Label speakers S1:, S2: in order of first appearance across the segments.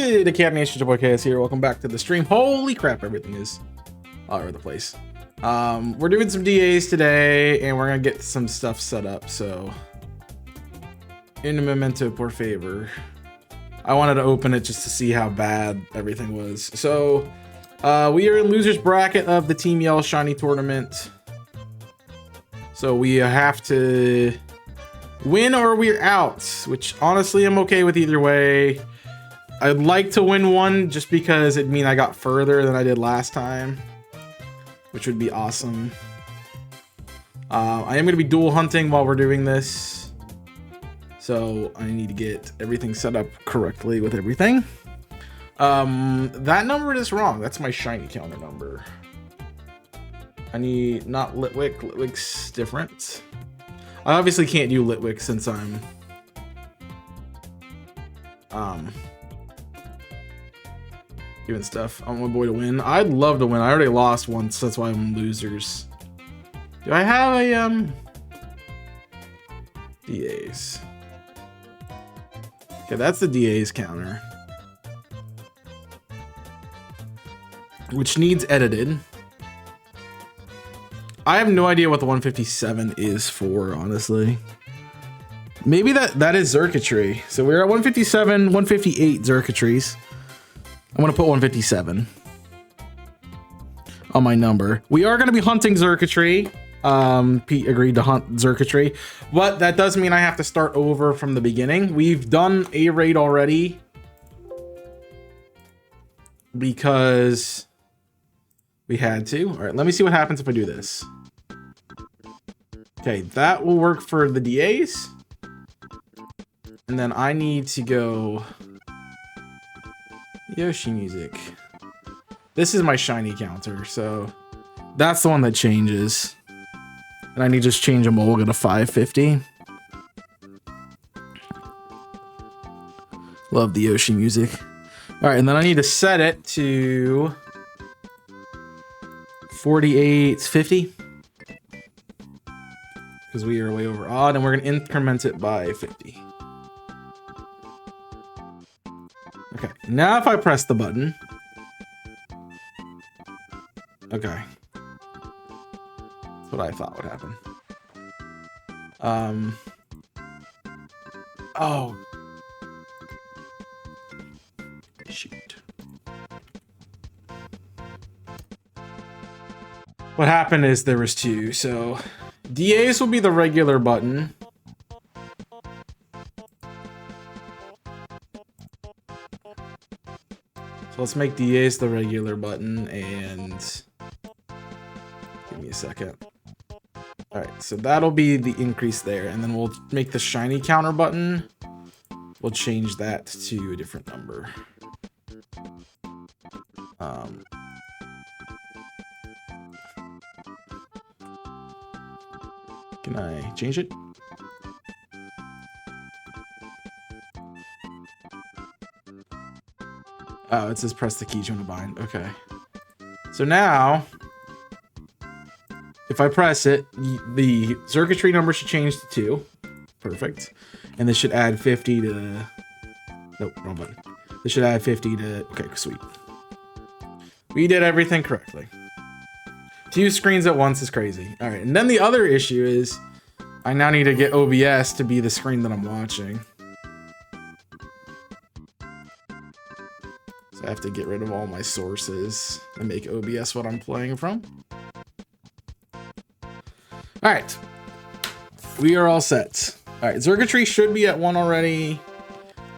S1: good, Academy Nation? Your boy KS here. Welcome back to the stream. Holy crap, everything is all over the place. We're doing some DAs today, and we're gonna get some stuff set up. So, in a memento por favor, I wanted to open it just to see how bad everything was. So, we are in losers bracket of the Team Yell Shiny tournament. So we have to win or we're out, which honestly I'm okay with either way. I'd like to win one just because it'd mean I got further than I did last time, which would be awesome. I am going to be dual hunting while we're doing this, so I need to get everything set up correctly with everything. That number is wrong. That's my shiny counter number. I need not Litwick. Litwick's different. I obviously can't do Litwick since I'm doing stuff. I want my boy to win. I'd love to win. I already lost once, that's why I'm losers. Do I have a DAs? Okay, that's the DAs counter, which needs edited. I have no idea what the 157 is for, honestly. Maybe that is Xurkitree. So we're at 157, 158 Xurkitrees. I'm gonna put 157 on my number. We are gonna be hunting Xurkitree. Pete agreed to hunt Xurkitree, but that does mean I have to start over from the beginning. We've done a raid already because we had to. All right, let me see what happens if I do this. Okay, that will work for the DAs. And then I need to go Yoshi music. This is my shiny counter, so that's the one that changes. And I need to just change Emolga to 550. Love the Yoshi music. All right, and then I need to set it to 4850. Because we are way over odd, and we're going to increment it by 50. Okay, now if I press the button. Okay. That's what I thought would happen. Oh. Shoot. What happened is there was two, so DAs will be the regular button. So let's make DAs the regular button, and give me a second. All right, so that'll be the increase there, and then we'll make the shiny counter button. We'll change that to a different number. Can I change it? Oh, it says press the key to bind. Okay. So now, if I press it, the Xurkitree number should change to 2. Perfect. And this should add 50 to... Nope, wrong button. This should add 50 to... Okay, sweet. We did everything correctly. 2 screens at once is crazy. All right, and then the other issue is I now need to get OBS to be the screen that I'm watching. So I have to get rid of all my sources and make OBS what I'm playing from. All right, we are all set. All right, Xurkitree should be at 1 already.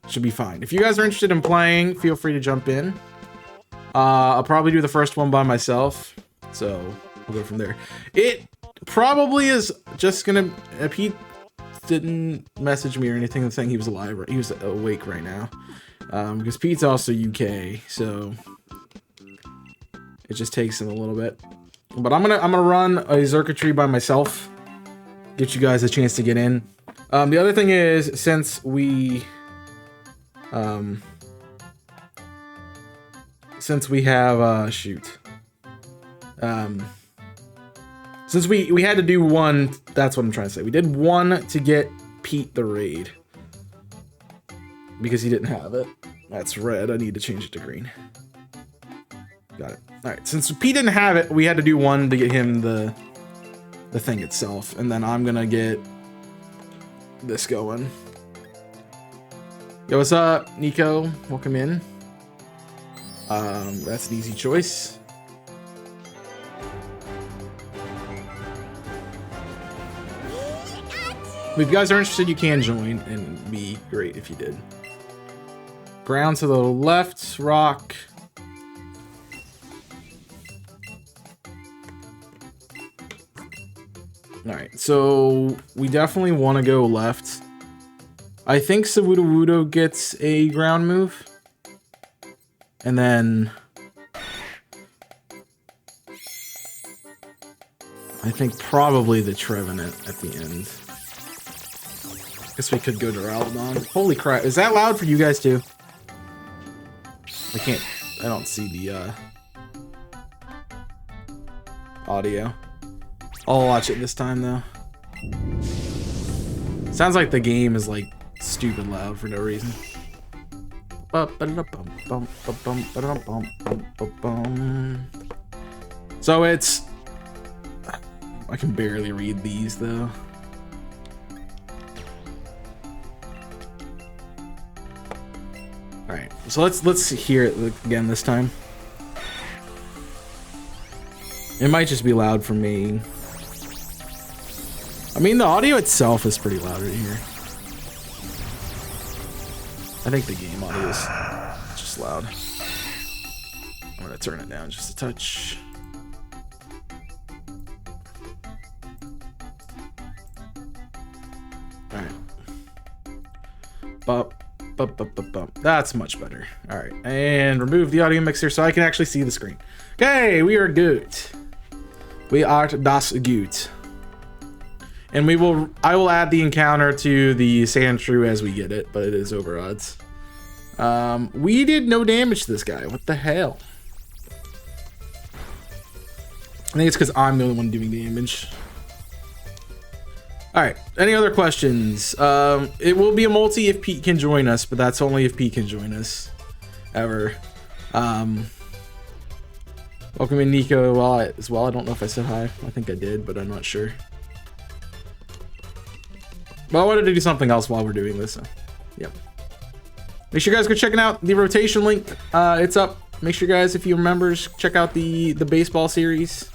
S1: Should be fine. If you guys are interested in playing, feel free to jump in. I'll probably do the first one by myself. So we'll go from there. It probably is just gonna. Pete didn't message me or anything saying he was alive. He was awake right now, because Pete's also UK, so it just takes him a little bit. But I'm gonna run a Xurkitree by myself. Get you guys a chance to get in. The other thing is, since we have since we had to do one, that's what I'm trying to say. We did one to get Pete the raid because he didn't have it. That's red. I need to change it to green. Got it. All right. Since P didn't have it, we had to do one to get him the thing itself, and then I'm gonna get this going. Yo, what's up, Nico? Welcome in. That's an easy choice. If you guys are interested, you can join, and it'd be great if you did. Ground to the left, rock. All right, so we definitely want to go left. I think Sawudo gets a ground move. And then I think probably the Trevenant at the end. Guess we could go to Duraludon. Holy crap, is that loud for you guys too? I don't see the audio. I'll watch it this time though. Sounds like the game is like stupid loud for no reason. So it's... I can barely read these though. Alright, so let's hear it again this time. It might just be loud for me. I mean, the audio itself is pretty loud right here. I think the game audio is just loud. I'm gonna turn it down just a touch. Alright. Bump. That's much better. Alright, and remove the audio mixer so I can actually see the screen. Okay, we are good. We are das gut. And I will add the encounter to the Sandshrew as we get it, but it is over odds. We did no damage to this guy. What the hell? I think it's because I'm the only one doing damage. All right. Any other questions? It will be a multi if Pete can join us, but that's only if Pete can join us. Ever. Welcome in, Nico, as well. I don't know if I said hi. I think I did, but I'm not sure. Well, I wanted to do something else while we're doing this, so yep. Make sure you guys go checking out the rotation link. It's up. Make sure you guys, if you're members, check out the baseball series.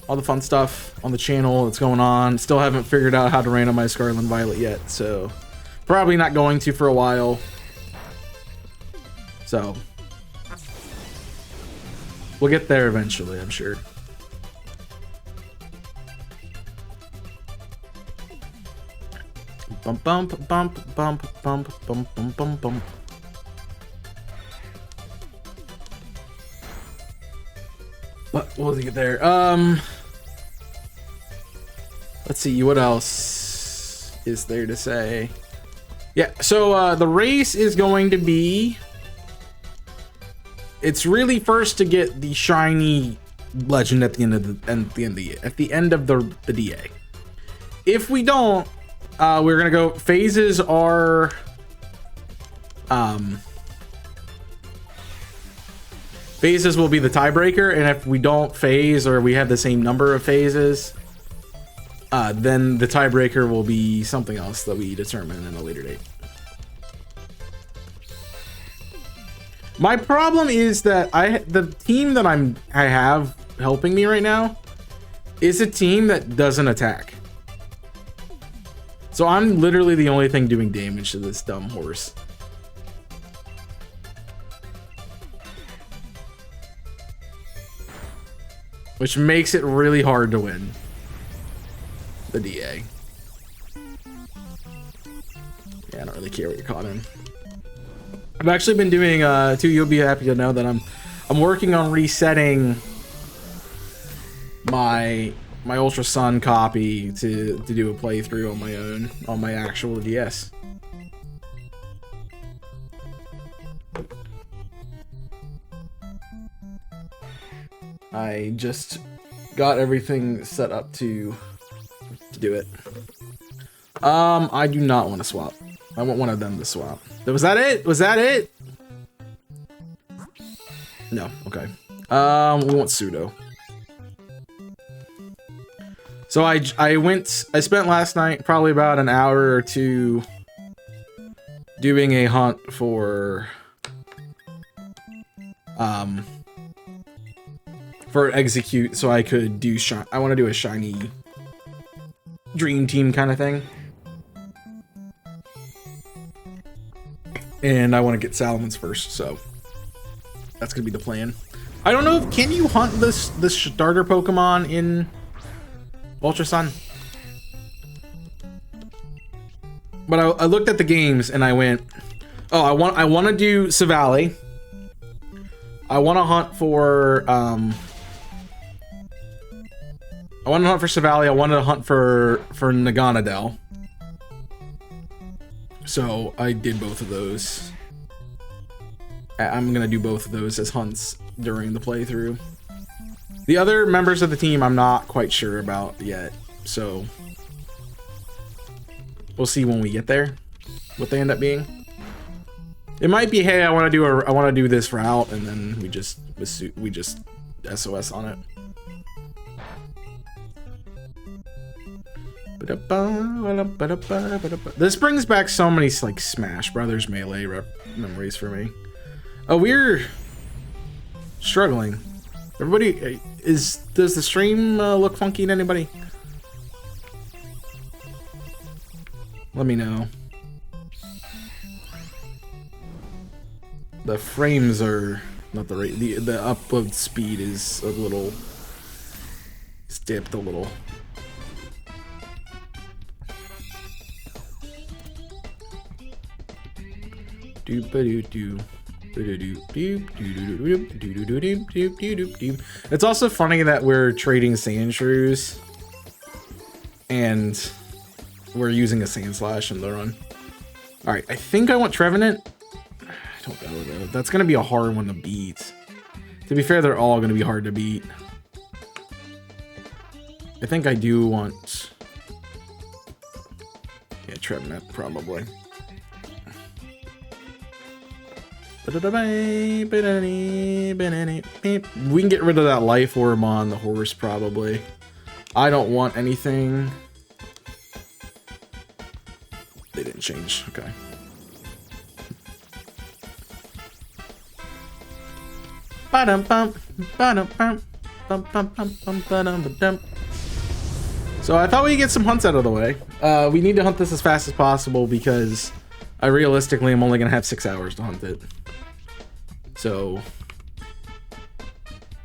S1: All the fun stuff on the channel that's going on. Still haven't figured out how to randomize Scarlet and Violet yet, so probably not going to for a while. So we'll get there eventually, I'm sure. Bump. What will we get there? Let's see, what else is there to say? Yeah, so the race is going to be... It's really first to get the shiny legend at the end of the DA. If we don't, we're gonna go. Phases are phases will be the tiebreaker, and if we don't phase or we have the same number of phases, then the tiebreaker will be something else that we determine at a later date. My problem is that the team that I have helping me right now is a team that doesn't attack. So I'm literally the only thing doing damage to this dumb horse. Which makes it really hard to win the DA. Yeah, I don't really care what you're caught in. I've actually been doing too. You'll be happy to know that I'm working on resetting my Ultra Sun copy to do a playthrough on my own on my actual DS. I just got everything set up to do it. I do not want to swap. I want one of them to swap. Was that it? Was that it? No. Okay. We want pseudo. So I spent last night probably about an hour or two doing a hunt for execute, so I could do I want to do a shiny dream team kind of thing. And I want to get Salamence first, so that's gonna be the plan. I don't know if can you hunt this starter Pokemon in Ultra Sun? But I looked at the games and I went, oh, I want to do Savali. I want to hunt for Savali. I wanted to hunt for Naganadel. So I did both of those. I'm gonna do both of those as hunts during the playthrough. The other members of the team I'm not quite sure about yet, so we'll see when we get there what they end up being. It might be, hey, I want to do this route, and then we just SOS on it. This brings back so many like Smash Brothers Melee memories for me. Oh, we're struggling. Everybody, does the stream look funky to anybody? Let me know. The frames are not the rate. The upload speed is a little. It's dipped a little. It's also funny that we're trading Sandshrews and we're using a Sandslash in the run. All right, I think I want Trevenant. I don't know though. That's gonna be a hard one to beat. To be fair, they're all gonna be hard to beat. I think I do want, yeah, Trevenant probably. We can get rid of that life orb on the horse probably. I don't want anything. They didn't change. Okay. So I thought we'd get some hunts out of the way. We need to hunt this as fast as possible because I realistically am only gonna have 6 hours to hunt it. So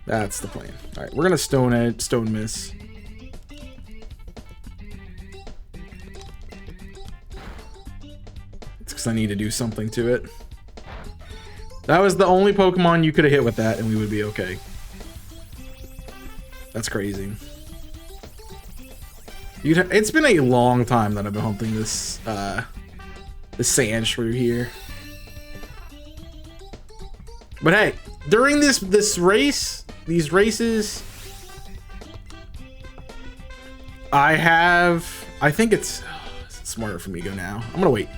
S1: that's the plan. All right, we're gonna stone miss. It's because I need to do something to it. That was the only Pokemon you could have hit with that, and we would be okay. That's crazy. It's been a long time that I've been hunting this Sandshrew here. But hey, during these races, I think it's smarter for me to go now. I'm gonna wait.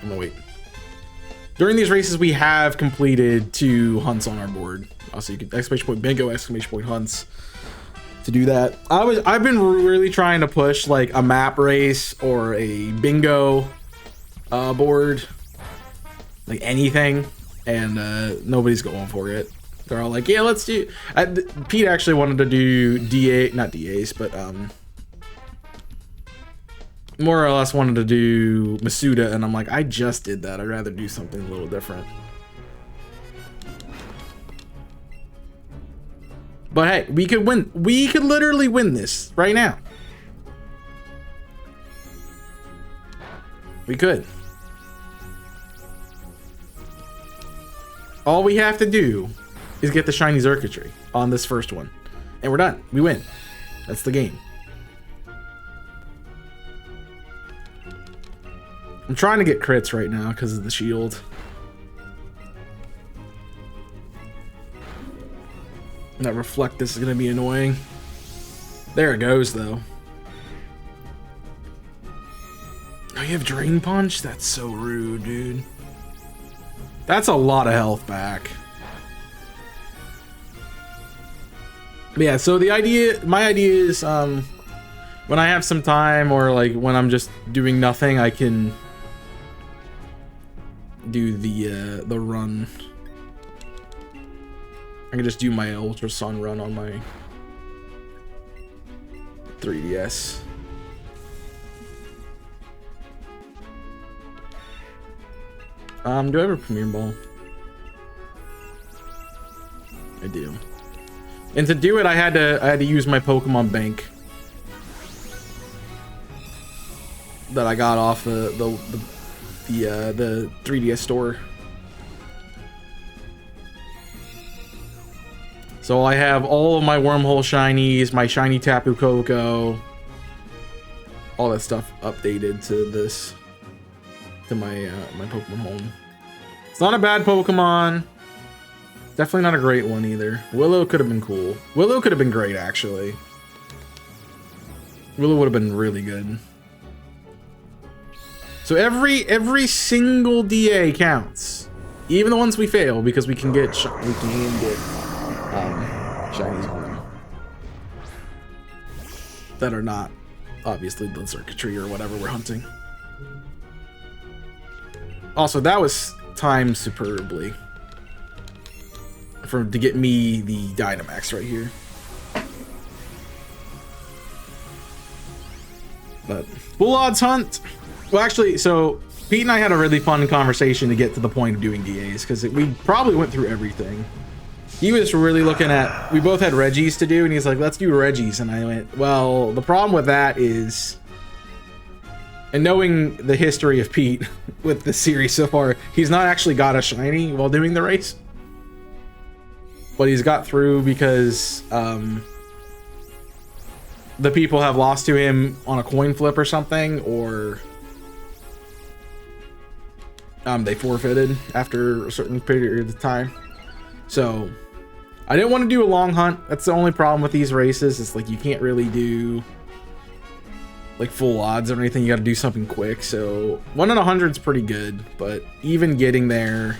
S1: During these races, we have completed 2 hunts on our board. Also, you can exclamation point bingo, exclamation point hunts to do that. I've been really trying to push like a map race or a bingo board, like anything. And nobody's going for it. They're all like, yeah, let's do. Pete actually wanted to do not DAs, but more or less wanted to do Masuda, and I'm like, I just did that. I'd rather do something a little different. But hey, we could win. We could literally win this right now. We could. All we have to do is get the shiny Xurkitree on this first one. And we're done. We win. That's the game. I'm trying to get crits right now because of the shield. That reflect this is going to be annoying. There it goes, though. Oh, They have Drain Punch? That's so rude, dude. That's a lot of health back. But yeah, so my idea is, when I have some time or like when I'm just doing nothing, I can do the run. I can just do my Ultra Sun run on my 3DS. Do I have a Premier Ball? I do. And to do it, I had to use my Pokemon Bank that I got off the 3DS store. So I have all of my Wormhole shinies, my shiny Tapu Koko, all that stuff updated to this, to my my Pokemon Home. It's not a bad Pokemon. Definitely not a great one either. Willow could have been cool. Willow could have been great, actually. Willow would have been really good. So every single DA counts, even the ones we fail, because we can get shinies on them that are not obviously the circuitry or whatever we're hunting. Also, that was timed superbly to get me the Dynamax right here. But full odds hunt. Well, actually, so Pete and I had a really fun conversation to get to the point of doing DAs, because we probably went through everything. He was really looking at, we both had Reggies to do, and he's like, let's do Reggies. And I went, well, the problem with that is, and knowing the history of Pete with the series so far, he's not actually got a shiny while doing the race. But he's got through because the people have lost to him on a coin flip or something, or they forfeited after a certain period of time. So I didn't want to do a long hunt. That's the only problem with these races. It's like you can't really do like full odds or anything. You got to do something quick. So 1 in 100 is pretty good, but even getting there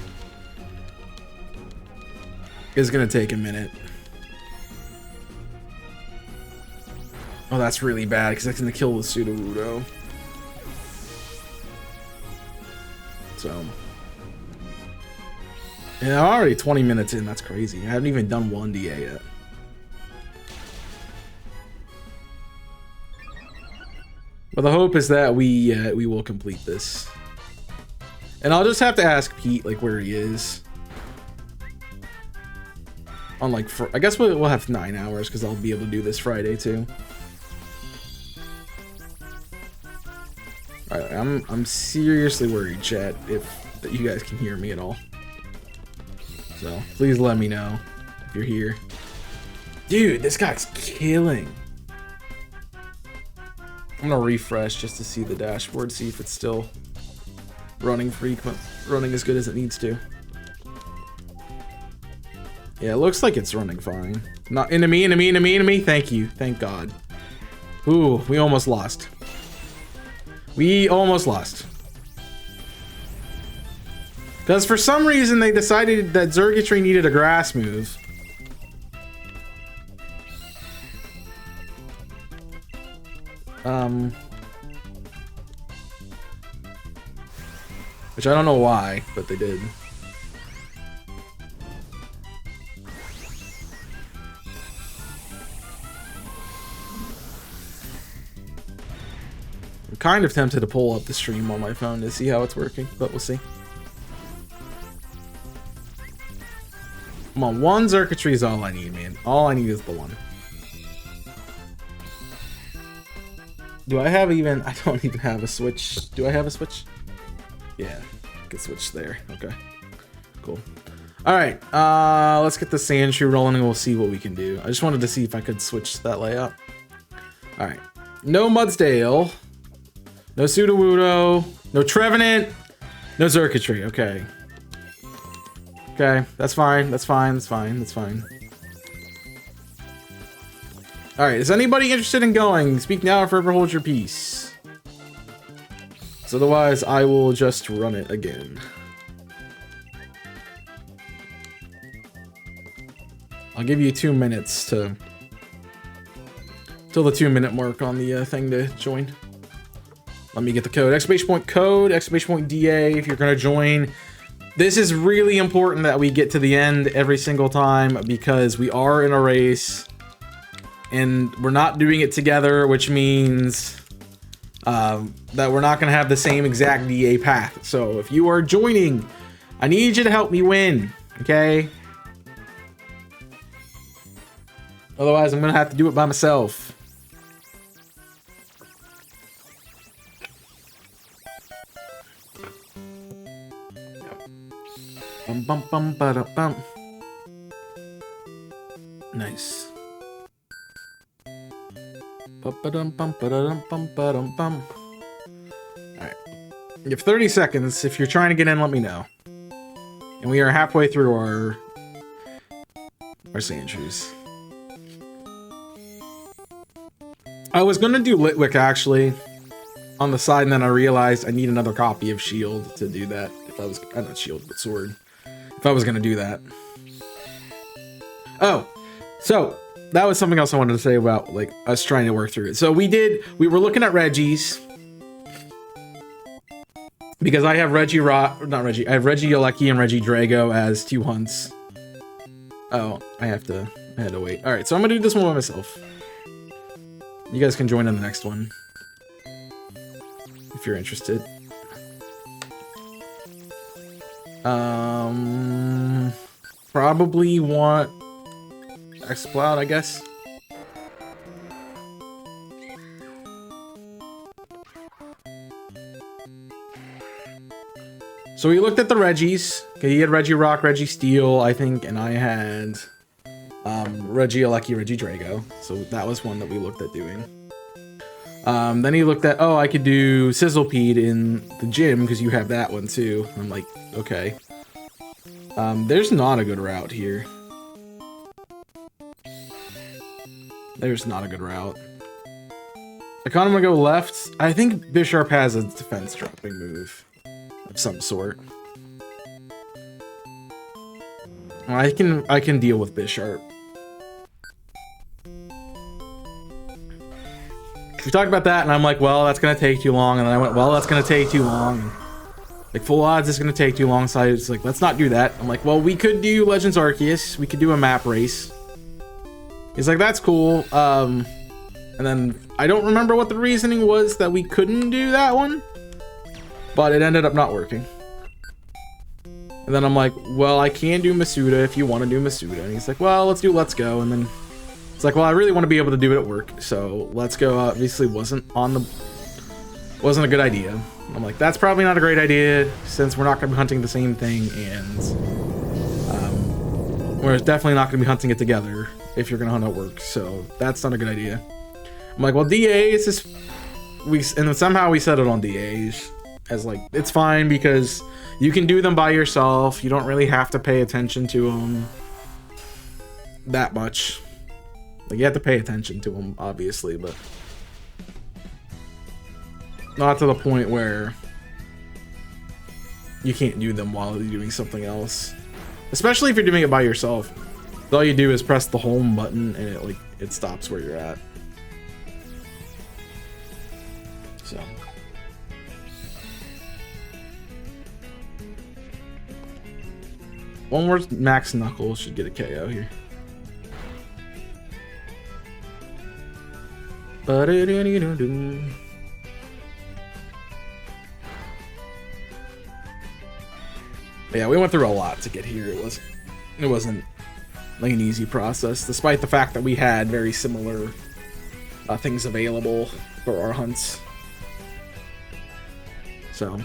S1: is gonna take a minute. Oh, that's really bad because that's gonna kill the Sudowoodo. So, and I'm already 20 minutes in. That's crazy. I haven't even done one DA yet. But the hope is that we will complete this. And I'll just have to ask Pete like where he is. On like, I guess we'll have 9 hours because I'll be able to do this Friday too. Alright, I'm seriously worried, chat, that you guys can hear me at all. So please let me know if you're here. Dude, this guy's killing. I'm gonna refresh just to see the dashboard, see if it's still running running as good as it needs to. Yeah, it looks like it's running fine. Not enemy. Thank you. Thank God. Ooh, we almost lost. We almost lost. Because for some reason they decided that Xurkitree needed a grass move. Which I don't know why, but they did. I'm kind of tempted to pull up the stream on my phone to see how it's working, but we'll see. Come on, one Xurkitree is all I need, man. All I need is the one. Do I have even... I don't even have a switch. Do I have a switch? Yeah, I can switch there. Okay, cool. All right, let's get the Sandshrew rolling and we'll see what we can do. I just wanted to see if I could switch that layout. All right, no Mudsdale, no Sudowoodo, no Trevenant, no Xurkitree. Okay. Okay, that's fine. That's fine. That's fine. That's fine. All right, is anybody interested in going? Speak now or forever hold your peace. So otherwise, I will just run it again. I'll give you 2 minutes to... till the 2-minute mark on the thing to join. Let me get the code. Exclamation point code, exclamation point DA if you're going to join. This is really important that we get to the end every single time because we are in a race and we're not doing it together, which means that we're not going to have the same exact DA path. So if you are joining, I need you to help me win, okay? Otherwise, I'm going to have to do it by myself. Bum bum bum ba da bum. Nice. Ba-ba-dum bum ba-da-dum bum ba-dum bum. Alright. You have 30 seconds. If you're trying to get in, let me know. And we are halfway through our sand shoes. I was gonna do Litwick actually on the side, and then I realized I need another copy of Shield to do that. If I was not Shield, but Sword. If I was gonna do that. Oh, so that was something else I wanted to say about like us trying to work through it. So we were looking at Reggie's because I have I have Regieleki and Regidrago as 2 hunts. Oh, I had to wait. All right, so I'm gonna do this one by myself. You guys can join in the next one if you're interested. Probably want Xcloud, I guess. So we looked at the Reggies. Okay, he had Regirock, Registeel, I think, and I had Regieleki, Regidrago. So that was one that we looked at doing. Then he looked at, oh, I could do Sizzlepede in the gym because you have that one too. I'm like, okay. There's not a good route here. There's not a good route. I kind of want to go left. I think Bisharp has a defense dropping move of some sort. I can deal with Bisharp. We talked about that, and I'm like, well, that's gonna take too long. And then I went, well, that's gonna take too long. And like, full odds is gonna take too long. So I was like, let's not do that. I'm like, well, we could do Legends Arceus. We could do a map race. He's like, that's cool. And then I don't remember what the reasoning was that we couldn't do that one, but it ended up not working. And then I'm like, well, I can do Masuda if you want to do Masuda. And he's like, well, let's do Let's Go. And then it's like, well, I really want to be able to do it at work. So Let's Go obviously wasn't a good idea. I'm like, that's probably not a great idea since we're not going to be hunting the same thing, and we're definitely not going to be hunting it together if you're going to hunt at work. So that's not a good idea. I'm like, well, DAs is and then somehow we settled on DAs as like, it's fine because you can do them by yourself. You don't really have to pay attention to them that much. Like, you have to pay attention to them, obviously, but not to the point where you can't do them while you're doing something else. Especially if you're doing it by yourself. All you do is press the home button and it stops where you're at. So. One more Max Knuckles should get a KO here. Yeah, we went through a lot to get here. It wasn't like an easy process, despite the fact that we had very similar things available for our hunts. So.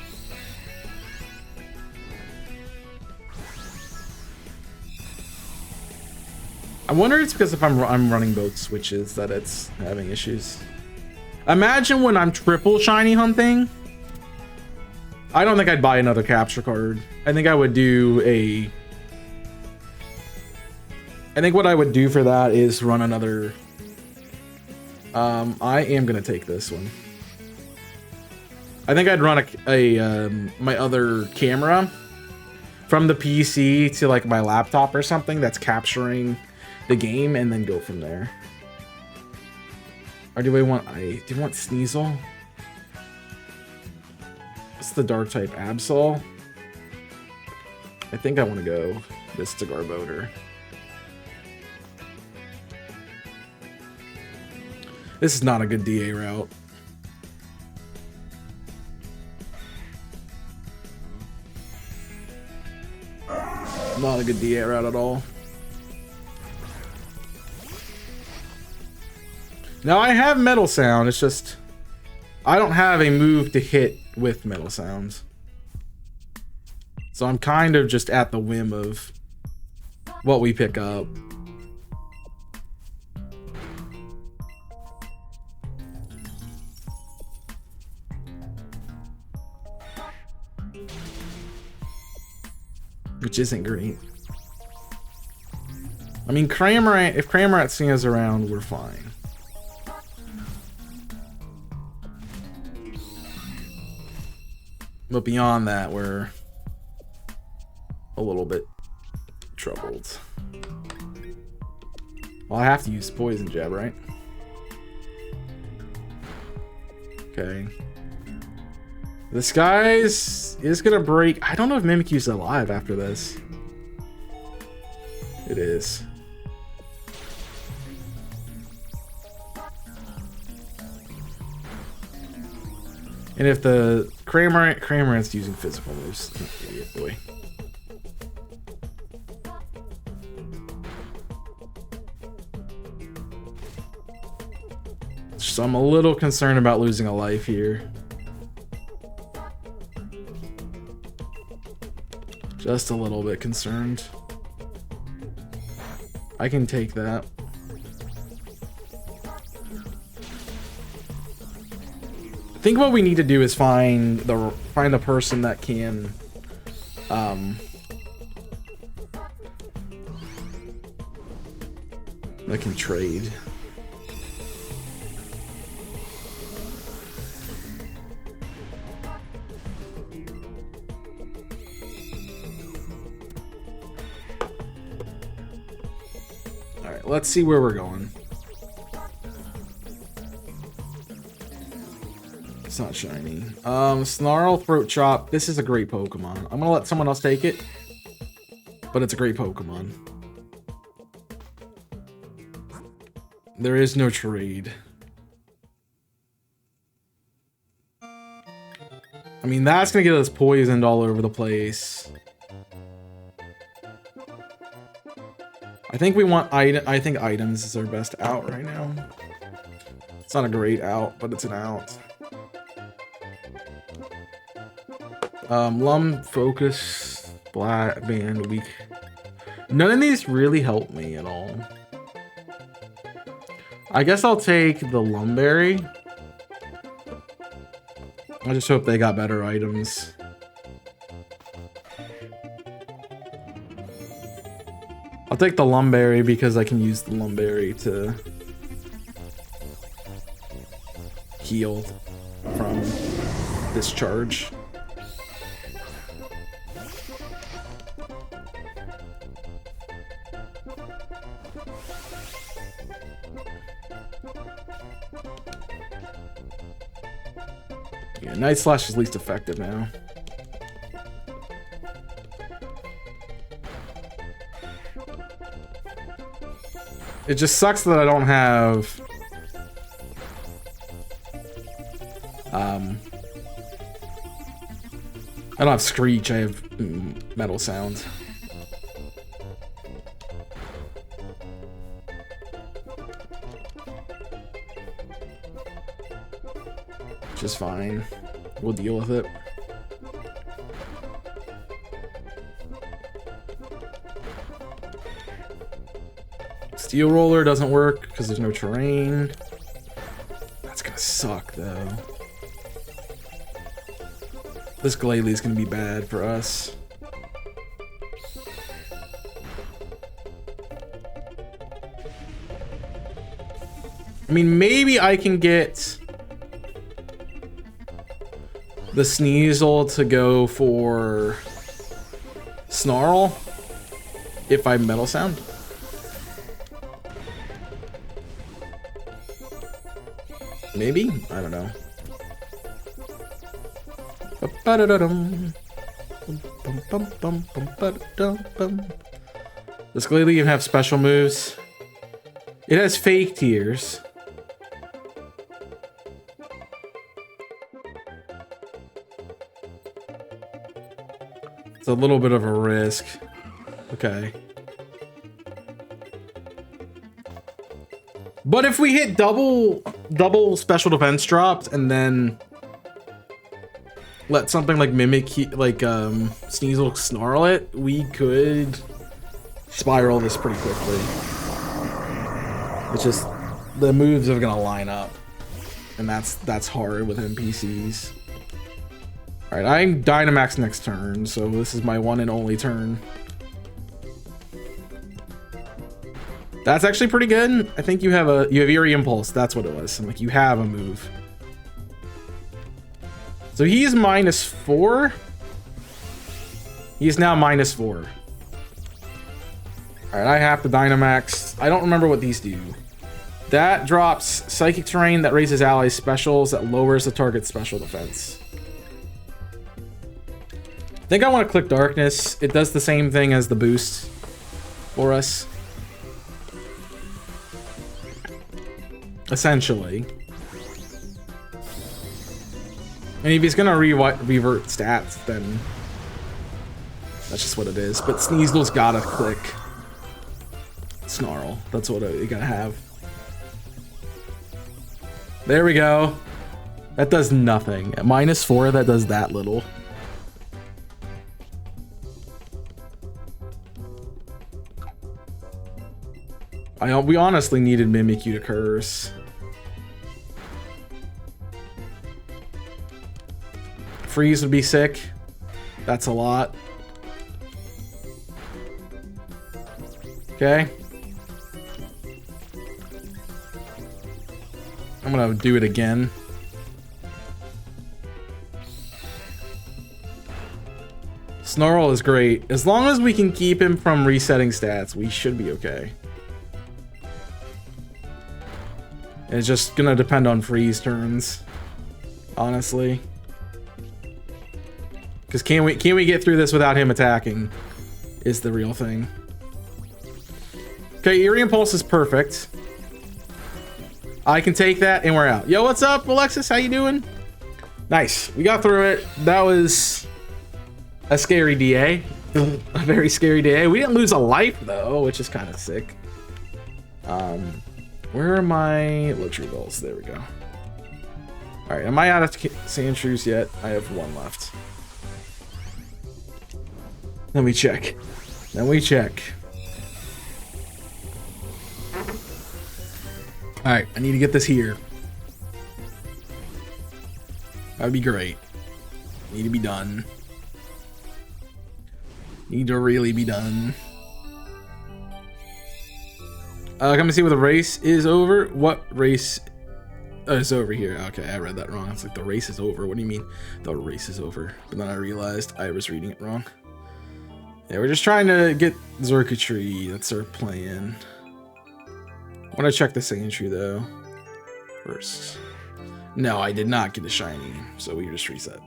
S1: I wonder it's because if I'm running both switches that it's having issues. Imagine when I'm triple shiny hunting. I don't think I'd buy another capture card. I think I would do a... I think what I would do for that is run another... I am going to take this one. I think I'd run my other camera from the PC to like my laptop or something that's capturing the game, and then go from there. Or do I want Sneasel? What's the dark type? Absol? I think I want to go Mystic Arbiter. This is not a good DA route. Not a good DA route at all. Now I have Metal Sound, it's just I don't have a move to hit with Metal Sounds. So I'm kind of just at the whim of what we pick up. Which isn't great. I mean, if Cramorant stands around, we're fine. But beyond that, we're a little bit troubled. Well, I have to use Poison Jab, right? Okay. This guy's is gonna break. I don't know if Mimikyu's alive after this. It is. And if the Cramorant's using physical moves, idiot boy. So I'm a little concerned about losing a life here. Just a little bit concerned. I can take that. I think what we need to do is find a person that can trade. All right, let's see where we're going. It's not shiny. Snarl, Throat Chop. This is a great Pokemon. I'm gonna let someone else take it, but it's a great Pokemon. There is no trade. I mean, that's gonna get us poisoned all over the place. I think we want I think items is our best out right now. It's not a great out, but it's an out. Lum, Focus, Black Band, Weak. None of these really help me at all. I guess I'll take the Lumberry. I just hope they got better items. I'll take the Lumberry because I can use the Lumberry to heal from this charge. Yeah, Night Slash is least effective now. It just sucks that I don't have I don't have Screech, I have Metal Sound. Which is fine. We'll deal with it. Steel Roller doesn't work because there's no terrain. That's gonna suck though. This Glalie is gonna be bad for us. I mean, maybe I can get the Sneasel to go for Snarl if I Metal Sound. Maybe? I don't know. Does Glalie even have special moves? It has fake tears. It's a little bit of a risk. Okay. But if we hit double special defense drops and then let something like Mimikyu, like Sneasel snarl it, we could spiral this pretty quickly. It's just the moves are gonna line up, and that's hard with NPCs. All right, I'm Dynamax next turn, so this is my one and only turn. That's actually pretty good. I think you have Eerie Impulse. That's what it was. I'm like, you have a move. So he's -4. He's now -4. All right, I have to Dynamax. I don't remember what these do. That drops Psychic Terrain that raises allies specials that lowers the target's special defense. I think I want to click Darkness. It does the same thing as the boost for us. Essentially. And if he's gonna revert stats, then that's just what it is. But Sneasel's gotta click Snarl. That's what you gotta have. There we go. That does nothing. At -4, that does that little. We honestly needed Mimikyu to curse. Freeze would be sick. That's a lot. Okay. I'm gonna do it again. Snarl is great. As long as we can keep him from resetting stats, we should be okay. It's just gonna depend on freeze turns, honestly. Because can we get through this without him attacking? Is the real thing. Okay, Eerie Impulse is perfect. I can take that and we're out. Yo, what's up, Alexis? How you doing? Nice. We got through it. That was a scary DA. A very scary DA. We didn't lose a life though, which is kind of sick. Where are my luxury balls? There we go. All right, am I out of Sandshrews yet? I have one left. Let me check. Then we check. All right, I need to get this here. That'd be great. Need to be done. Need to really be done. Come and see where the race is over. What race? Oh, it's over here. Okay, I read that wrong. It's like the race is over. What do you mean the race is over? But then I realized I was reading it wrong. Yeah, we're just trying to get Xurkitree. That's our plan. I want to check the Sandshrew though first. No, I did not get a shiny, so we just reset.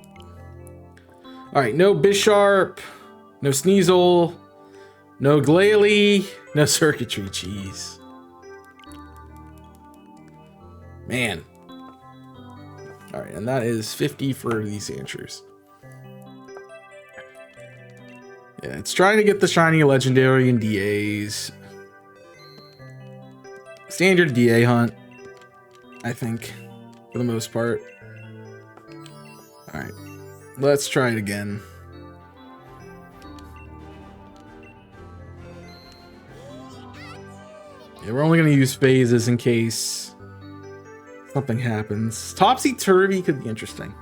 S1: All right, no Bisharp, no Sneasel, no Glalie, no Xurkitree. Jeez. Man. All right, and that is 50 for these Sandshrews. Yeah, it's trying to get the shiny legendary and DAs. Standard DA hunt, I think, for the most part. All right, let's try it again. Yeah, we're only gonna use phases in case something happens. Topsy-turvy could be interesting.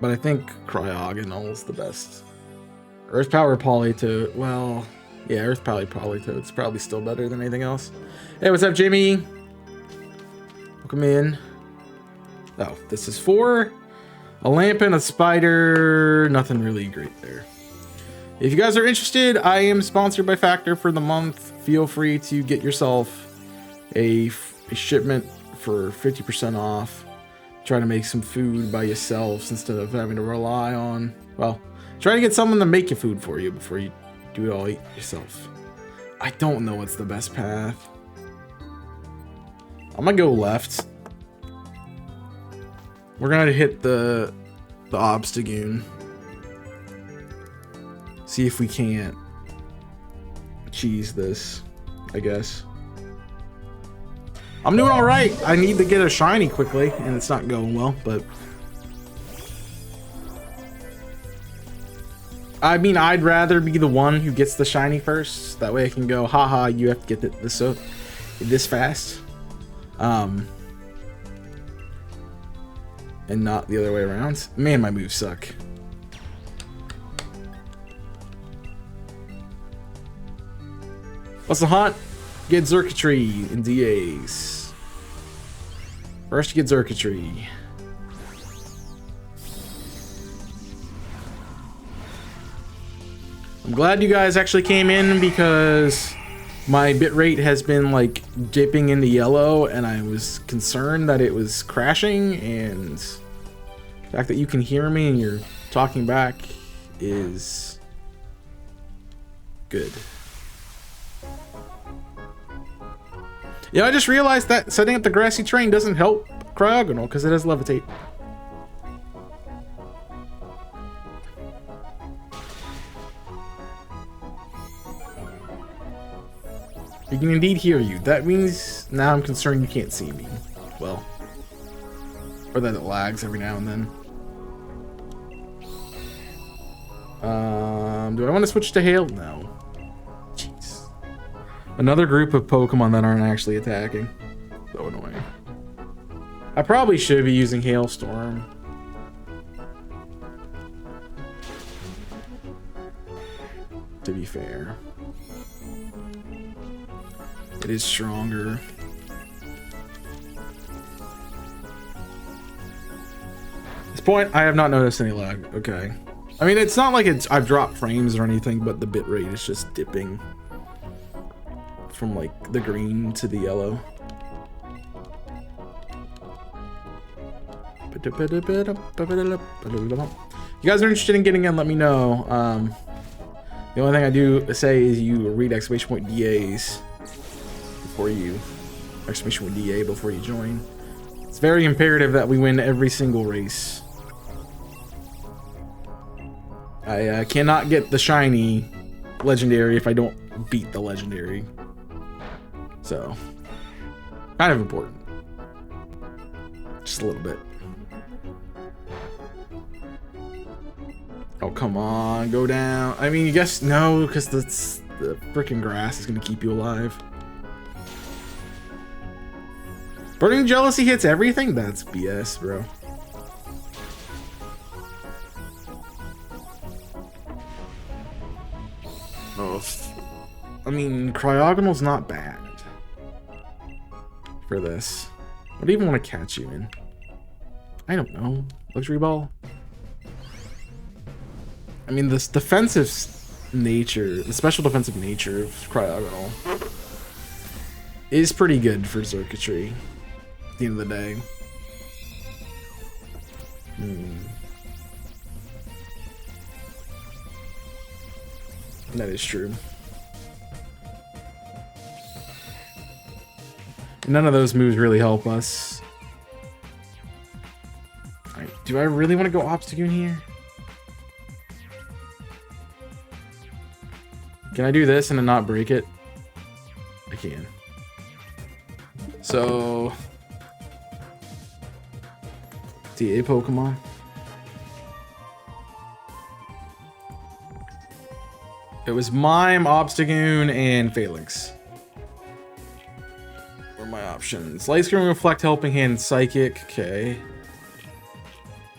S1: But I think Cryogonal is the best. Earth Power Politoed, well, yeah, Earth Power Politoed's probably still better than anything else. Hey, what's up, Jimmy? Welcome in. Oh, this is 4. A lamp and a spider. Nothing really great there. If you guys are interested, I am sponsored by Factor for the month. Feel free to get yourself a shipment for 50% off. Try to make some food by yourselves instead of having to rely on, well, try to get someone to make your food for you before you do it all yourself. I don't know what's the best path. I'm gonna go left. We're gonna hit the Obstagoon. See if we can't cheese this, I guess. I'm doing all right. I need to get a shiny quickly, and it's not going well, but I mean, I'd rather be the one who gets the shiny first. That way I can go, haha, you have to get this fast. And not the other way around. Man, my moves suck. What's the hunt? Get Xurkitree and DAs. First, you get Xurkitree. I'm glad you guys actually came in because my bitrate has been like dipping into yellow and I was concerned that it was crashing, and the fact that you can hear me and you're talking back is good. Yeah, I just realized that setting up the grassy terrain doesn't help Cryogonal because it has levitate. He can indeed hear you. That means now I'm concerned you can't see me. Well, or that it lags every now and then. Do I want to switch to Hail? No. Jeez. Another group of Pokemon that aren't actually attacking. So annoying. I probably should be using Hailstorm. To be fair. It is stronger. At this point, I have not noticed any lag. Okay. I mean, it's not like I've dropped frames or anything, but the bitrate is just dipping from like the green to the yellow. If you guys are interested in getting in, let me know. The only thing I do say is you read !DAs before you !DA before you join. It's very imperative that we win every single race. I cannot get the shiny legendary if I don't beat the legendary. So, kind of important. Just a little bit. Oh, come on, go down. I mean, you guess no, because the freaking grass is going to keep you alive. Burning Jealousy hits everything? That's BS, bro. Oh, I mean, Cryogonal's not bad for this. What do you even want to catch you in? I don't know. Luxury Ball? I mean, this defensive nature, the special defensive nature of Cryogonal is pretty good for Xurkitree at the end of the day. That is true. None of those moves really help us. Alright, do I really want to go Obstagoon here? Can I do this and then not break it? I can. So, TA Pokemon. It was Mime, Obstagoon, and Phalanx. What are my options? Light Screen, Reflect, Helping Hand, Psychic. Okay.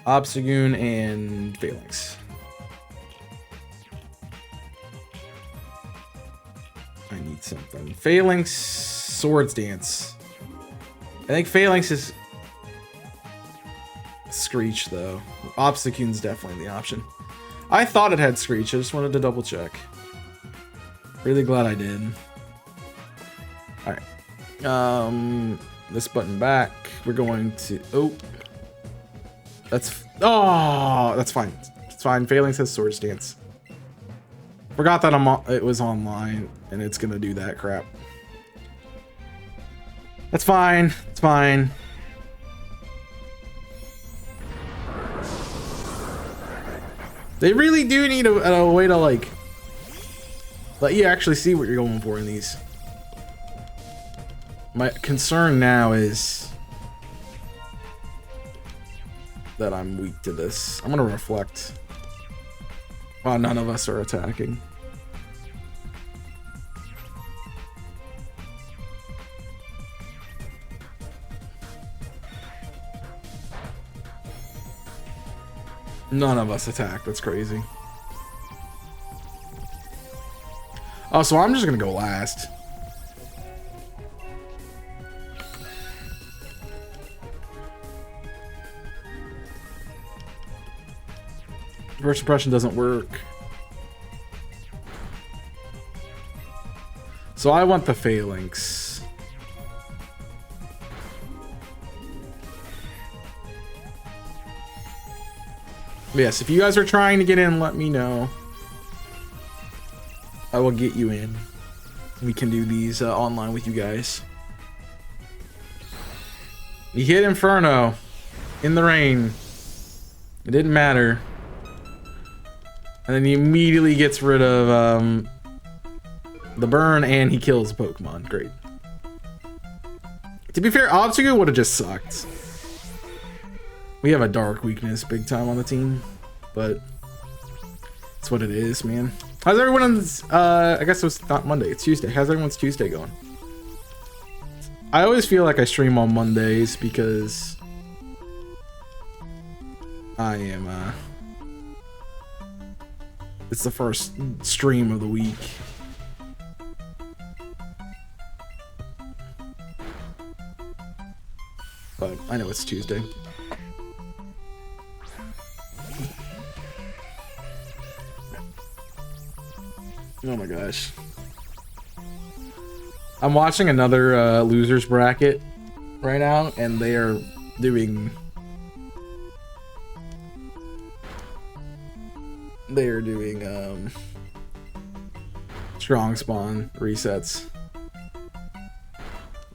S1: Obstagoon and Phalanx. I need something. Phalanx, Swords Dance. I think Phalanx is... Screech though. Obstacune's definitely the option. I thought it had Screech. I just wanted to double check. Really glad I did. All right. This button back. We're going to. Oh, that's fine. It's fine. Failing says Swords Dance. Forgot that it was online and it's gonna do that crap. That's fine. It's fine. They really do need a way to like let you actually see what you're going for in these. My concern now is that I'm weak to this. I'm gonna reflect. Wow, none of us are attacking. None of us attack. That's crazy. Oh, so I'm just gonna go last. First impression doesn't work. So I want the Phalanx. Yes, if you guys are trying to get in, let me know. I will get you in. We can do these online with you guys. You hit Inferno in the rain. It didn't matter. And then he immediately gets rid of the burn and he kills Pokemon. Great. To be fair, Obstacle would have just sucked. We have a dark weakness big time on the team, but it's what it is, man. How's everyone's, I guess it was not Monday, it's Tuesday. How's everyone's Tuesday going? I always feel like I stream on Mondays because I am, it's the first stream of the week. But I know it's Tuesday. Oh my gosh. I'm watching another losers bracket right now, and they are doing strong spawn resets.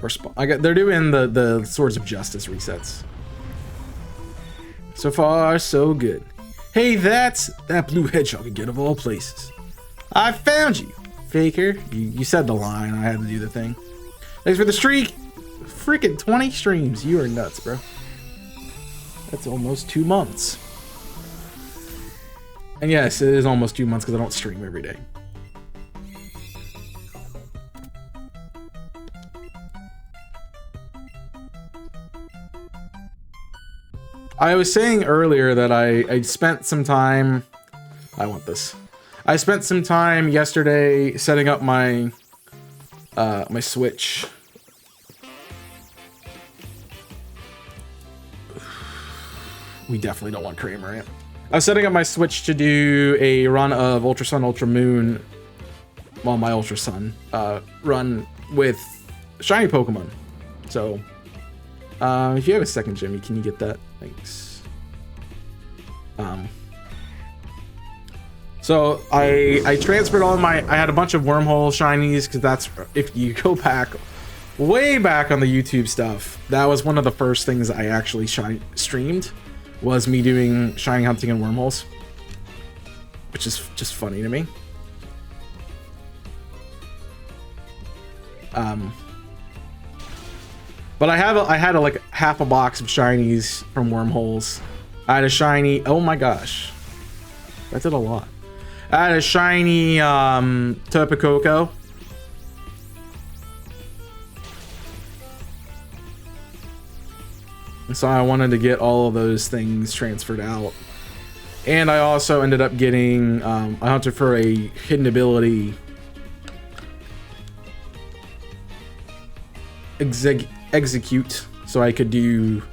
S1: Or they're doing the Swords of Justice resets. So far, so good. Hey, that's that blue hedgehog again of all places. I found you, Faker. You said the line. I had to do the thing. Thanks for the streak. Freaking 20 streams. You are nuts, bro. That's almost 2 months. And yes, it is almost 2 months because I don't stream every day. I was saying earlier that I spent some time. I want this. I spent some time yesterday setting up my my Switch. We definitely don't want Kramer in. I was setting up my Switch to do a run of Ultra Sun, Ultra Moon. Well, my Ultra Sun run with shiny Pokemon. So, if you have a second, Jimmy, can you get that? Thanks. So I transferred all of my. I had a bunch of wormhole shinies because that's, if you go back, way back on the YouTube stuff, that was one of the first things I actually streamed, was me doing shiny hunting and wormholes, which is just funny to me. But I had like half a box of shinies from wormholes. I had a shiny. Oh my gosh, that did a lot. I had a shiny Tapu Koko. And so I wanted to get all of those things transferred out. And I also ended up getting, I hunted for a hidden ability. Execute, so I could do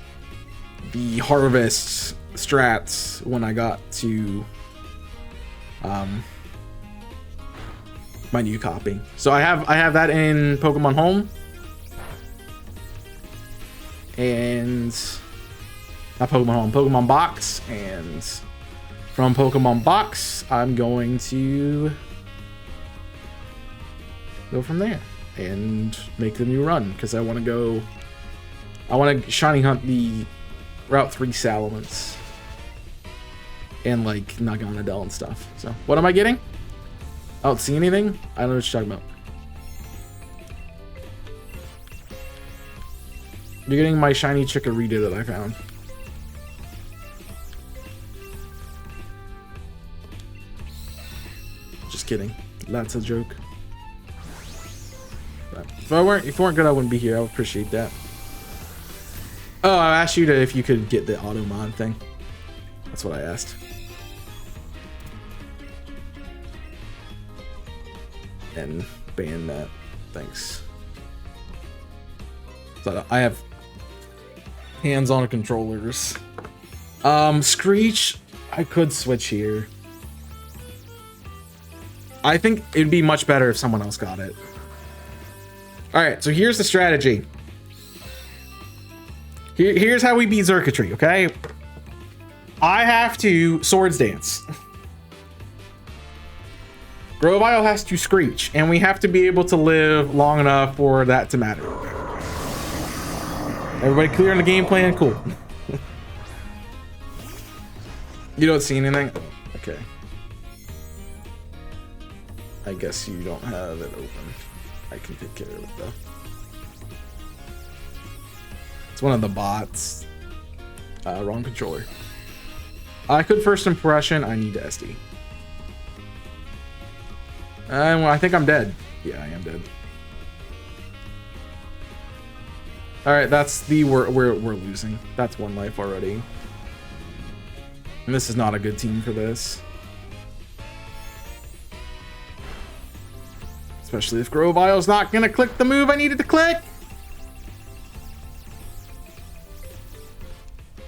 S1: the harvest strats when I got to my new copy. So I have that in Pokemon Home, and not Pokemon Home, Pokemon Box, and from Pokemon Box I'm going to go from there and make the new run, because I want to shiny hunt the Route 3 Salamence and like Naganadel and stuff. So what am I getting? I don't see anything. I don't know what you're talking about. You're getting my shiny Chikorita that I found. Just kidding. That's a joke. But if you weren't good, I wouldn't be here. I would appreciate that. Oh, I asked you if you could get the Automon thing. That's what I asked. And ban that. Thanks. So I have hands-on controllers. Screech, I could switch here. I think it'd be much better if someone else got it. Alright, so here's the strategy. Here's how we beat Xurkitree, okay? I have to Swords Dance. Grovyle has to Screech, and we have to be able to live long enough for that to matter. Everybody clear on the game plan? Cool. You don't see anything? Okay. I guess you don't have it open. I can take care of it though. It's one of the bots. Wrong controller. I could first impression. I need to SD. Well, I think I'm dead. Yeah, I am dead. All right, that's the we're losing. That's one life already. And this is not a good team for this. Especially if Grovyle's not gonna click the move I needed to click.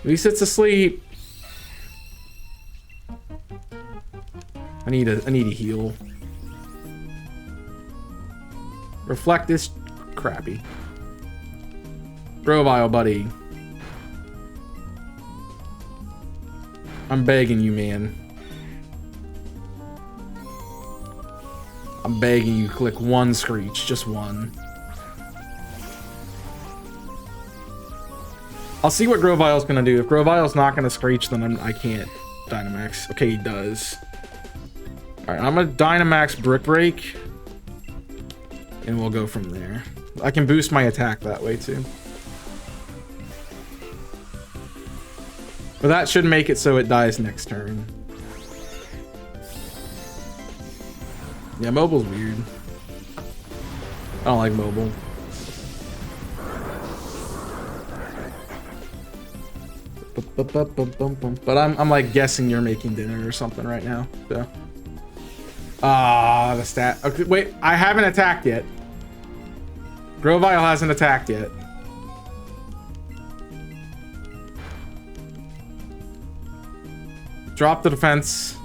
S1: At least it's asleep. I need a heal. Reflect is crappy. Grovyle, buddy. I'm begging you, man. I'm begging you, click one Screech, just one. I'll see what Grovyle's gonna do. If Grovyle's not gonna Screech, then I can't Dynamax. Okay, he does. Alright, I'm gonna Dynamax Brick Break. And we'll go from there. I can boost my attack that way too. But that should make it so it dies next turn. Yeah, mobile's weird. I don't like mobile. But I'm like guessing you're making dinner or something right now. So. The stat. Okay, wait, I haven't attacked yet. Grovyle hasn't attacked yet. Drop the defense.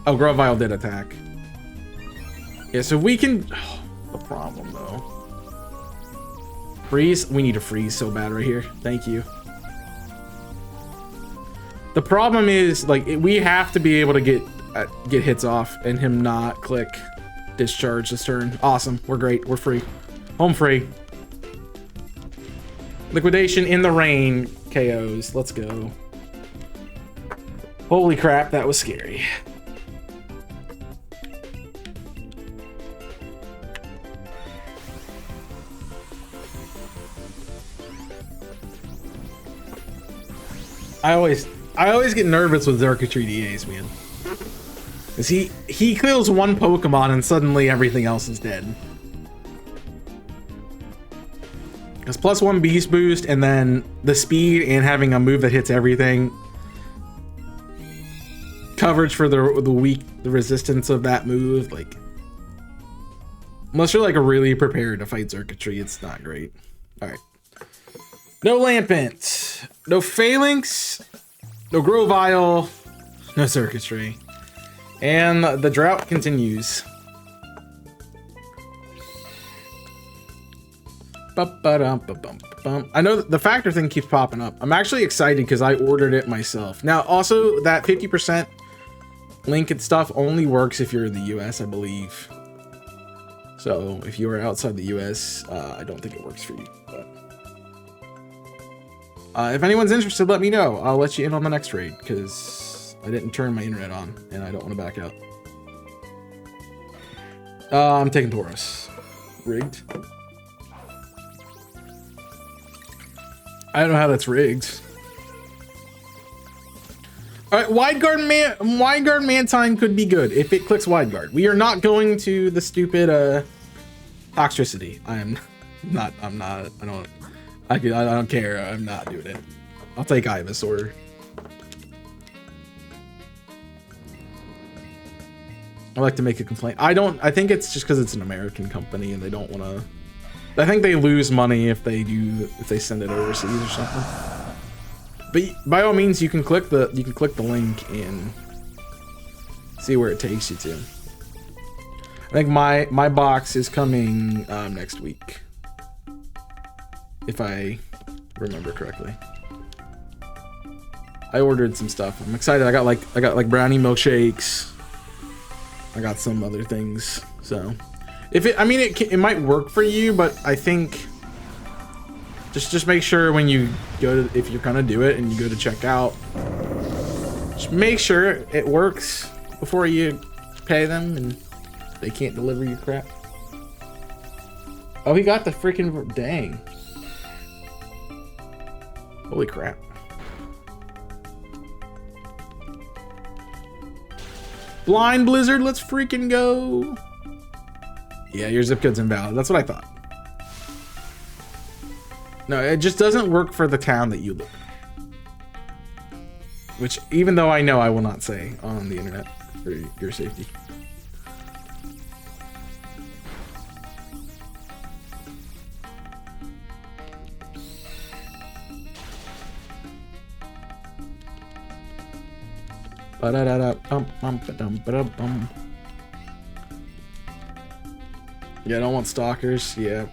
S1: Oh, Grovyle did attack. Yeah, so we can... Oh, the problem, though. Freeze? We need to freeze so bad right here. Thank you. The problem is, like, we have to be able to get hits off and him not click discharge this turn. Awesome. We're great. We're free. Home free. Liquidation in the rain. KOs. Let's go. Holy crap, that was scary. I always get nervous with Xurkitree DAs, man. Cause he kills one Pokemon and suddenly everything else is dead. Because +1 Beast Boost and then the speed and having a move that hits everything. Coverage for the resistance of that move, like, unless you're like really prepared to fight Xurkitree, it's not great. All right, no Lampent. No Phalanx, no Grovyle, no Circuitry. And the drought continues. I know the factor thing keeps popping up. I'm actually excited because I ordered it myself. Now, also, that 50% link and stuff only works if you're in the US, I believe. So, if you are outside the US, I don't think it works for you. But if anyone's interested, let me know. I'll let you in on the next raid because I didn't turn my internet on and I don't want to back out. I'm taking Tauros. Rigged. I don't know how that's rigged. Alright, Wideguard Mantine could be good if it clicks Wideguard. We are not going to the stupid Toxtricity. I don't care. I'm not doing it. I'll take Ivysaur. I like to make a complaint. I think it's just because it's an American company and they don't want to. I think they lose money if they send it overseas or something. But by all means, you can click the link and see where it takes you to. I think my box is coming next week, if I remember correctly. I ordered some stuff. I'm excited. I got like brownie milkshakes. I got some other things. So. It might work for you, but I think just make sure when you go to, if you're gonna do it and you go to check out, just make sure it works before you pay them and they can't deliver you crap. Oh, he got the freaking dang. Holy crap. Blind Blizzard, let's freaking go. Yeah, your zip code's invalid. That's what I thought. No, it just doesn't work for the town that you live in. Which, even though I know, I will not say on the internet for your safety. Yeah, I don't want stalkers. Yeah.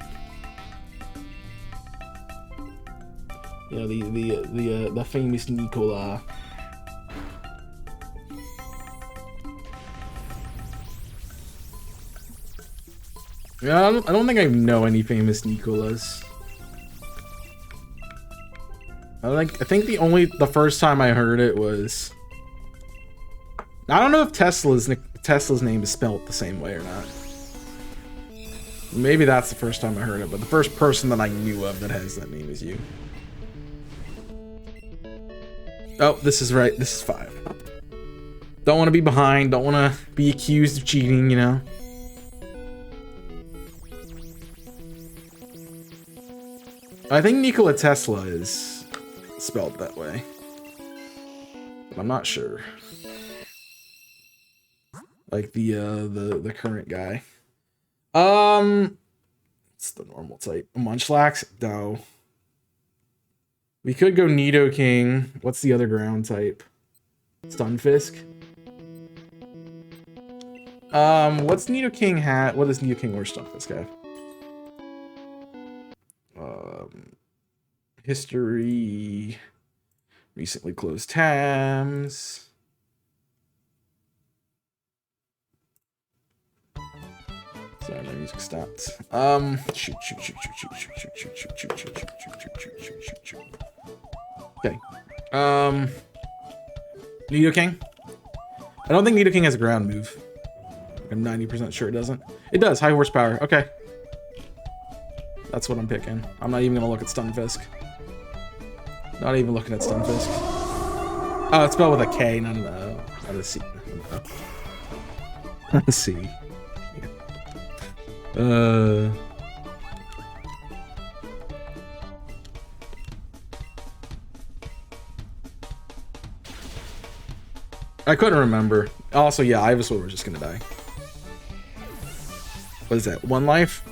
S1: Yeah, the famous Nicola. Yeah, I don't think I know any famous Nicolas. I think the first time I heard it was. I don't know if Tesla's name is spelled the same way or not. Maybe that's the first time I heard it, but the first person that I knew of that has that name is you. Oh, this is right. This is 5. Don't want to be behind. Don't want to be accused of cheating, you know? I think Nikola Tesla is spelled that way. But I'm not sure. Like the current guy. It's the normal type. Munchlax? No. We could go Nidoking. What's the other ground type? Stunfisk? What's Nidoking hat? What does Nidoking or Stunfisk have? History. Recently closed tabs. Sorry, my music stopped. Shoot. Okay. Nidoking. I don't think Nidoking has a ground move. I'm 90% sure it doesn't. It does. High horsepower. Okay. That's what I'm picking. I'm not even gonna look at Stunfisk. Not even looking at Stunfisk. Oh, it's spelled with a K, not a C. Not a C. I couldn't remember. Also, yeah, Ivysaur was just gonna die. What is that? 1 life?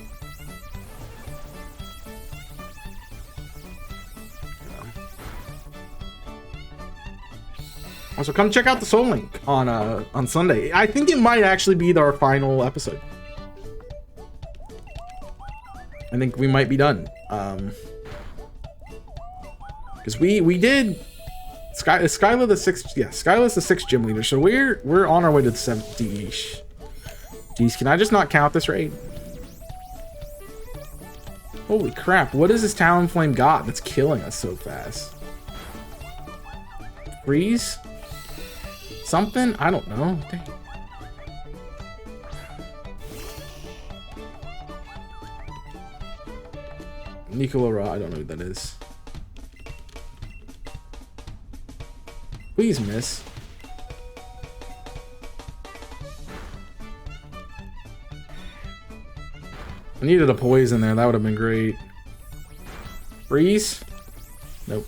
S1: So come check out the Soul Link on Sunday. I think it might actually be our final episode. I think we might be done. Because we did Skyla the 6th, yeah, Skyla's the 6th gym leader, so we're on our way to the 7th DH. Jeez, can I just not count this raid? Holy crap, what has this Talonflame got that's killing us so fast? Freeze? Something? I don't know. Dang. Nicola Ra, I don't know who that is. Please miss. I needed a poison there. That would have been great. Freeze? Nope.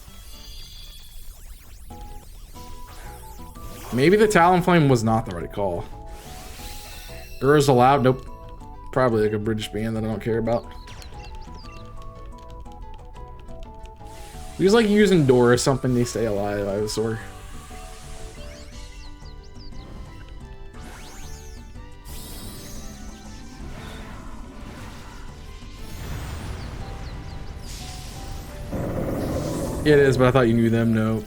S1: Maybe the Talonflame was not the right call. Girls allowed? Nope. Probably like a British band that I don't care about. He's like using door or something to stay alive, Ivysaur. It is, but I thought you knew them. No.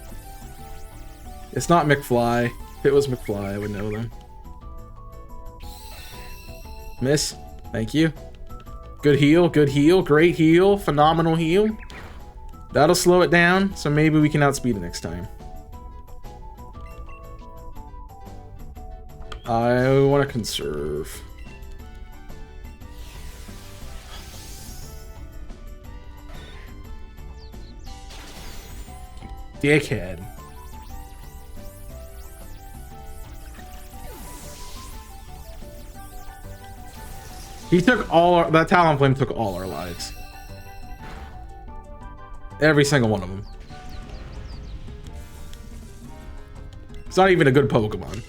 S1: It's not McFly. If it was McFly, I would know them. Miss. Thank you. Good heal. Good heal. Great heal. Phenomenal heal. That'll slow it down, so maybe we can outspeed it next time. I want to conserve. Dickhead. He took all our, that Talonflame took all our lives. Every single one of them. It's not even a good Pokemon.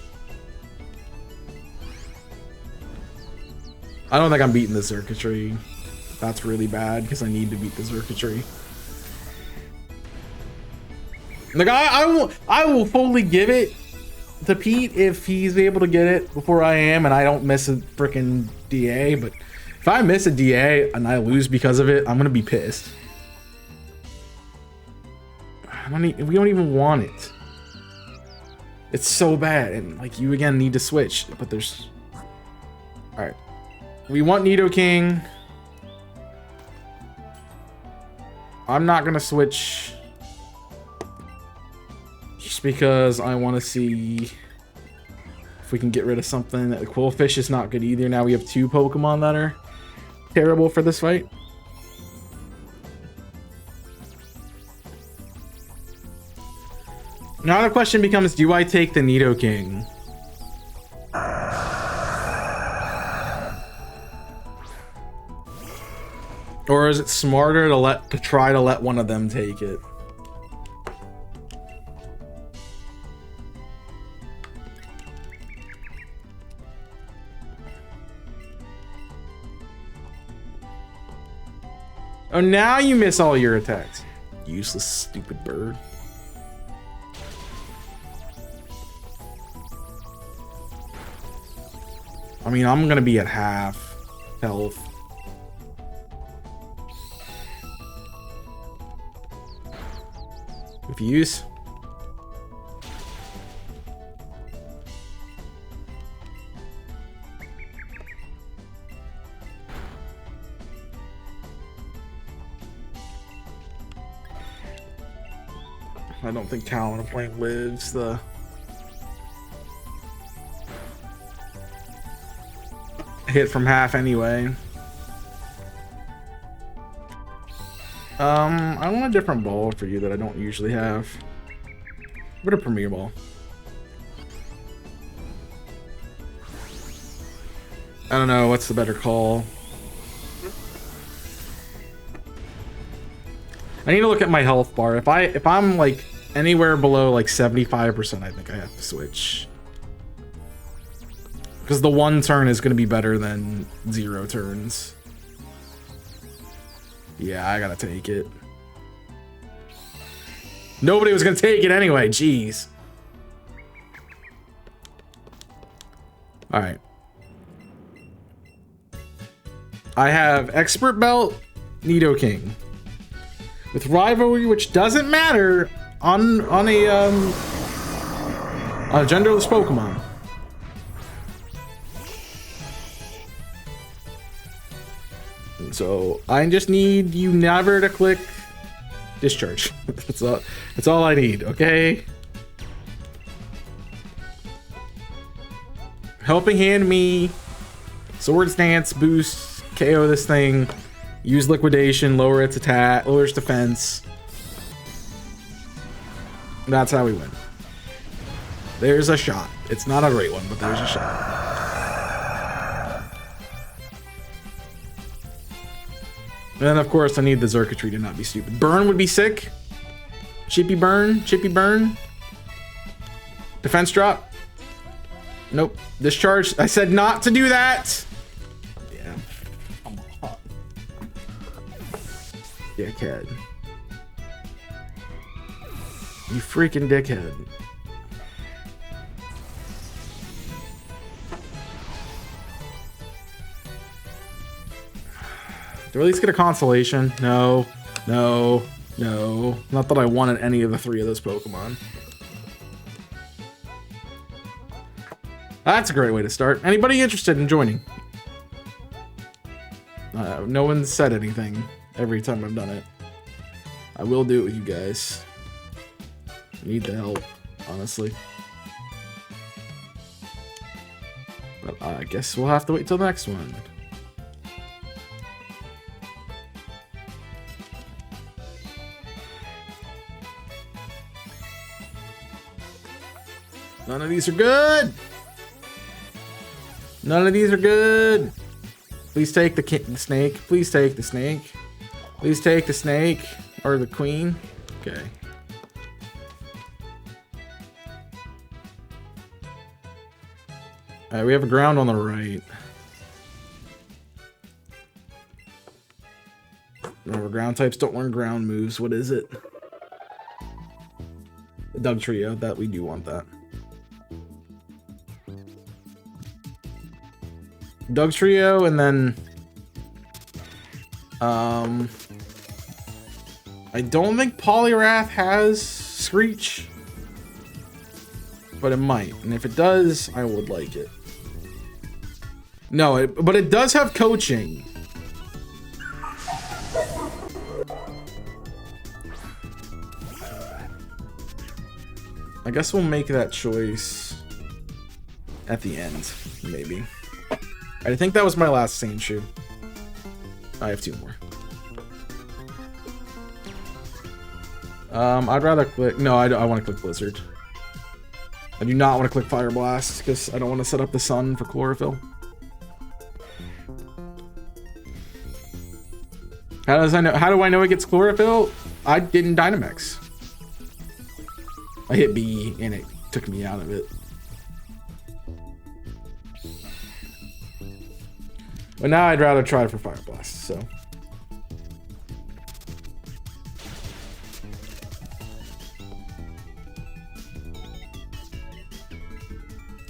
S1: I don't think I'm beating the Xurkitree. That's really bad because I need to beat the Xurkitree. Like I will fully give it to Pete if he's able to get it before I am and I don't miss a freaking DA, but if I miss a DA and I lose because of it, I'm gonna be pissed. We don't even want it. It's so bad, and like you again need to switch, but there's... Alright. We want Nidoking. I'm not gonna switch just because I want to see if we can get rid of something. The Quillfish is not good either. Now we have 2 Pokemon that are terrible for this fight. Now the question becomes, do I take the Nidoking? Or is it smarter to try to let one of them take it? Oh, now you miss all your attacks. Useless, stupid bird. I mean, I'm gonna be at half health. Refuse. I don't think Talonflame lives the hit from half anyway. I want a different ball for you that I don't usually have. What a Premier Ball. I don't know what's the better call. I need to look at my health bar. If I'm like anywhere below like 75%, I think I have to switch. Because the 1 turn is going to be better than 0 turns. Yeah, I gotta take it. Nobody was gonna take it anyway, jeez. All right. I have Expert Belt, Nidoking. With Rivalry, which doesn't matter on a genderless Pokemon. So I just need you never to click Discharge. That's all I need, okay? Helping Hand me, Swords Dance, boost, KO this thing, use Liquidation, lower its attack, lower its defense. That's how we win. There's a shot. It's not a great one, but there's a shot. And then, of course, I need the Xurkitree to not be stupid. Burn would be sick. Chippy Burn. Chippy Burn. Defense drop. Nope. Discharge. I said not to do that. Yeah. Come on. Dickhead. You freaking dickhead. Do I at least get a consolation? No, no, no. Not that I wanted any of the three of those Pokemon. That's a great way to start. Anybody interested in joining? No one said anything every time I've done it. I will do it with you guys. I need the help, honestly. But I guess we'll have to wait till the next one. None of these are good. None of these are good. Please take the snake. Please take the snake. Please take the snake or the queen. Okay. All right, we have a ground on the right. Remember, ground types don't learn ground moves. What is it? The Dugtrio. That we do want that. Dugtrio, and then I don't think Poliwrath has Screech, but it might, and if it does, I would like it. No, but it does have coaching. I guess we'll make that choice at the end, maybe. I think that was my last Sandshrew. I have two more. I'd rather click... No, I want to click Blizzard. I do not want to click Fire Blast because I don't want to set up the sun for Chlorophyll. How do I know it gets Chlorophyll? I didn't Dynamax. I hit B and it took me out of it. But now I'd rather try for Fire Blast, so.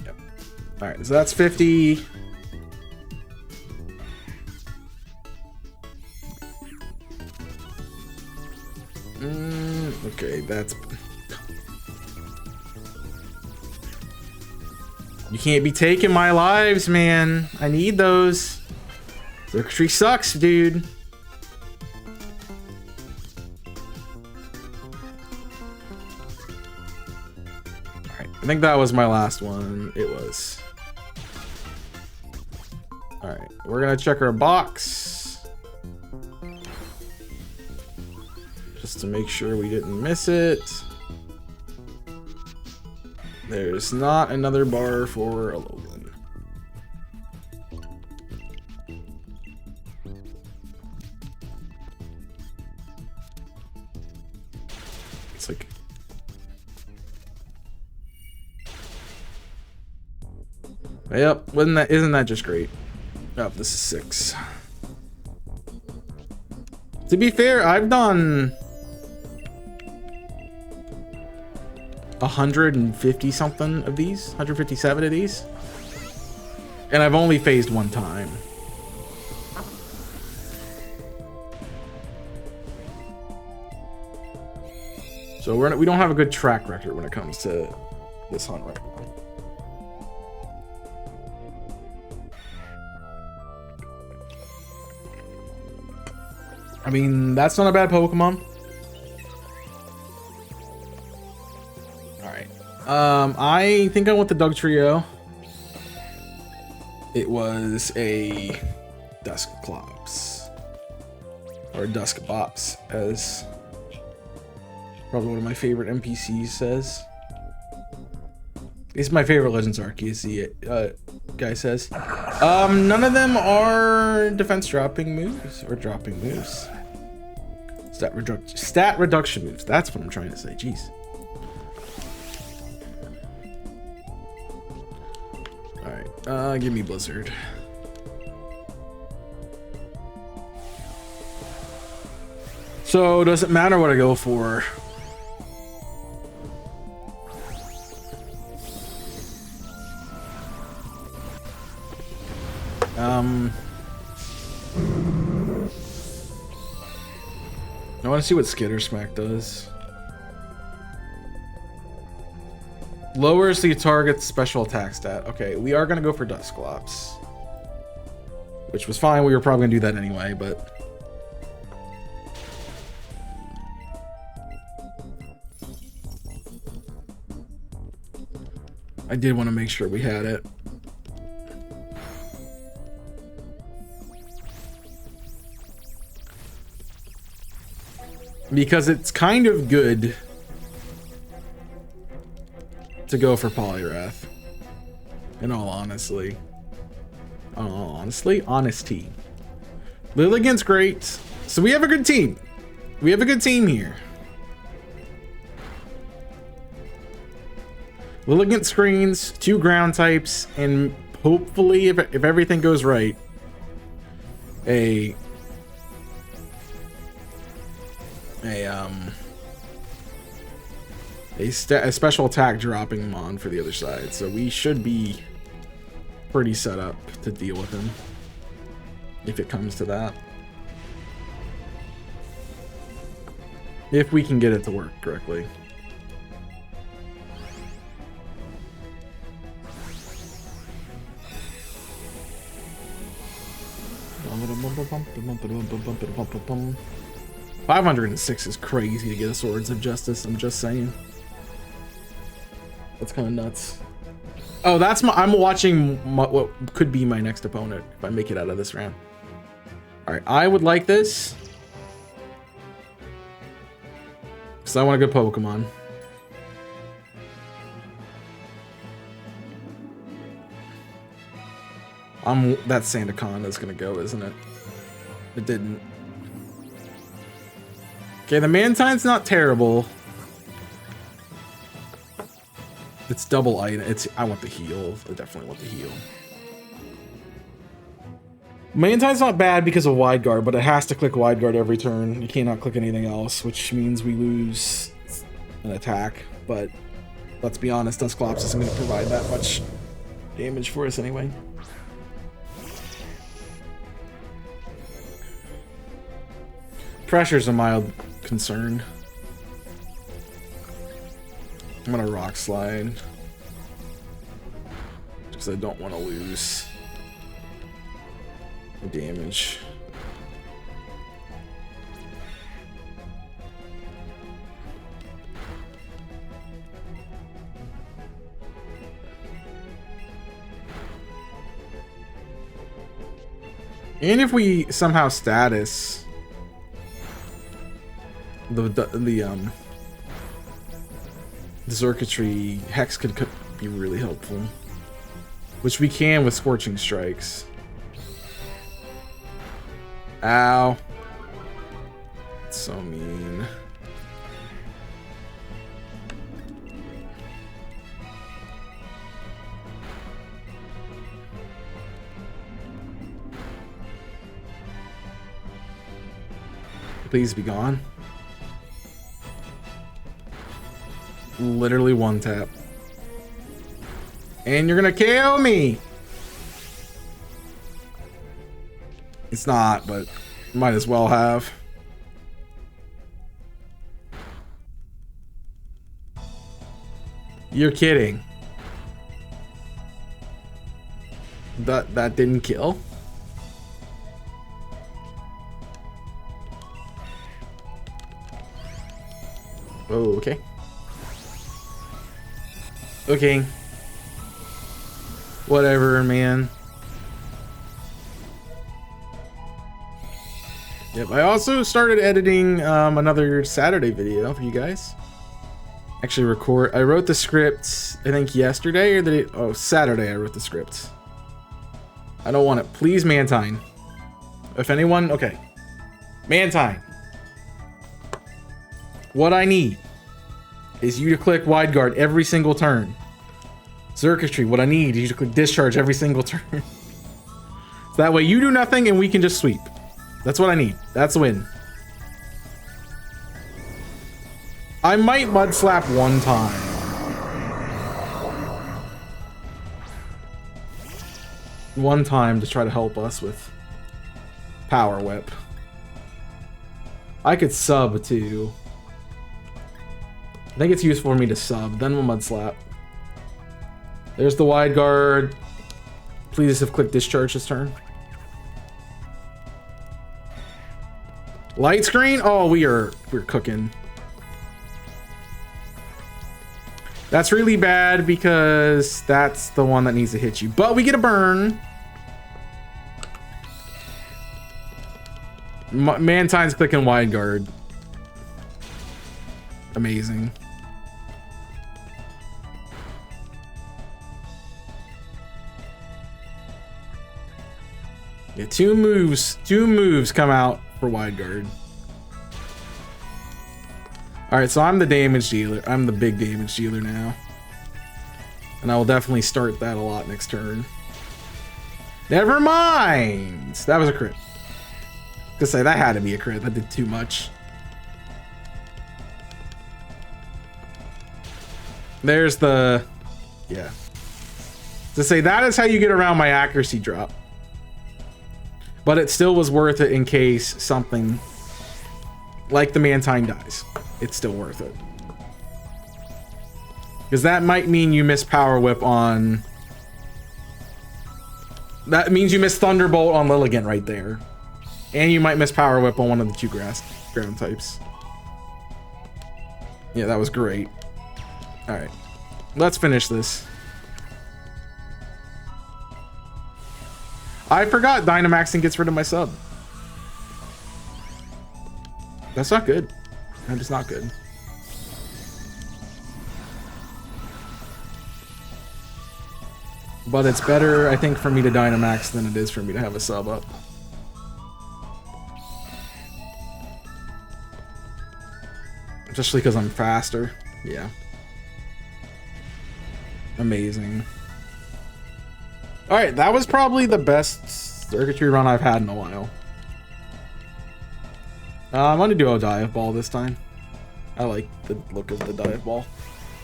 S1: Yep. Alright, so that's 50. Okay, that's... You can't be taking my lives, man. I need those. Xurkitree sucks, dude. Alright, I think that was my last one. It was. Alright, we're gonna check our box. Just to make sure we didn't miss it. There's not another bar for Alolan. It's like... Yep, isn't that just great? Oh, this is 6. To be fair, I've done 150 something of these, 157 of these. And I've only phased one time. So we don't have a good track record when it comes to this hunt right now. I mean, that's not a bad Pokemon. Alright. I think I want the Dugtrio. It was a Dusclops. Or Duskbops, as probably one of my favorite NPCs says. It's my favorite Legends Arceus, the guy says. None of them are defense dropping moves or dropping moves. Stat reduction moves. That's what I'm trying to say. Jeez. Alright, give me Blizzard. So, does it matter what I go for? I want to see what Skitter Smack does. Lowers the target's special attack stat. Okay, we are going to go for Dusclops. Which was fine, we were probably going to do that anyway, but... I did want to make sure we had it. Because it's kind of good to go for Poliwrath. In all honesty. Honesty. Lilligant's great. So we have a good team. We have a good team here. Lilligant screens, 2 ground types, and hopefully, if everything goes right, a special attack dropping Mon for the other side. So we should be pretty set up to deal with him if it comes to that. If we can get it to work correctly. $506 is crazy to get a Swords of Justice, I'm just saying. That's kind of nuts. Oh, that's I'm watching what could be my next opponent if I make it out of this round. Alright, I would like this. Because I want a good Pokemon. That Sandaconda is gonna go, isn't it? It didn't. Okay, the Mantine's not terrible. It's double item. I want the heal. I definitely want the heal. Mantine's not bad because of Wide Guard, but it has to click Wide Guard every turn. You cannot click anything else, which means we lose an attack. But let's be honest, Dusclops isn't going to provide that much damage for us anyway. Pressure's a mild concern. I'm gonna Rock Slide because I don't want to lose the damage. And if we somehow status the circuitry, Hex could be really helpful, which we can with Scorching Strikes. Ow. It's so mean. Please be gone. Literally one tap. And you're gonna KO me! It's not, but might as well have. You're kidding. That didn't kill? Oh, okay. Okay. Whatever, man. Yep, I also started editing another Saturday video for you guys. Actually I wrote the script, I think yesterday or the day, oh, Saturday I wrote the script. I don't want it. Please, Mantine. If anyone, okay. Mantine. What I need is you to click wide guard every single turn. Circuitry, what I need is you to click discharge every single turn. So that way you do nothing and we can just sweep. That's what I need. That's a win. I might mud slap one time. One time to try to help us with Power Whip. I could sub too. I think it's useful for me to sub, then we'll mud slap. There's the wide guard. Please have clicked discharge this turn. Light screen? Oh, we're cooking. That's really bad because that's the one that needs to hit you. But we get a burn. Mantine's clicking wide guard. Amazing. Yeah, two moves come out for wide guard. All right, so I'm the damage dealer. I'm the big damage dealer now. And I will definitely start that a lot next turn. Never mind. That was a crit. Gonna say that had to be a crit. That did too much. There's the, yeah. To say that is how you get around my accuracy drop. But it still was worth it in case something like the Mantine dies. It's still worth it. Because that might mean you miss Power Whip on... That means you miss Thunderbolt on Lilligant right there. And you might miss Power Whip on one of the two ground types. Yeah, that was great. Alright. Let's finish this. I forgot Dynamaxing gets rid of my sub. That's not good. That is not good. But it's better, I think, for me to Dynamax than it is for me to have a sub up. Especially because I'm faster. Yeah. Amazing. Alright, that was probably the best circuitry run I've had in a while. I'm gonna do a dive ball this time. I like the look of the dive ball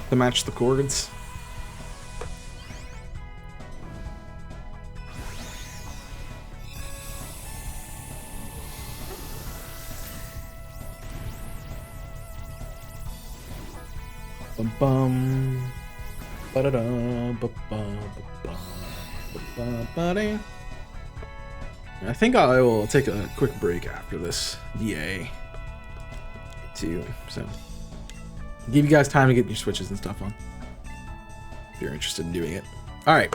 S1: to match the chords. Bum bum. Ba-da-da, ba-bum, ba-bum, ba-bum, ba-da. I think I will take a quick break after this DA too, so give you guys time to get your switches and stuff on if you're interested in doing it. All right,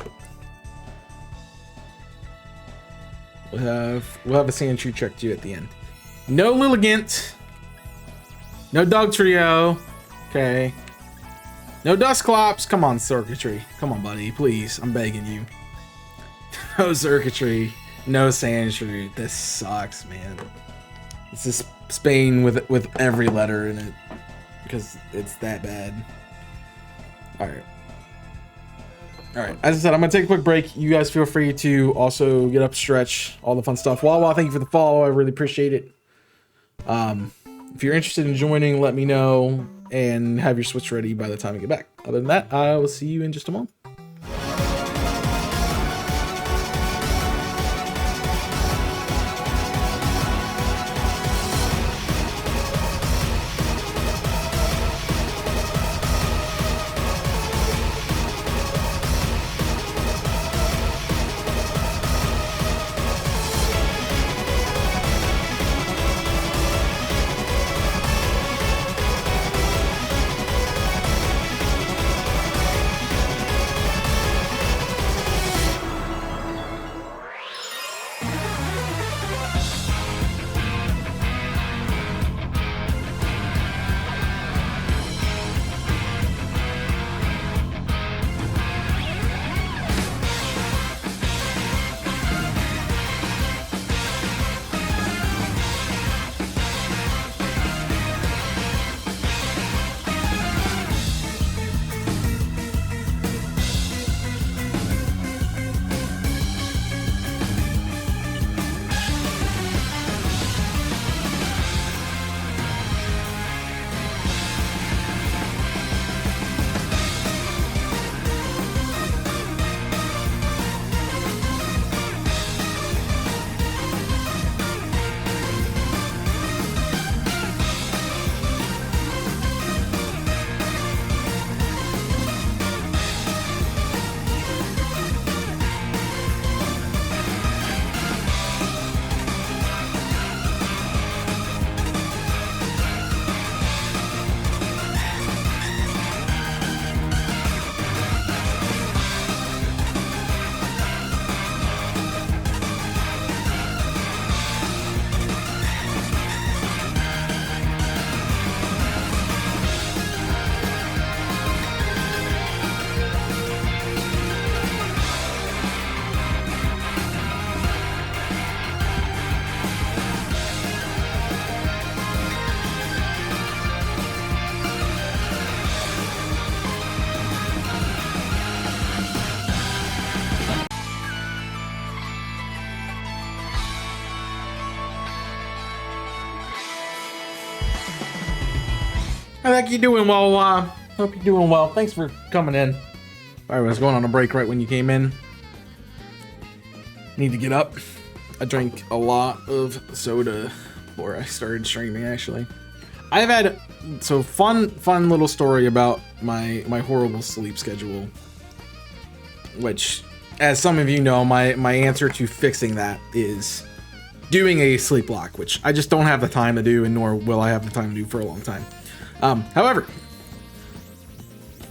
S1: we'll have a Sandshrew check too at the end. No Lilligant, no Dugtrio, okay. No Dusclops. Come on, circuitry. Come on, buddy. Please. I'm begging you. No circuitry. No Sandshrew. This sucks, man. This is Spain with every letter in it. Because it's that bad. Alright. Alright. As I said, I'm going to take a quick break. You guys feel free to also get up, stretch, all the fun stuff. Wawa, thank you for the follow. I really appreciate it. If you're interested in joining, let me know. And have your Switch ready by the time I get back. Other than that, I will see you in just a moment. I think you're doing well. Hope you're doing well. Thanks for coming in. I was going on a break right when you came in. Need to get up. I drank a lot of soda before I started streaming, actually. I've had fun little story about my horrible sleep schedule, which, as some of you know, my answer to fixing that is doing a sleep block, which I just don't have the time to do, and nor will I have the time to do for a long time. However,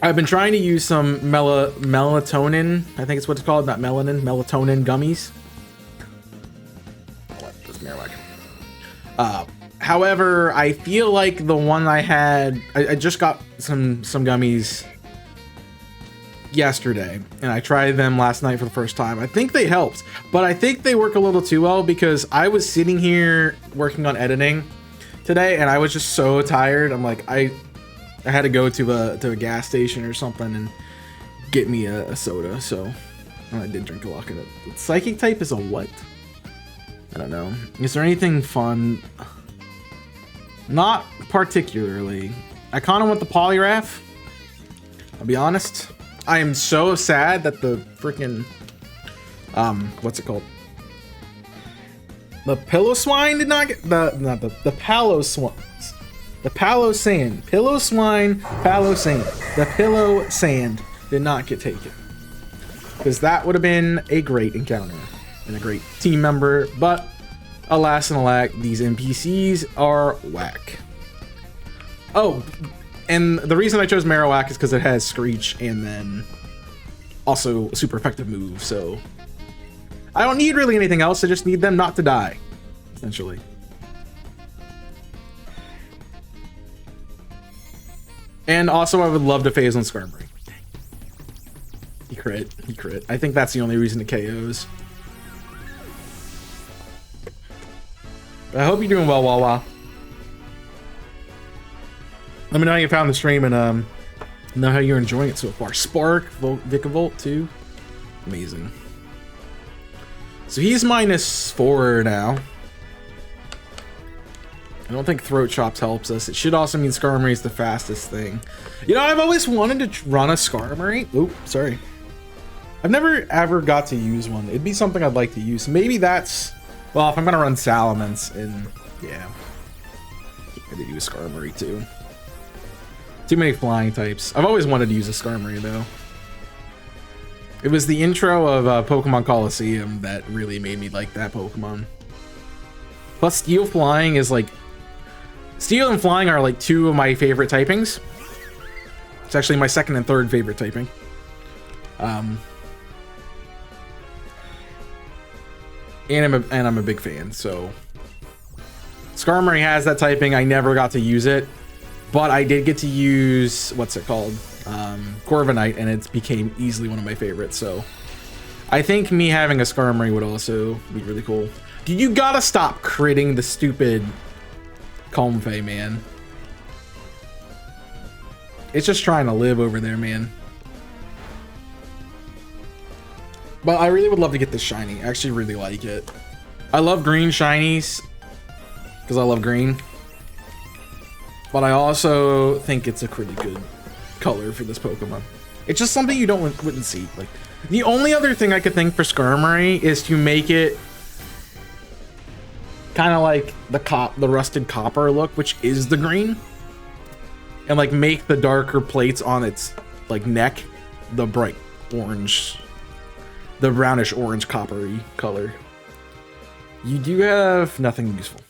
S1: I've been trying to use some melatonin, I think it's what it's called, not melanin, melatonin gummies. Just Marowak. However, I feel like the one I had, I just got some gummies yesterday, and I tried them last night for the first time. I think they helped, but I think they work a little too well because I was sitting here working on editing today, and I was just so tired. I'm like, I had to go to a gas station or something and get me a soda, so I did drink a lot of it. Psychic type is a what? I don't know. Is there anything fun? Not particularly. I kind of want the Poliwrath. I'll be honest. I am so sad that the freaking what's it called? The Piloswine did not get the Piloswine. The Palossand. Piloswine, Palossand. The Pilosand did not get taken. Because that would have been a great encounter and a great team member, but alas and alack, these NPCs are whack. Oh, and the reason I chose Marowak is because it has Screech and then also a super effective move, so I don't need really anything else, I just need them not to die, essentially. And also I would love to phase on Skarmory. He crit. I think that's the only reason it KOs. I hope you're doing well, Wawa. Let me know how you found the stream and know how you're enjoying it so far. Spark, Vikavolt too. Amazing. So he's -4 now. I don't think Throat Chops helps us. It should also mean Skarmory is the fastest thing. You know, I've always wanted to run a Skarmory. Oop, sorry. I've never ever got to use one. It'd be something I'd like to use. Maybe that's... Well, if I'm gonna run Salamence, and yeah, I could use Skarmory too. Too many flying types. I've always wanted to use a Skarmory though. It was the intro of Pokemon Coliseum that really made me like that Pokemon. Plus, Steel Flying is like... Steel and Flying are like two of my favorite typings. It's actually my second and third favorite typing. And I'm a big fan, so Skarmory has that typing. I never got to use it, but I did get to use what's it called, Corviknight, and it became easily one of my favorites. So I think me having a Skarmory would also be really cool. Dude, you gotta stop critting the stupid Comfey, man. It's just trying to live over there, man. But I really would love to get this shiny. I actually really like it. I love green shinies because I love green. But I also think it's a pretty good color for this Pokemon. It's just something you wouldn't see. Like, the only other thing I could think for Skarmory is to make it kind of like the rusted copper look, which is the green, and like make the darker plates on its like neck the bright orange. The brownish orange coppery color. You do have nothing useful.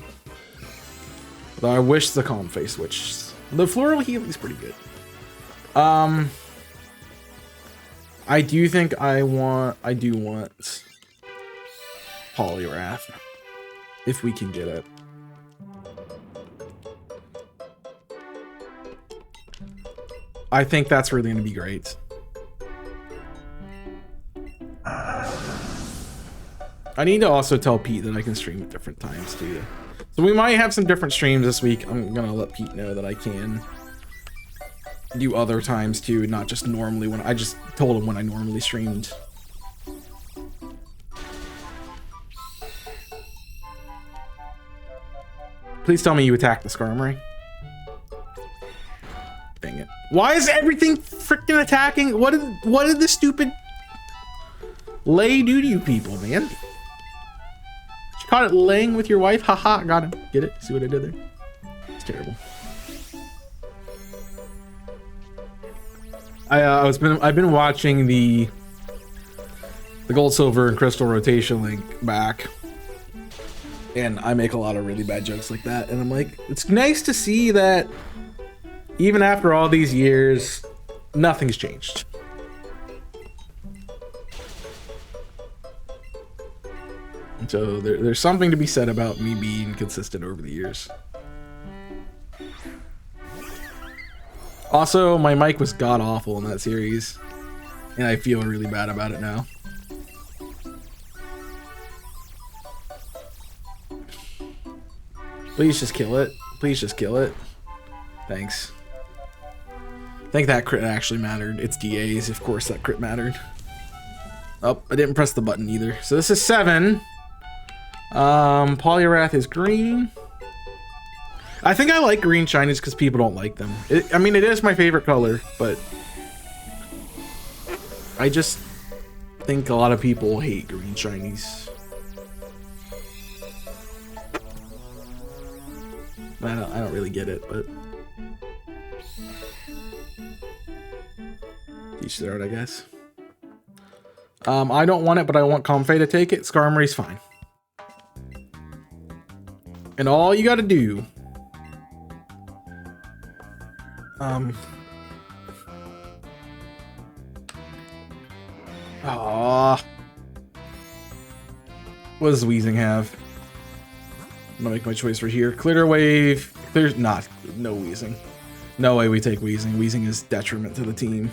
S1: Though I wish the Comfey switched. The Floral Healy is pretty good. I do think I do want Poliwrath. If we can get it. I think that's really gonna be great. I need to also tell Pete that I can stream at different times too. So we might have some different streams this week. I'm gonna let Pete know that I can do other times too, not just normally when I just told him when I normally streamed. Please tell me you attacked the Skarmory. Why is everything freaking attacking? What did the stupid lay do to you people, man? You caught it laying with your wife? Haha, got him. Get it? See what I did there? It's terrible. I've been watching the gold, silver, and crystal rotation link back, and I make a lot of really bad jokes like that, and I'm like, it's nice to see that even after all these years, nothing's changed. And so there's something to be said about me being consistent over the years. Also, my mic was god-awful in that series, and I feel really bad about it now. Please just kill it. Please just kill it. Thanks. I think that crit actually mattered. It's DAs, of course that crit mattered. Oh, I didn't press the button either. So this is 7. Poliwrath is green. I think I like green shinies because people don't like them. I mean, it is my favorite color, but I just think a lot of people hate green shinies. I don't really get it, but each their own, I guess. I don't want it, but I want Comfey to take it. Skarmory's fine. And all you gotta do... What does Weezing have? I'm gonna make my choice right here. Clear Wave. There's no Weezing. No way we take Weezing. Weezing is detriment to the team.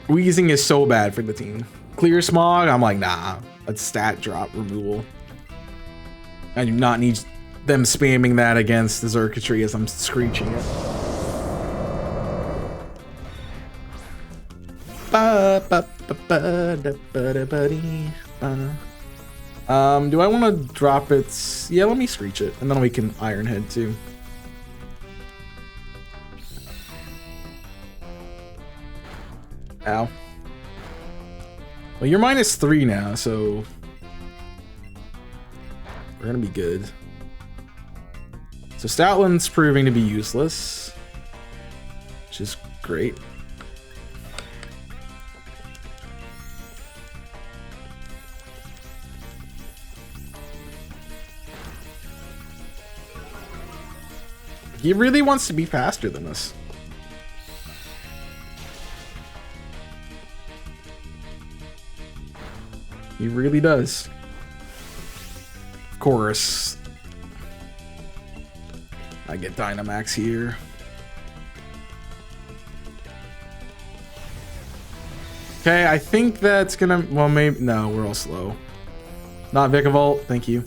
S1: Weezing is so bad for the team. Clear Smog, I'm like, nah. That's stat drop removal. I do not need them spamming that against the Xurkitree as I'm screeching it. Do I want to drop it? Yeah, let me screech it, and then we can Iron Head too. Ow. Well, you're -3 now, so we're gonna be good. So Stoutland's proving to be useless, which is great. He really wants to be faster than us. He really does. Of course. I get Dynamax here. Okay, I think that's gonna... Well, maybe... No, we're all slow. Not Vikavolt, thank you.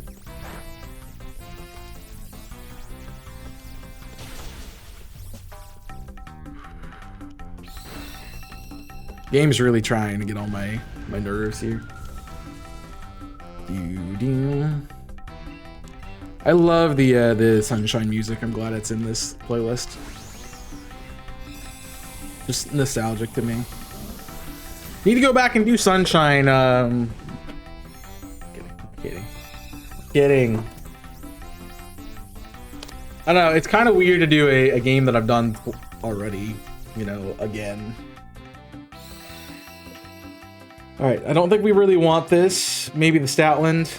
S1: Game's really trying to get on my nerves here. I love the Sunshine music. I'm glad it's in this playlist. Just nostalgic to me. Need to go back and do Sunshine. Kidding. I don't know. It's kind of weird to do a game that I've done already. You know, again. All right, I don't think we really want this. Maybe the Stoutland.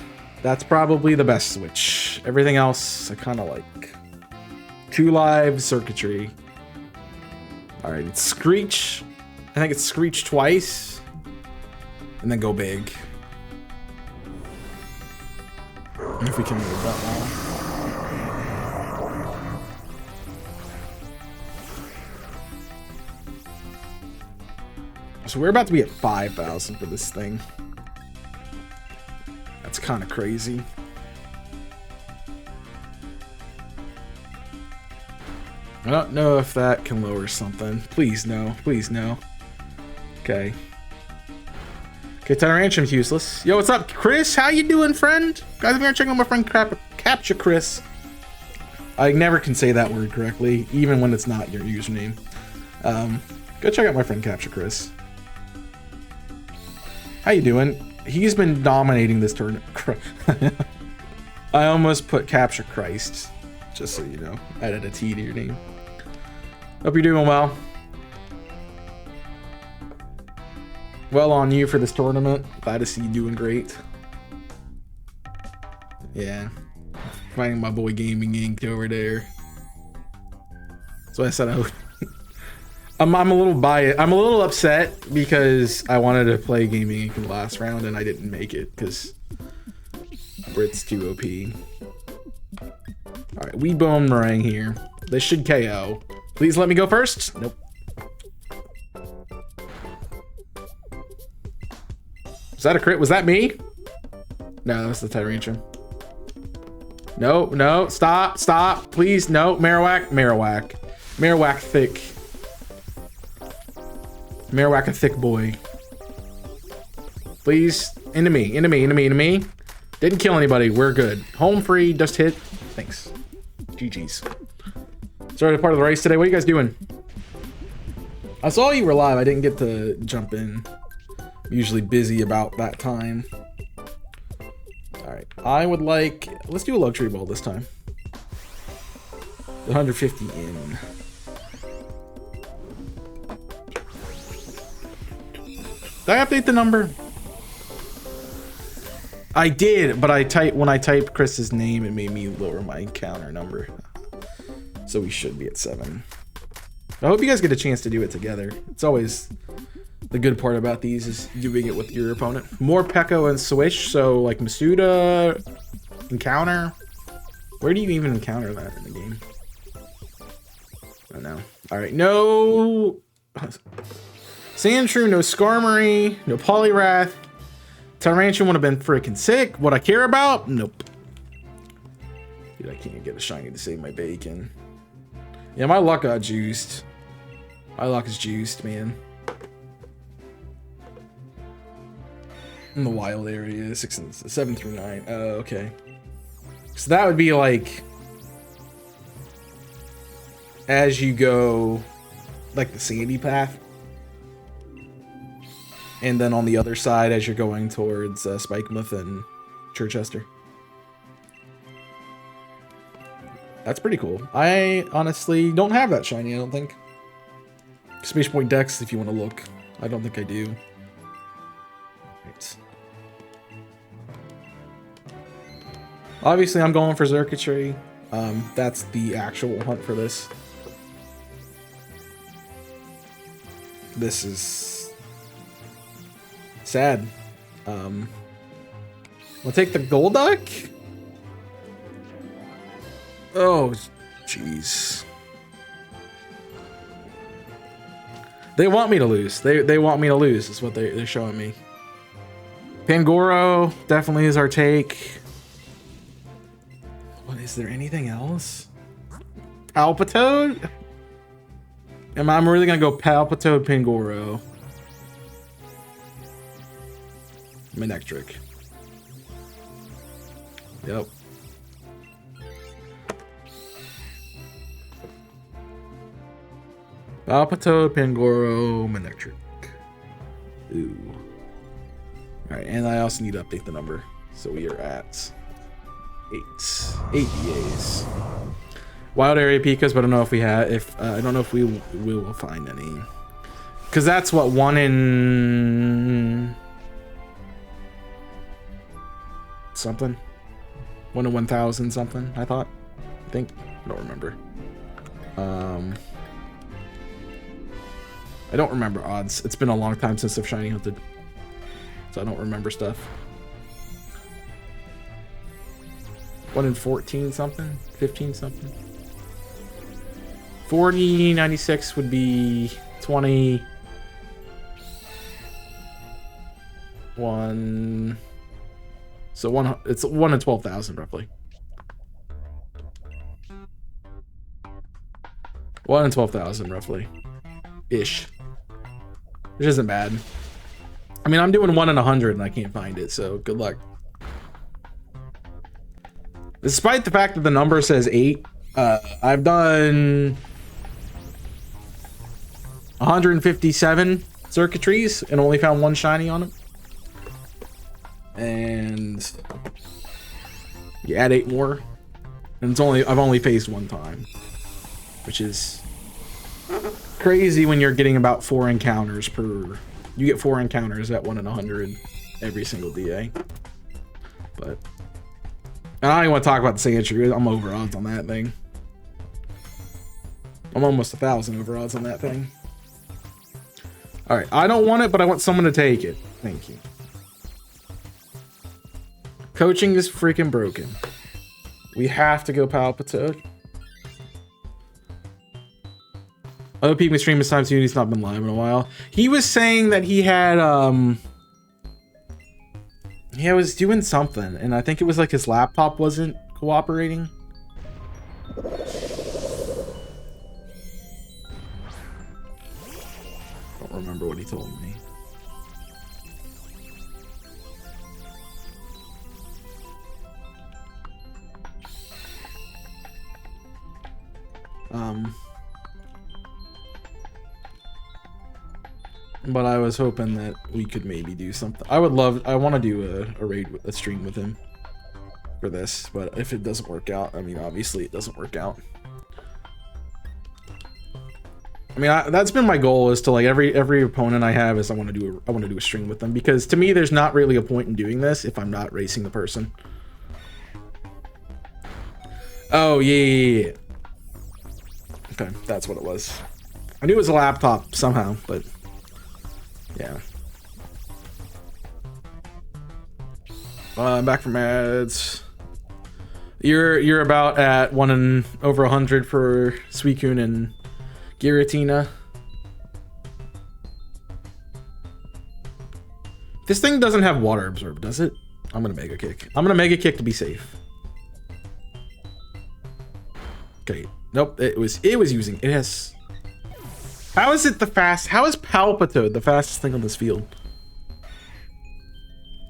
S1: That's probably the best switch. Everything else, I kind of like. 2 lives, Xurkitree. All right, it's Screech. I think it's Screech twice. And then go big. If we can move that now. So we're about to be at 5,000 for this thing. That's kind of crazy. I don't know if that can lower something. Please no. Please no. Okay. Okay, Tyrantrum's useless. Yo, what's up, Chris? How you doing, friend? Guys, I'm here checking out my friend Capture Chris. I never can say that word correctly, even when it's not your username. Go check out my friend Capture Chris. How you doing? He's been dominating this tournament. I almost put Capture Christ, just so you know. Added a T to your name. Hope you're doing well. Well on you for this tournament. Glad to see you doing great. Yeah. Finding my boy Gaming Inc. over there. So I said I would. I'm a little biased. I'm a little upset because I wanted to play Gaming Inc. in the last round and I didn't make it because Brit's too OP. Alright, we boomerang here. This should KO. Please let me go first. Nope. Was that a crit? Was that me? No, that was the Tyrantrum. No, no, stop, stop, please, no, Marowak, Marowak. Marowak thick. Marowak a thick boy. Please, into me, into me, into me, into me. Didn't kill anybody, we're good. Home free, just hit, thanks. GG's. Sorry, part of the race today, what are you guys doing? I saw you were live, I didn't get to jump in. I'm usually busy about that time. Alright, I would like... Let's do a luxury ball this time. 150 in. Did I update the number? I did, but when I typed Chris's name, it made me lower my counter number. So we should be at 7. I hope you guys get a chance to do it together. It's always... The good part about these is doing it with your opponent. More Pekko and Swish, so like Masuda, encounter. Where do you even encounter that in the game? I don't know. Alright, no Sandshrew, no Skarmory, no Poliwrath. Tyrantrum would have been freaking sick. What I care about? Nope. Dude, I can't get a shiny to save my bacon. Yeah, my luck got juiced. My luck is juiced, man. In the wild area, 7 through 9. Oh, okay. So that would be like as you go, like the sandy path, and then on the other side as you're going towards Spikemuth and Chichester. That's pretty cool. I honestly don't have that shiny. I don't think. Space Point Dex, if you want to look. I don't think I do. Right. Obviously, I'm going for Xurkitree. That's the actual hunt for this. This is sad. I'll take the Golduck. Oh, jeez. They want me to lose. They want me to lose is what they're showing me. Pangoro definitely is our take. What, is there anything else? Palpitoad? I'm really gonna go Palpitoad, Pangoro. Manectric. Yep. Palpitoad, Pangoro, Manectric. Ooh. Alright, and I also need to update the number. So we are at 8 DAs. Wild area Pikas, but I don't know if we have. I don't know if we will find any. Because that's what 1 in something. 1 in 1,000 something. I think. I don't remember. I don't remember odds. It's been a long time since I've shiny hunted, so I don't remember stuff. 1 in 14 something, 15 something. 40, 96 would be 20. 1. So it's 1 in 12,000 roughly. 1 in 12,000 roughly, ish. Which isn't bad. I mean, I'm doing 1 in 100 and I can't find it, so good luck. Despite the fact that the number says 8, I've done 157 circuitries and only found one shiny on them. And you add 8 more, and I've only faced one time, which is crazy when you're getting about 4 encounters per. You get 4 encounters at 1 in 100 every single DA. But I don't even want to talk about the Sandshrew. I'm over odds on that thing. I'm almost 1,000 over odds on that thing. All right, I don't want it, but I want someone to take it. Thank you. Coaching is freaking broken. We have to go Palpitoad. I hope he can stream this time soon. He's not been live in a while. He was saying that he had he was doing something, and I think it was like his laptop wasn't cooperating. Don't remember what he told me. But I was hoping that we could maybe do something. I want to do a raid, a stream with him for this, but if it doesn't work out, I mean, obviously it doesn't work out. I mean, that's been my goal, is to, like, every opponent I have is I want to do a stream with them, because to me there's not really a point in doing this if I'm not racing the person. Oh yeah. Okay, that's what it was. I knew it was a laptop somehow, but yeah. I'm back from ads. You're about at 1 in over 100 for Suicune and Giratina. This thing doesn't have water absorb, does it? I'm gonna Mega Kick. I'm gonna Mega Kick to be safe. Okay. Nope. It was using. It has. How is it the fast? How is Palpitoad the fastest thing on this field?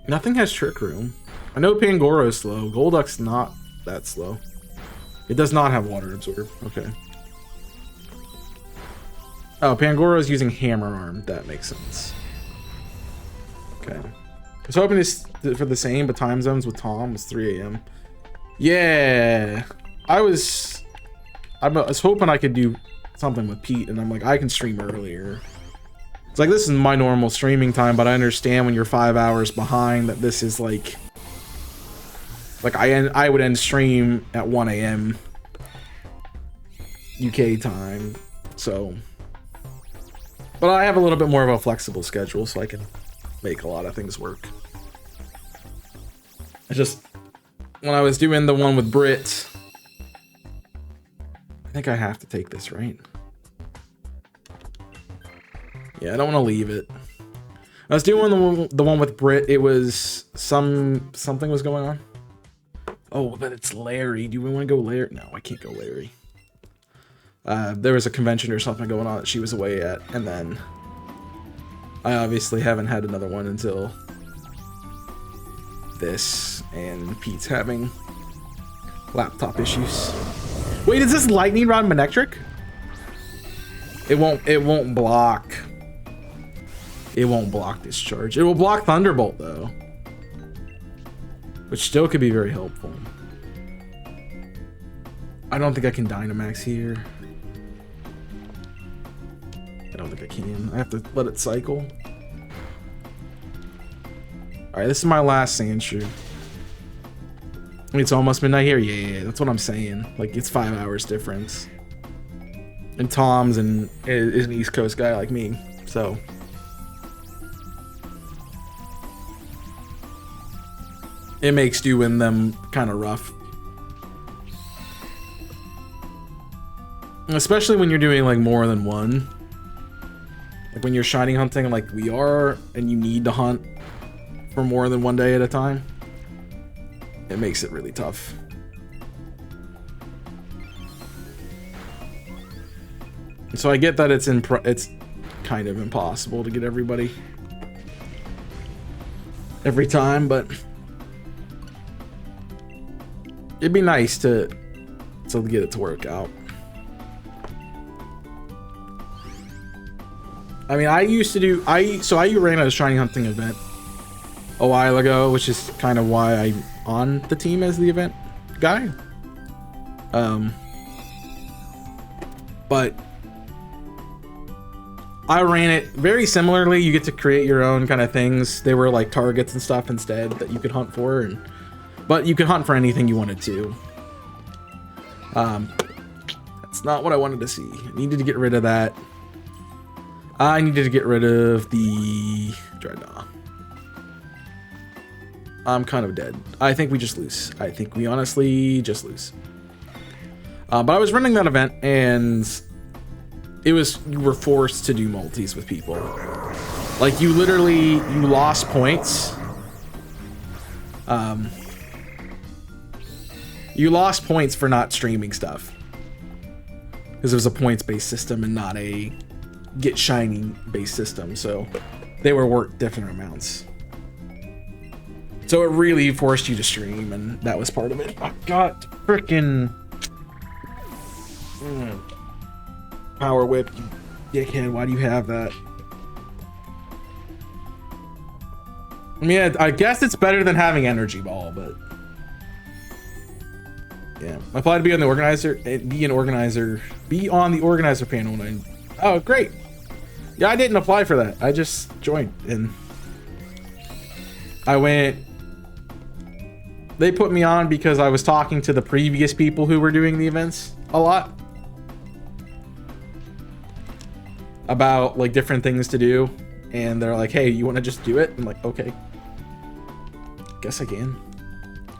S1: Nothing has Trick Room. I know Pangoro is slow. Golduck's not that slow. It does not have water absorb. Okay. Oh, Pangoro is using Hammer Arm. That makes sense. Okay. I was hoping for the same, but time zones with Tom was 3 AM. Yeah. I was hoping I could do something with Pete, and I'm like, I can stream earlier. It's like, this is my normal streaming time, but I understand when you're 5 hours behind that this is like I would end stream at 1 AM UK time. So, but I have a little bit more of a flexible schedule, so I can make a lot of things work. I just, when I was doing the one with Brit, I think I have to take this, right? Yeah, I don't want to leave it. I was doing the one with Brit. It was something was going on. Oh, but it's Larry. Do we want to go Larry? No, I can't go Larry. There was a convention or something going on that she was away at, and then I obviously haven't had another one until this, and Pete's having laptop issues. Wait, is this Lightning Rod Manectric? It won't block. It won't block Discharge. It will block Thunderbolt though, which still could be very helpful. I don't think I can Dynamax here. I don't think I can. I have to let it cycle. Alright, this is my last Sandshrew. It's almost midnight here? Yeah, that's what I'm saying. Like, it's 5 hours difference. And Tom's is an East Coast guy like me, so. It makes doing them kind of rough. Especially when you're doing like more than one. Like when you're shiny hunting like we are, and you need to hunt for more than one day at a time. It makes it really tough. So I get that it's kind of impossible to get everybody every time, but it'd be nice to to get it to work out. I mean, I used to do, I ran a shiny hunting event a while ago, which is kind of why I'm on the team as the event guy. But I ran it very similarly. You get to create your own kind of things. They were like targets and stuff instead that you could hunt for, but you could hunt for anything you wanted to. That's not what I wanted to see. I needed to get rid of that. I needed to get rid of the Dreadnought. I'm kind of dead. I think we just lose. I think we honestly just lose. But I was running that event, and you were forced to do multis with people. Like, you lost points. You lost points for not streaming stuff. Because it was a points-based system and not a get shiny based system, so they were worth different amounts. So it really forced you to stream, and that was part of it. I got frickin' Power Whip, you dickhead. Why do you have that? I mean, I guess it's better than having Energy Ball, but yeah. I applied to be on the organizer, be on the organizer panel. Oh, great. Yeah, I didn't apply for that. I just joined, and I went. They put me on because I was talking to the previous people who were doing the events a lot about like different things to do, and they're like, "Hey, you want to just do it?" I'm like, "Okay, guess I can."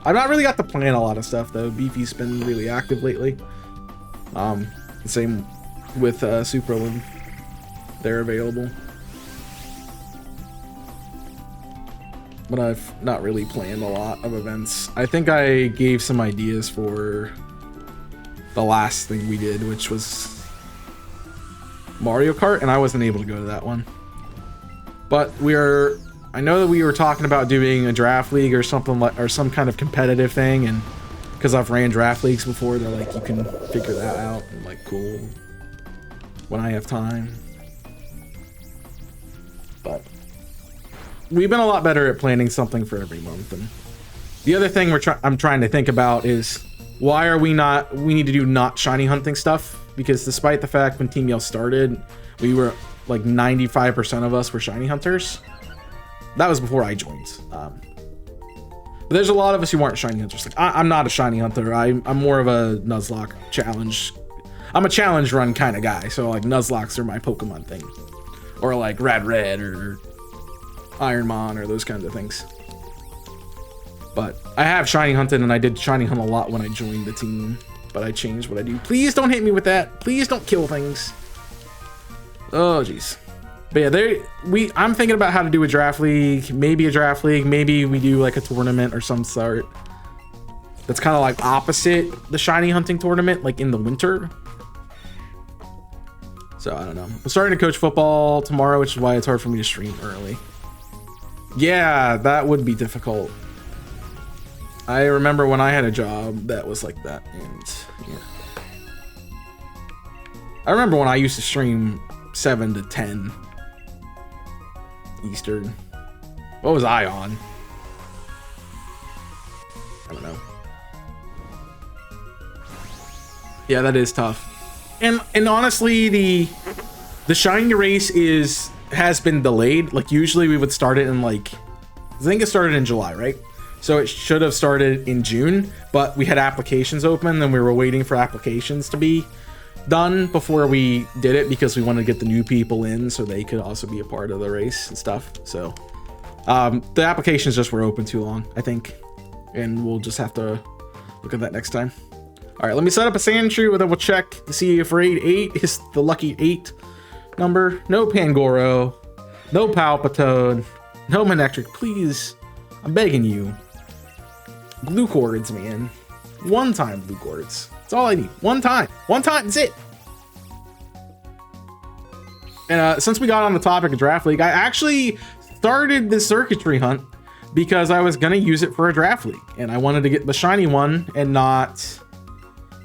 S1: I've not really got to plan a lot of stuff though. Beefy's been really active lately. Same with Superlin. They're available, but I've not really planned a lot of events. I think I gave some ideas for the last thing we did, which was Mario Kart, and I wasn't able to go to that one. But I know that we were talking about doing a draft league or something like, or some kind of competitive thing, and because I've ran draft leagues before, they're like, you can figure that out. I'm like, cool, when I have time. But we've been a lot better at planning something for every month. And the other thing I'm trying to think about is, why are we need to do not shiny hunting stuff? Because despite the fact when Team Yell started, we were like 95% of us were shiny hunters. That was before I joined. But there's a lot of us who aren't shiny hunters. Like, I'm not a shiny hunter. I'm more of a Nuzlocke challenge. I'm a challenge run kind of guy. So like Nuzlockes are my Pokemon thing. Or like Rad Red or Ironmon or those kinds of things. But I have shiny hunted, and I did shiny hunt a lot when I joined the team. But I changed what I do. Please don't hit me with that. Please don't kill things. Oh jeez. But yeah, I'm thinking about how to do a draft league. Maybe a draft league. Maybe we do like a tournament or some sort. That's kind of like opposite the shiny hunting tournament, like in the winter. So I don't know. I'm starting to coach football tomorrow, which is why it's hard for me to stream early. Yeah, that would be difficult. I remember when I had a job that was like that, and yeah. I remember when I used to stream 7 to 10 Eastern. What was I on? I don't know. Yeah, that is tough. And honestly, the shiny race has been delayed. Like, usually we would start it in like, I think it started in July, right? So it should have started in June, but we had applications open and we were waiting for applications to be done before we did it, because we wanted to get the new people in so they could also be a part of the race and stuff. So the applications just were open too long, I think, and we'll just have to look at that next time. All right, let me set up a Sandshrew, and then we'll check to see if raid 8 is the lucky 8 number. No Pangoro, no Palpitoad, no Manectric, please. I'm begging you. Blue Cords, man. One time Blue Cords. That's all I need. One time. One time, that's it. And since we got on the topic of Draft League, I actually started this circuitry hunt because I was going to use it for a Draft League. And I wanted to get the shiny one and not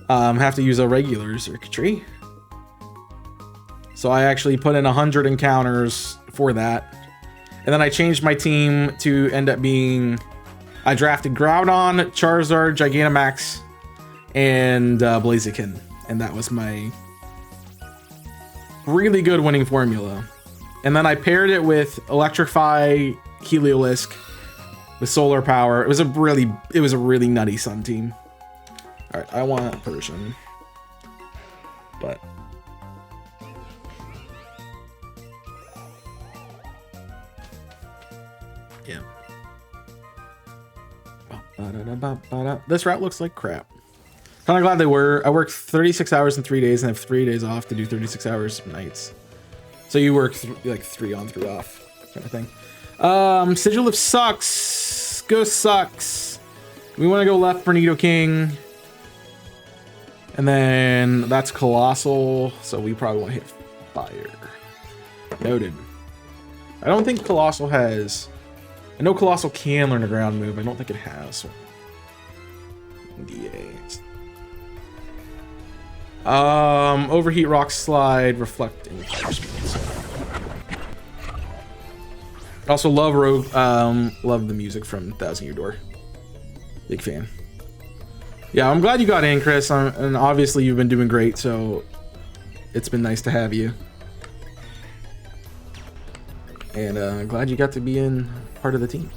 S1: have to use a regular circuitry. So I actually put in 100 encounters for that. And then I changed my team to end up being... I drafted Groudon, Charizard, Gigantamax, and Blaziken. And that was my really good winning formula. And then I paired it with Electrify, Heliolisk with Solar Power. It was a really nutty Sun team. All right, I want Persian, but yeah. This route looks like crap. Kind of glad they were. I worked 36 hours in 3 days and have 3 days off to do 36 hours nights. So you work like 3 on 3 off kind of thing. Sigilyph sucks. Ghost sucks. We want to go left for Nidoking. And then that's Colossal. So we probably want to hit fire. Noted. I don't think Colossal has... I know Colossal can learn a ground move. I don't think it has one. Yes. Overheat, Rock Slide, Reflecting, Fire Speed. Also love love the music from Thousand Year Door. Big fan. Yeah, I'm glad you got in, Chris. And obviously you've been doing great, so it's been nice to have you. And glad you got to be in part of the team.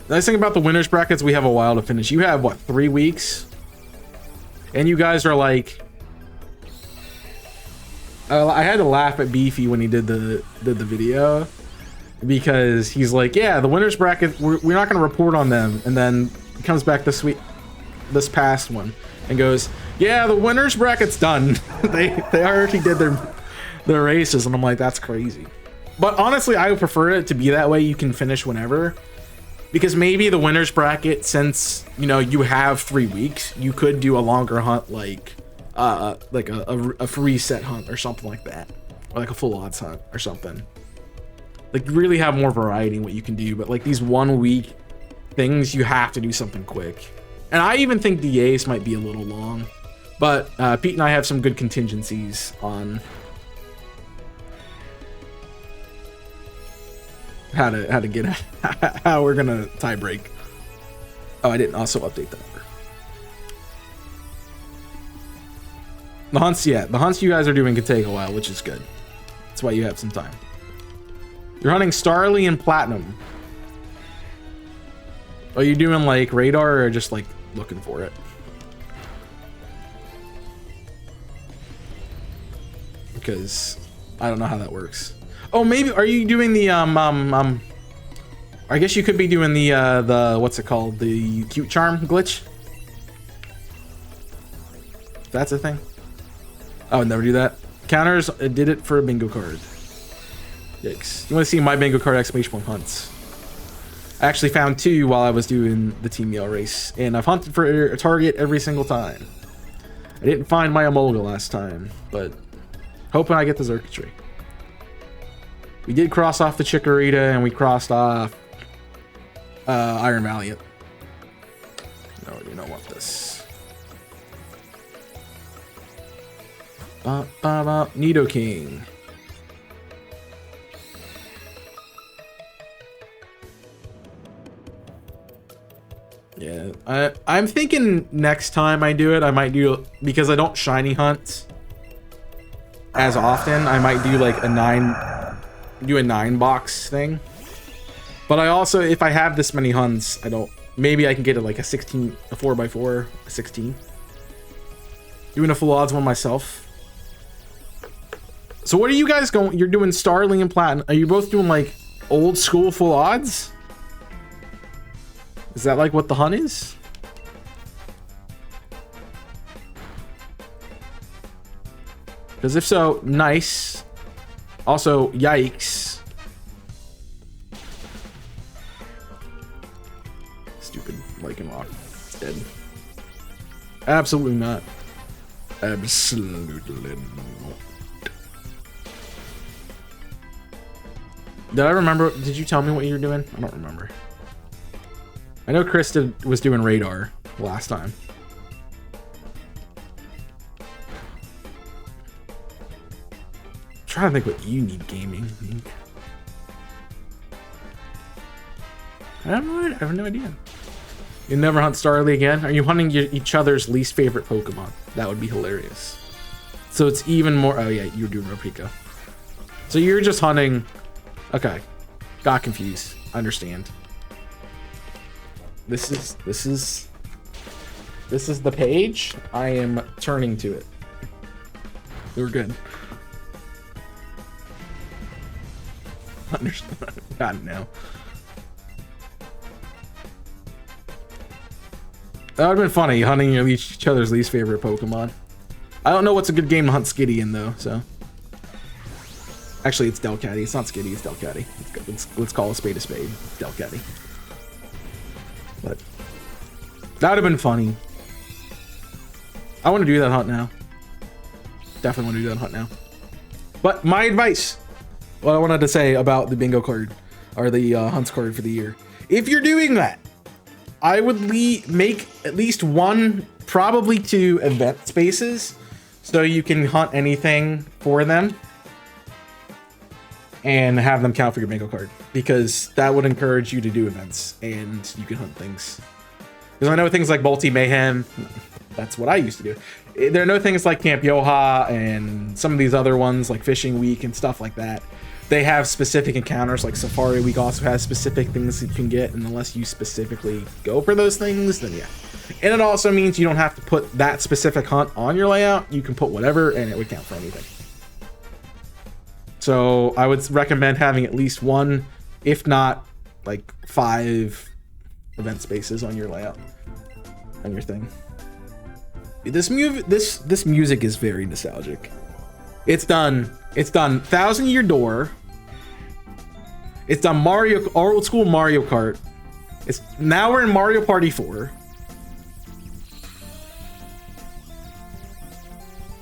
S1: The nice thing about the winners brackets, we have a while to finish. You have what, 3 weeks? And you guys are like, I had to laugh at Beefy when he did the video, because he's like, yeah, the winners bracket, we're not going to report on them. And then he comes back this past one and goes, yeah, the winners bracket's done. they already did their races. And I'm like, that's crazy. But honestly, I would prefer it to be that way. You can finish whenever, because maybe the winners bracket, since you know you have 3 weeks, you could do a longer hunt, like a free set hunt or something like that, or like a full odds hunt or something. Like really have more variety in what you can do. But like these 1 week things, you have to do something quick. And I even think DAs might be a little long, but Pete and I have some good contingencies on how to get how we're gonna tie break. Oh, I didn't also update that. The hunts, yeah, the hunts you guys are doing could take a while, which is good. That's why you have some time. You're hunting Starly and Platinum. Are you doing like radar or just like looking for it? Because I don't know how that works. Oh, maybe are you doing the I guess you could be doing the what's it called, the cute charm glitch? That's a thing. I would never do that. Counters did it for a bingo card. Yikes! You want to see my bingo card exclamation point hunts? I actually found 2 while I was doing the Team Yell race, and I've hunted for a target every single time. I didn't find my Emolga last time, but hoping I get the Xurkitree. We did cross off the Chikorita, and we crossed off Iron Valiant. No, you don't want this. Nidoking. Yeah, I'm thinking next time I do it, I might do, because I don't shiny hunt as often, I might do like a 9 box thing. But I also, if I have this many hunts, maybe I can get it like a 16, a 4x4, a 16. Doing a full odds one myself. So what are you guys going? You're doing Starly and Platinum. Are you both doing like old school full odds? Is that like what the hunt is? Because if so, nice. Also, yikes. Stupid Lycanroc. It's dead. Absolutely not. Absolutely not. Did I remember? Did you tell me what you were doing? I don't remember. I know Chris was doing radar last time. trying to think what you need gaming. I have no idea. You never hunt Starly again? Are you hunting each other's least favorite Pokemon? That would be hilarious. So it's even more. Oh yeah, you're doing Ropico. So you're just hunting. Okay, got confused. Understand. This is the page. I am turning to it. We're good. Understand. Got it now. That would have been funny, hunting each other's least favorite Pokemon. I don't know what's a good game to hunt Skitty in, though, so. Actually, it's Delcatty. It's not Skitty, it's Delcatty. Let's call a spade. Delcatty. But that would have been funny. I want to do that hunt now. Definitely want to do that hunt now. But my advice, what I wanted to say about the bingo card, or the hunts card for the year. If you're doing that, I would make at least 1, probably 2 event spaces so you can hunt anything for them and have them count for your bingo card, because that would encourage you to do events and you can hunt things. Because I know things like Multi Mayhem, that's what I used to do. There are no things like Camp Yoha and some of these other ones like Fishing Week and stuff like that. They have specific encounters, like Safari Week also has specific things you can get, and unless you specifically go for those things, then yeah. And it also means you don't have to put that specific hunt on your layout. You can put whatever and it would count for anything. So I would recommend having at least 1, if not like 5 event spaces on your layout, on your thing. This music is very nostalgic. It's done 1,000 Year Door. It's done old school Mario Kart. Now we're in Mario Party 4.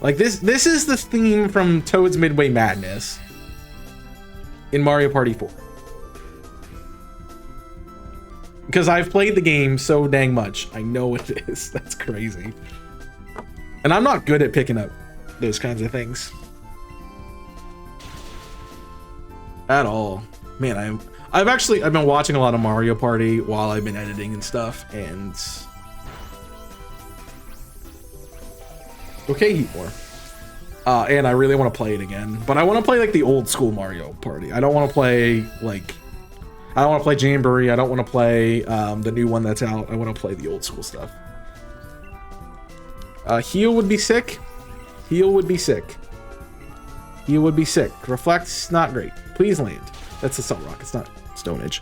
S1: Like this is the theme from Toad's Midway Madness in Mario Party 4. Because I've played the game so dang much, I know what it is. That's crazy. And I'm not good at picking up those kinds of things at all. Man, I've been watching a lot of Mario Party while I've been editing and stuff, and okay, Heatmore. And I really want to play it again, but I want to play like the old school Mario Party. I don't want to play like, I don't want to play Jamboree. I don't want to play the new one that's out. I want to play the old school stuff. Heal would be sick. Heal would be sick. Heal would be sick. Reflect's not great. Please land. That's the Cell Rock. It's not Stone Age.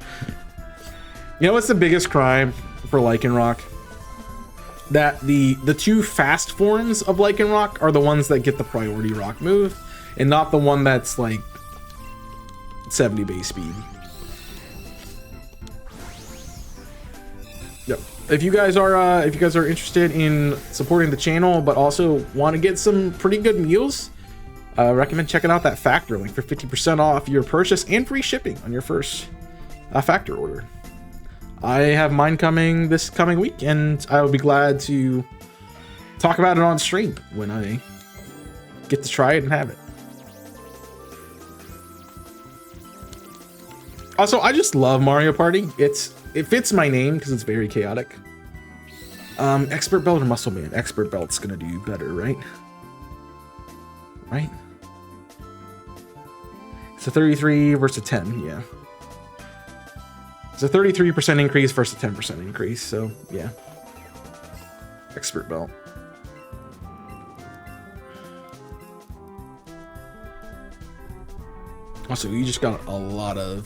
S1: You know what's the biggest crime for Lycanroc? That the 2 fast forms of Lycanroc are the ones that get the priority rock move, and not the one that's like 70 base speed. Yep. If you guys are interested in supporting the channel but also want to get some pretty good meals, recommend checking out that Factor link for 50% off your purchase and free shipping on your first Factor order. I have mine coming this coming week, and I will be glad to talk about it on stream when I get to try it and have it. Also, I just love Mario Party. It fits my name because it's very chaotic. Expert Belt or Muscle Man? Expert Belt's gonna do better, right? Right? It's a 33 versus a 10, yeah. It's a 33% increase versus a 10% increase, so yeah. Expert Belt. Also, you just got a lot of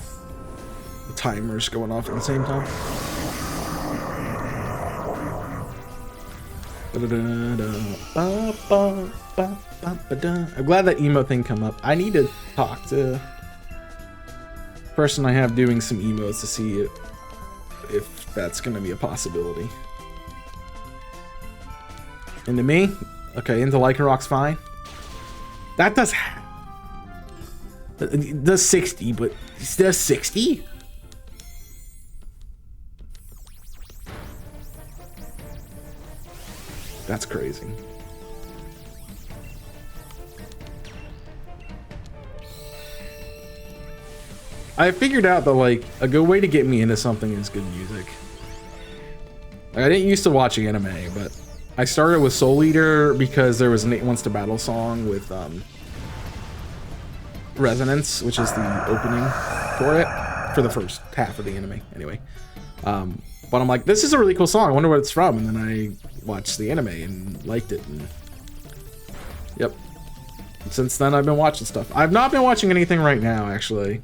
S1: timers going off at the same time. I'm glad that emo thing come up. I need to talk to person I have doing some emotes to see if that's gonna be a possibility. Into me? Okay, into Lycanroc's fine. That does 60, but it does 60? That's crazy. I figured out that like a good way to get me into something is good music. Like, I didn't used to watching anime, but I started with Soul Eater because there was an 8 Wants to Battle song with Resonance, which is the opening for it, for the first half of the anime anyway. But I'm like, this is a really cool song, I wonder what it's from, and then I watched the anime and liked it, and yep. Since then I've been watching stuff. I've not been watching anything right now, actually.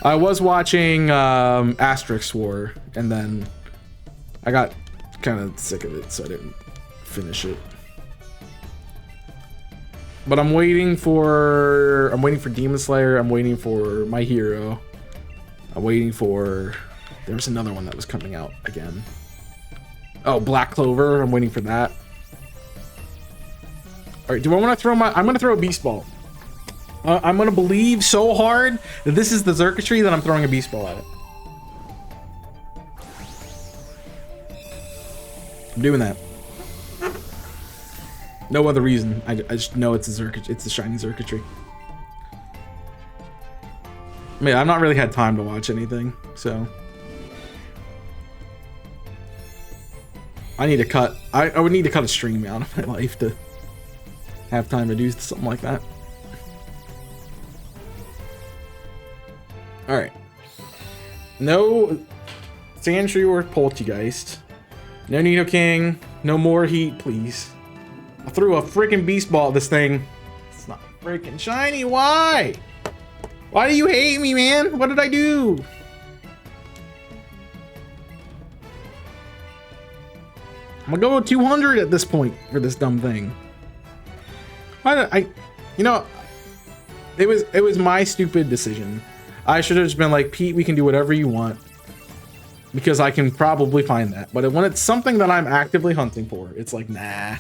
S1: I was watching Asterix War, and then I got kind of sick of it, so I didn't finish it. But I'm waiting for Demon Slayer, I'm waiting for My Hero. I'm waiting for, there was another one that was coming out again. Oh, Black Clover, I'm waiting for that. All right, do I want to throw I'm going to throw a Beast Ball. I'm going to believe so hard that this is the Xurkitree that I'm throwing a Beast Ball at it. I'm doing that. No other reason. I just know it's a Xurkitree. It's a shiny Xurkitree. I mean, I've not really had time to watch anything, so I need to cut. I would need to cut a stream out of my life to have time to do something like that. All right. No Sandshrew or Poltegeist. No Nidoking. No more heat, please. I threw a freaking Beast Ball at this thing. It's not freaking shiny. Why? Why do you hate me, man? What did I do? I'm gonna go 200 at this point for this dumb thing. Why did I? You know, it was my stupid decision. I should have just been like, Pete, we can do whatever you want, because I can probably find that. But when it's something that I'm actively hunting for, it's like, nah,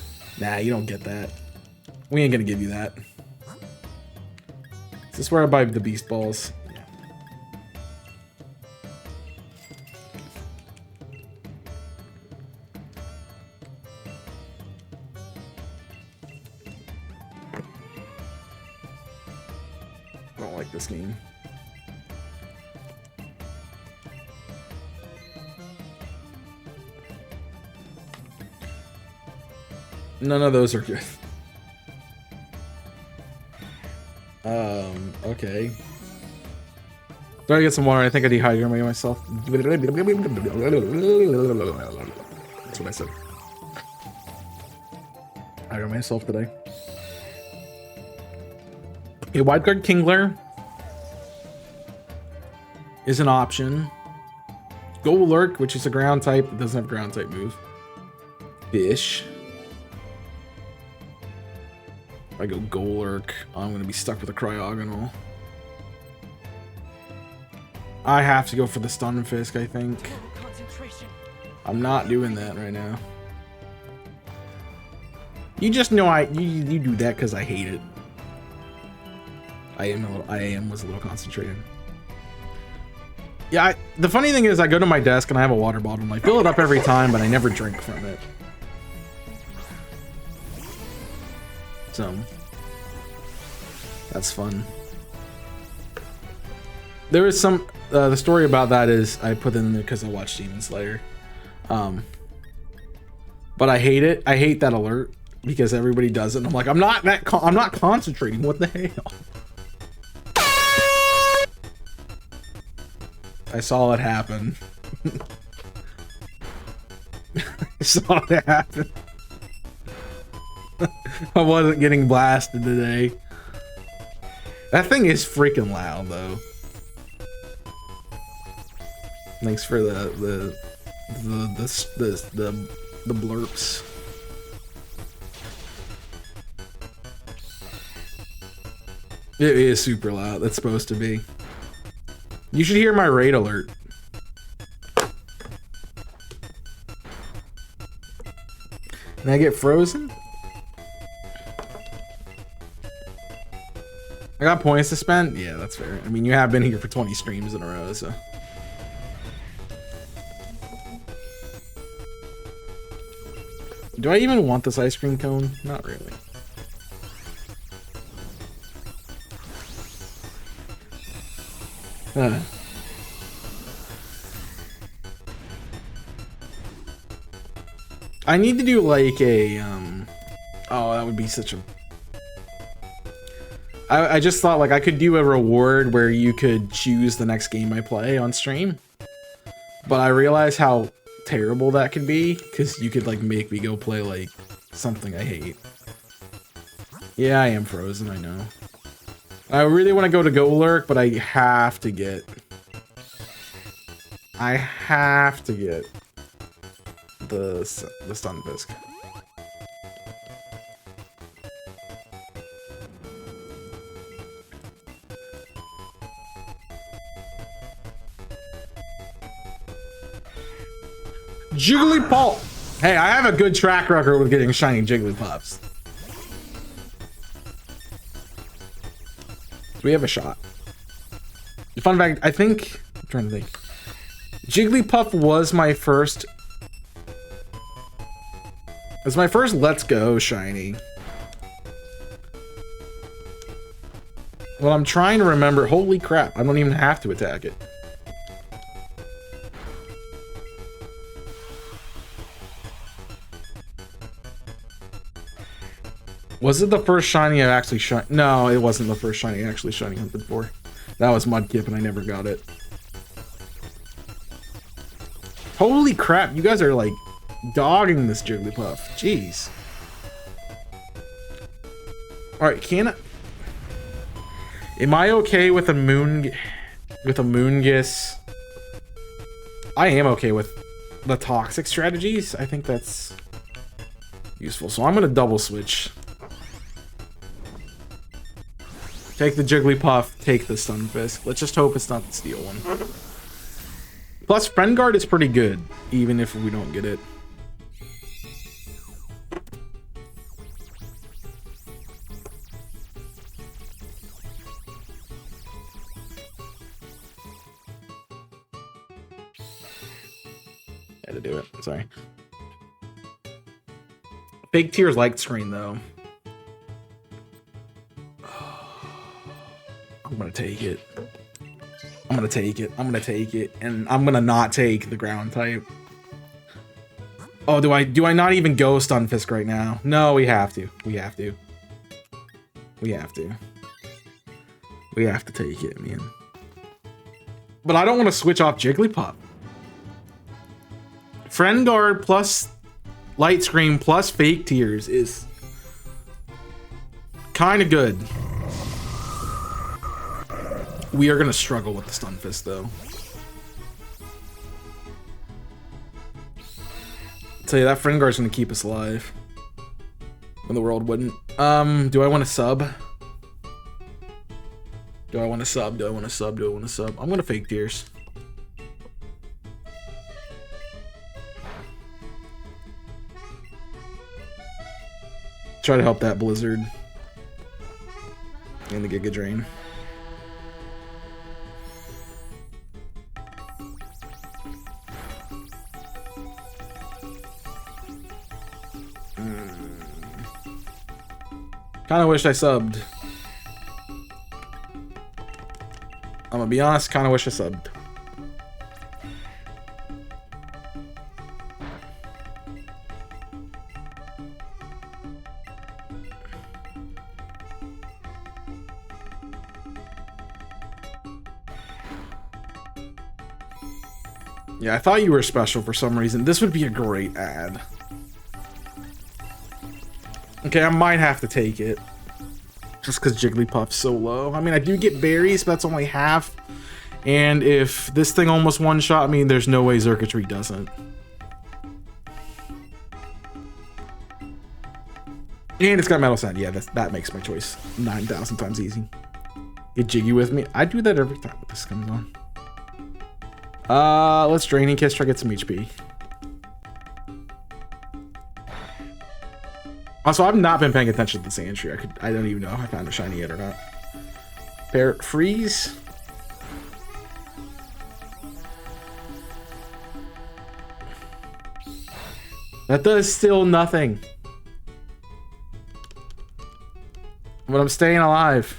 S1: you don't get that. We ain't gonna give you that. Is this where I buy the Beast Balls? Yeah. I don't like this game. None of those are good. Okay. Do I get some water? I think I dehydrated myself. That's what I said. I got myself today. A wild card Kingler is an option. Golurk, which is a ground type, it doesn't have ground type move. Fish. If I go Golurk, I'm gonna be stuck with a Cryogonal. I have to go for the Stunfisk, I think. I'm not doing that right now. You just know you do that because I hate it. IAM was a little concentrated. Yeah, the funny thing is I go to my desk and I have a water bottle and I fill it up every time, but I never drink from it. So that's fun. There is some the story about that is I put it in there because I watched Demon Slayer. But I hate it. I hate that alert because everybody does it. And I'm like, I'm not concentrating. What the hell? I saw it happen. I saw it happen. I wasn't getting blasted today. That thing is freaking loud though. Thanks for the blurps. It is super loud. That's supposed to be. You should hear my raid alert. Can I get frozen? I got points to spend? Yeah, that's fair. I mean, you have been here for 20 streams in a row, so. Do I even want this ice cream cone? Not really. I need to do like a oh, that would be such a I just thought like I could do a reward where you could choose the next game I play on stream. But I realize how terrible that could be because you could like make me go play like something I hate. Yeah, I am frozen, I know. I really want to go to Golurk, but I have to get the Stunfisk. Jigglypuff! Hey, I have a good track record with getting shiny Jigglypuffs. Do we have a shot? Fun fact, I think... I'm trying to think. Jigglypuff was my first... It's my first Let's Go shiny. Well, I'm trying to remember. Holy crap, I don't even have to attack it. Was it the first shiny I actually shot? No, it wasn't the first shiny I actually shiny hunted for. That was Mudkip and I never got it. Holy crap, you guys are like dogging this Jigglypuff. Jeez. Alright, am I okay with a Moongus? I am okay with the toxic strategies. I think that's useful. So I'm gonna double switch. Take the Jigglypuff, take the Stunfisk. Let's just hope it's not the steel one. Plus, Friend Guard is pretty good, even if we don't get it. Had to do it, sorry. Fake Tears liked screen, though. I'm gonna take it. I'm gonna take it. I'm gonna take it. And I'm gonna not take the ground type. Oh, do I not even go Stunfisk right now? No, we have to. We have to. We have to. We have to take it, man. But I don't want to switch off Jigglypuff. Friend Guard plus Light Screen plus Fake Tears is kind of good. We are gonna struggle with the Stunfisk, though. I'll tell you, that Friend Guard's gonna keep us alive. When the world wouldn't. Do I want to sub? Do I want to sub? Do I want to sub? Do I want to sub? I'm gonna Fake Tears. Try to help that Blizzard. And the Giga Drain. Kinda wish I subbed. I'm gonna be honest, kinda wish I subbed. Yeah, I thought you were special for some reason. This would be a great ad. Okay, I might have to take it. Just because Jigglypuff's so low. I mean, I do get berries, but that's only half. And if this thing almost one-shot me, there's no way Xurkitree doesn't. And it's got Metal Sand. Yeah, that makes my choice 9,000 times easy. Get Jiggy with me. I do that every time this comes on. Let's Draining Kiss, try to get some HP. Also, I've not been paying attention to the Sand Tree. I don't even know if I found a shiny yet or not. Freeze. That does still nothing. But I'm staying alive.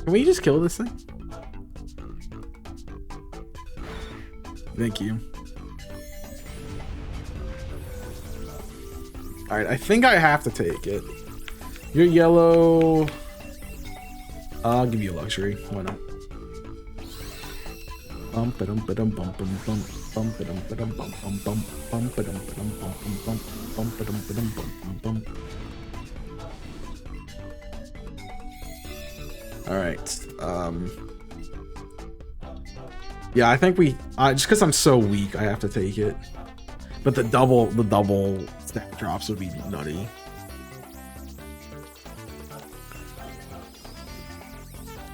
S1: Can we just kill this thing? Thank you. Alright, I think I have to take it. You're yellow. I'll give you a luxury. Why not? Bump it bump bump bump bump bump it bump bump bump bump bump it bump bump bump bump bump bump. All right. Yeah, I think we just because I'm so weak, I have to take it. But the double stack drops would be nutty.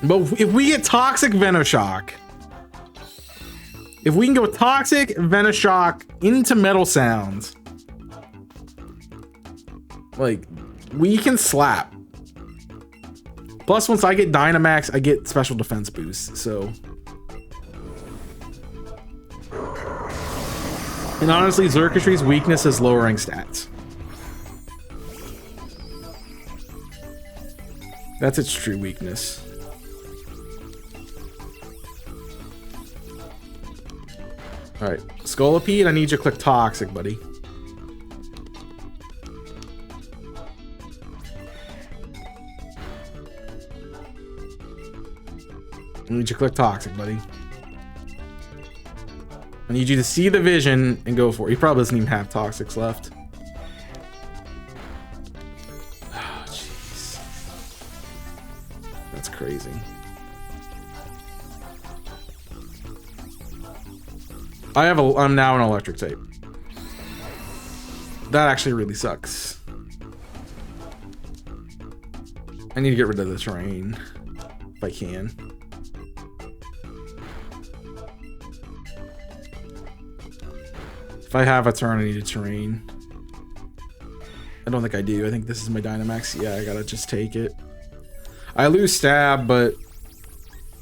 S1: But if we get Toxic Venoshock, if we can go Toxic Venoshock into Metal Sounds, like, we can slap. Plus, once I get Dynamax, I get special defense boost, so. And honestly, Xurkitry's weakness is lowering stats. That's its true weakness. Alright, Scolipede, I need you to click Toxic, buddy. I need you to click Toxic, buddy. I need you to see the vision and go for it. He probably doesn't even have Toxics left. Oh, jeez. That's crazy. I'm now an electric type. That actually really sucks. I need to get rid of the terrain if I can. If I have a turn, I need a terrain. I don't think I do. I think this is my Dynamax. Yeah, I gotta just take it. I lose stab, but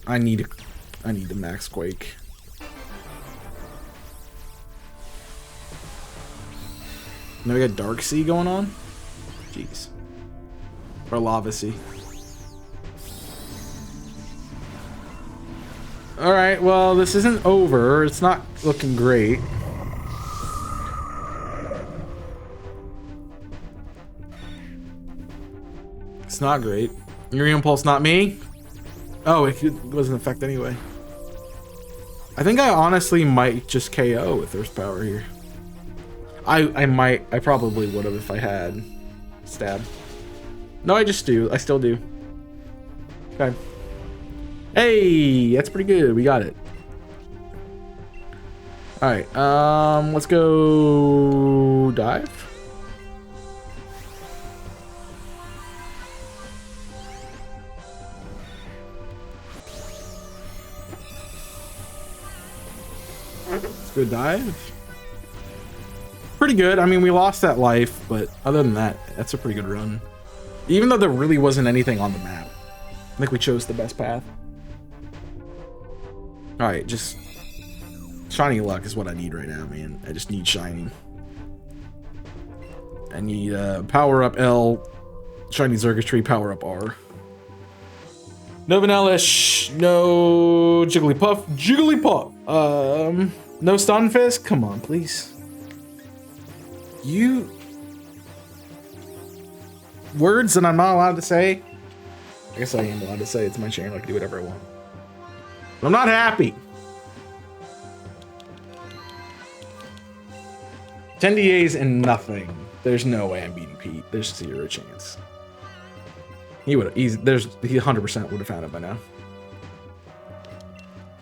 S1: I need the Max Quake. Now we got Dark Sea going on. Jeez. Or Lava Sea. Alright, well, this isn't over. It's not looking great. It's not great. Your Impulse, not me? Oh, it wasn't affect anyway. I think I honestly might just KO with Earth Power here. I probably would have if I had stab. No, I just do. I still do. Okay. Hey, that's pretty good. We got it. All right. Let's go dive. Let's go dive. Pretty good. I mean, we lost that life, but other than that, that's a pretty good run. Even though there really wasn't anything on the map. I think we chose the best path. Alright, just shiny luck is what I need right now, man. I just need shiny. I need power up L, shiny Xurkitree, power up R. No Vanellish, no Jigglypuff. Jigglypuff! No Stunfisk? Come on, please. You... Words that I'm not allowed to say? I guess I am allowed to say. It's my channel. I can do whatever I want. But I'm not happy. 10 DAs and nothing. There's no way I'm beating Pete. There's zero chance. He 100% would have found it by now.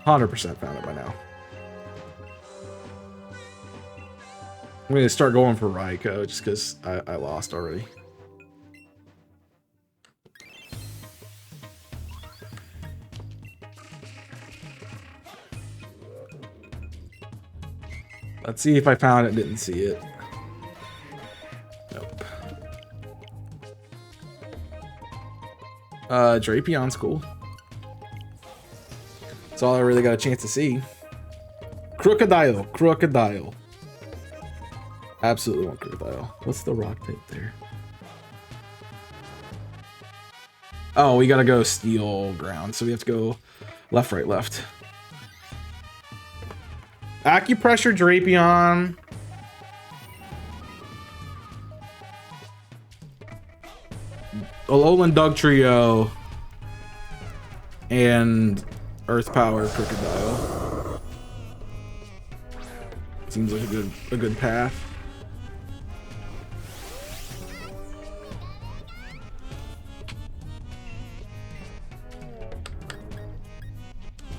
S1: 100% found it by now. I'm gonna start going for Raikou just because I lost already. Let's see if I found it. Didn't see it. Nope. Drapion's cool. That's all I really got a chance to see. Crocodile. Crocodile. Absolutely want Crocodile. What's the rock type there? Oh, we gotta go steel ground, so we have to go left, right, left. Acupressure, Drapion. Alolan Dugtrio. And Earth Power Crocodile. Seems like a good path.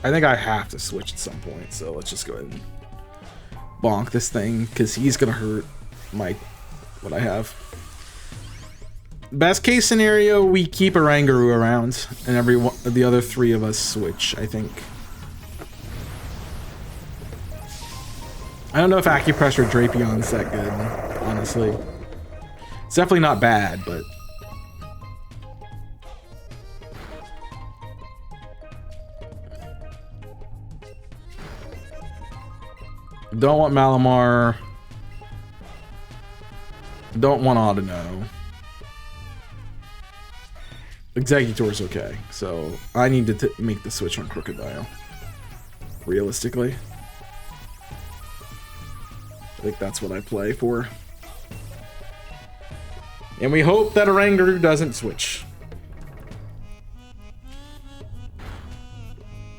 S1: I think I have to switch at some point, so let's just go ahead and bonk this thing, because he's gonna hurt what I have. Best case scenario, we keep a Oranguru around, and the other 3 of us switch, I think. I don't know if Acupressure Drapion's that good, honestly. It's definitely not bad, but... Don't want Malamar. Don't want Audino. Exeggutor's okay, so I need to make the switch on Crocodile. Realistically. I think that's what I play for. And we hope that Oranguru doesn't switch.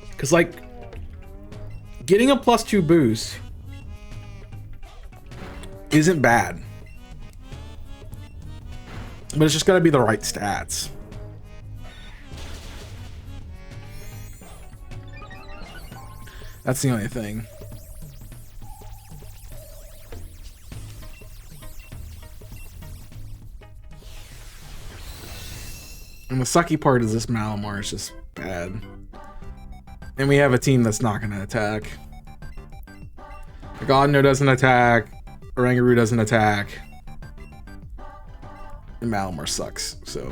S1: Because, like, getting a +2 boost isn't bad. But it's just gotta be the right stats. That's the only thing. And the sucky part is this Malamar is just bad. And we have a team that's not gonna attack. Audino doesn't attack. Oranguru doesn't attack. And Malamar sucks, so.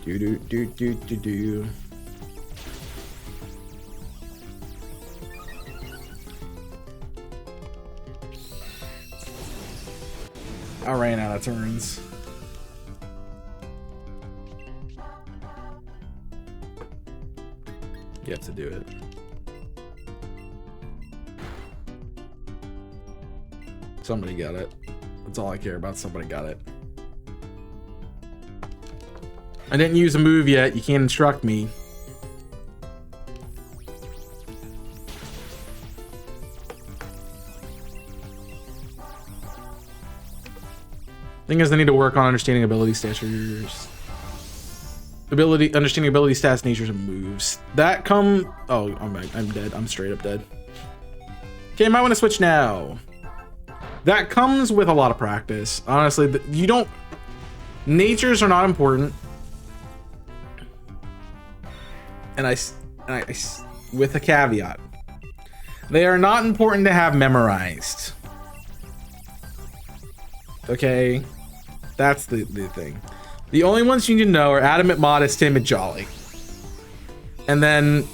S1: Do. I ran out of turns. You have to do it. Somebody got it. That's all I care about. Somebody got it. I didn't use a move yet. You can't instruct me. Thing is, I need to work on understanding ability stats. Understanding ability stats, natures, and moves. That come. Oh, I'm dead. I'm straight up dead. Okay, I might want to switch now. That comes with a lot of practice. Honestly, you don't. Natures are not important. And I with a caveat, they are not important to have memorized. Okay, that's the thing. The only ones you need to know are Adamant, Modest, Timid, Jolly. And then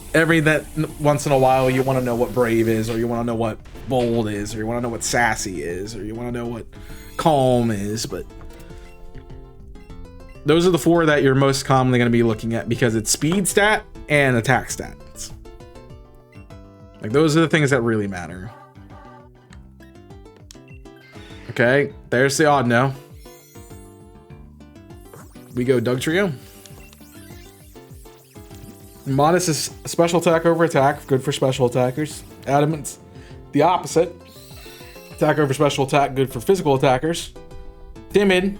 S1: once in a while you want to know what Brave is, or you want to know what Bold is, or you want to know what Sassy is, or you want to know what Calm is, but those are the 4 that you're most commonly going to be looking at, because it's speed stat and attack stats. Like, those are the things that really matter. Okay, there's the Audino. We go Dugtrio. Modest is special attack over attack, good for special attackers. Adamant's the opposite. Attack over special attack, good for physical attackers. Timid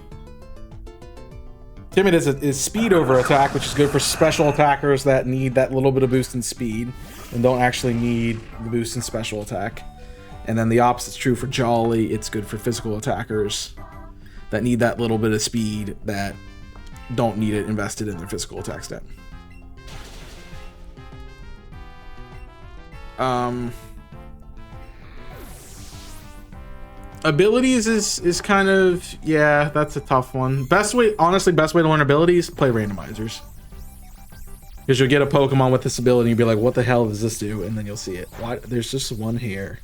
S1: is speed over attack, which is good for special attackers that need that little bit of boost in speed and don't actually need the boost in special attack. And then the opposite's true for Jolly. It's good for physical attackers that need that little bit of speed that don't need it invested in their physical attack stat. Abilities is kind of, yeah, that's a tough one. Best way to learn abilities, play randomizers. Because you'll get a Pokemon with this ability and you'll be like, what the hell does this do? And then you'll see it. Why? There's just one here.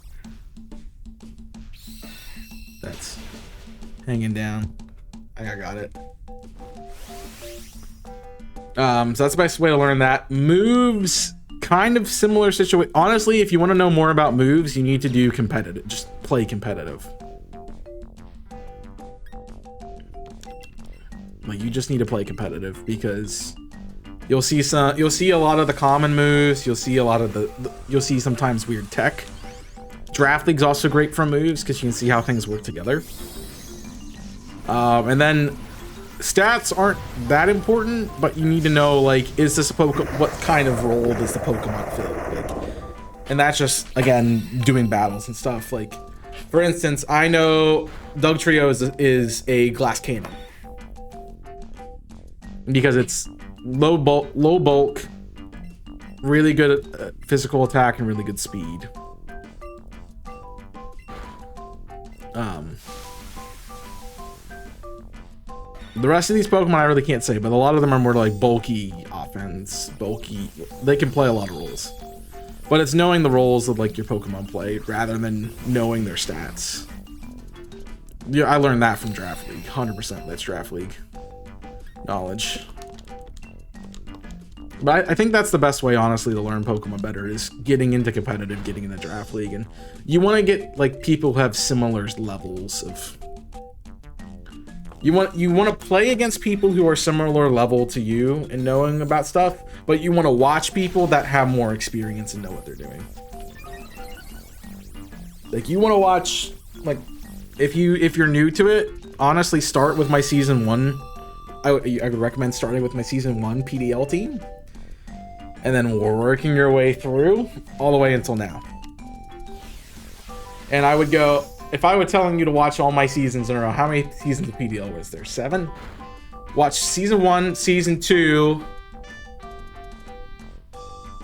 S1: hanging down. I think I got it. So that's the best way to learn that. Moves, kind of similar situation. Honestly, if you want to know more about moves, you need to do competitive. Just play competitive. Like, you just need to play competitive because you'll see a lot of the common moves. You'll see a lot of you'll see sometimes weird tech. Draft League's also great for moves because you can see how things work together. And then stats aren't that important, but you need to know, like, is this a what kind of role does the Pokemon fill? Like, and that's just, again, doing battles and stuff. Like, for instance, I know Dugtrio is a glass cannon because it's low bulk, really good at physical attack and really good speed. The rest of these Pokemon I really can't say, but a lot of them are more like bulky offense, bulky. They can play a lot of roles, but it's knowing the roles of like your Pokemon play rather than knowing their stats. Yeah, I learned that from Draft League. 100% that's Draft League knowledge. But I think that's the best way, honestly, to learn Pokemon better is getting into competitive, getting into Draft League, and you want to get like people who have similar levels of. You want to play against people who are similar level to you and knowing about stuff, but you want to watch people that have more experience and know what they're doing. Like, you want to watch, like, if you're new to it, honestly, start with my season 1. I would recommend starting with my season 1 PDL team, and then working your way through all the way until now. And I would go. If I were telling you to watch all my seasons in a row, how many seasons of PDL was there? 7? Watch season 1, season 2,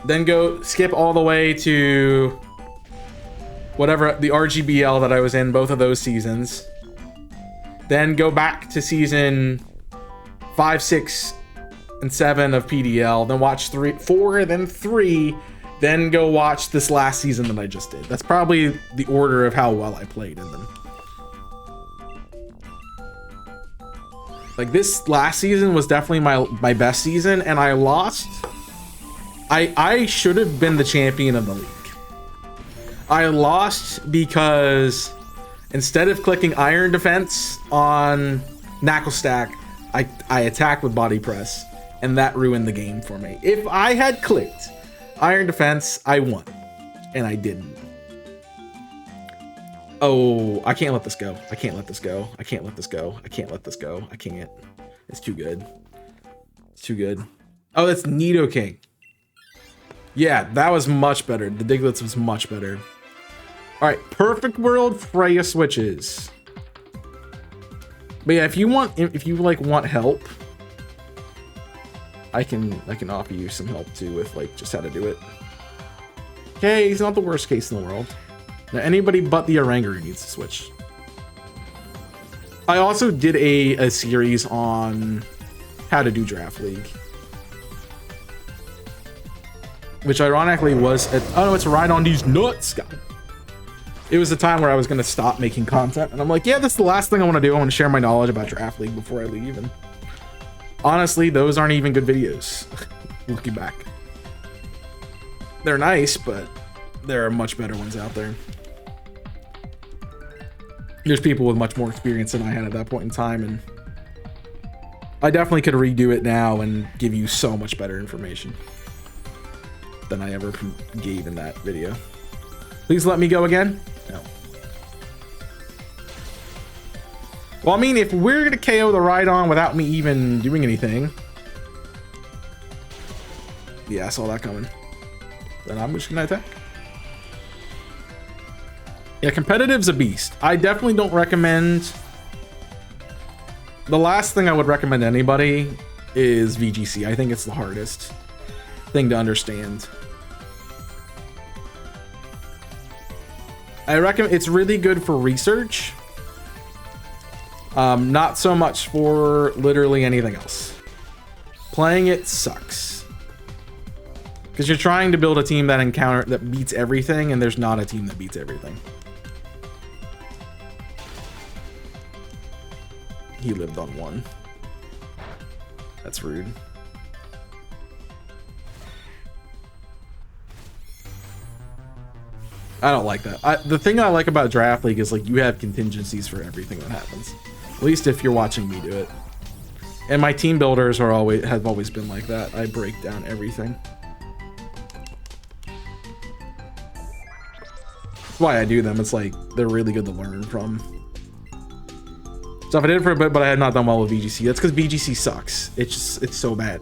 S1: then go skip all the way to whatever the RGBL that I was in both of those seasons. Then go back to season 5, 6, and 7 of PDL. Then watch 3, 4, then 3. Then go watch this last season that I just did. That's probably the order of how well I played in them. Like, this last season was definitely my best season, and I lost. I should have been the champion of the league. I lost because instead of clicking Iron Defense on Knuckle Stack, I attacked with Body Press, and that ruined the game for me. If I had clicked Iron Defense, I won, and I didn't. Oh, I can't let this go. I can't let this go. I can't let this go. I can't let this go. I can't. It's too good. It's too good. Oh, that's Nidoking. Yeah, that was much better. The Diglets was much better. All right, Perfect World Freya switches. But yeah, if you like want help, I can offer you some help too with like just how to do it. Okay, he's not the worst case in the world. Now anybody but the Oranguru needs to switch. I also did a series on how to do Draft League, which ironically was it's right on these nuts, guy. It was the time where I was gonna stop making content, and I'm like, yeah, that's the last thing I want to do. I want to share my knowledge about Draft League before I leave, and honestly, those aren't even good videos. Looking back, they're nice, but there are much better ones out there. There's people with much more experience than I had at that point in time, and I definitely could redo it now and give you so much better information than I ever gave in that video. Please let me go again. No. Well, I mean, if we're gonna KO the Rhydon without me even doing anything, yeah, I saw that coming. Then I'm just gonna attack. Yeah, competitive's a beast. I definitely don't recommend. The last thing I would recommend to anybody is VGC. I think it's the hardest thing to understand. I reckon it's really good for research. Not so much for literally anything else. Playing it sucks. Because you're trying to build a team that beats everything, and there's not a team that beats everything. He lived on 1. That's rude. I don't like that. The thing I like about Draft League is like you have contingencies for everything that happens. At least if you're watching me do it. And my team builders have always been like that. I break down everything. That's why I do them. It's like they're really good to learn from. So if I did it for a bit, but I had not done well with VGC, that's because VGC sucks. It's so bad.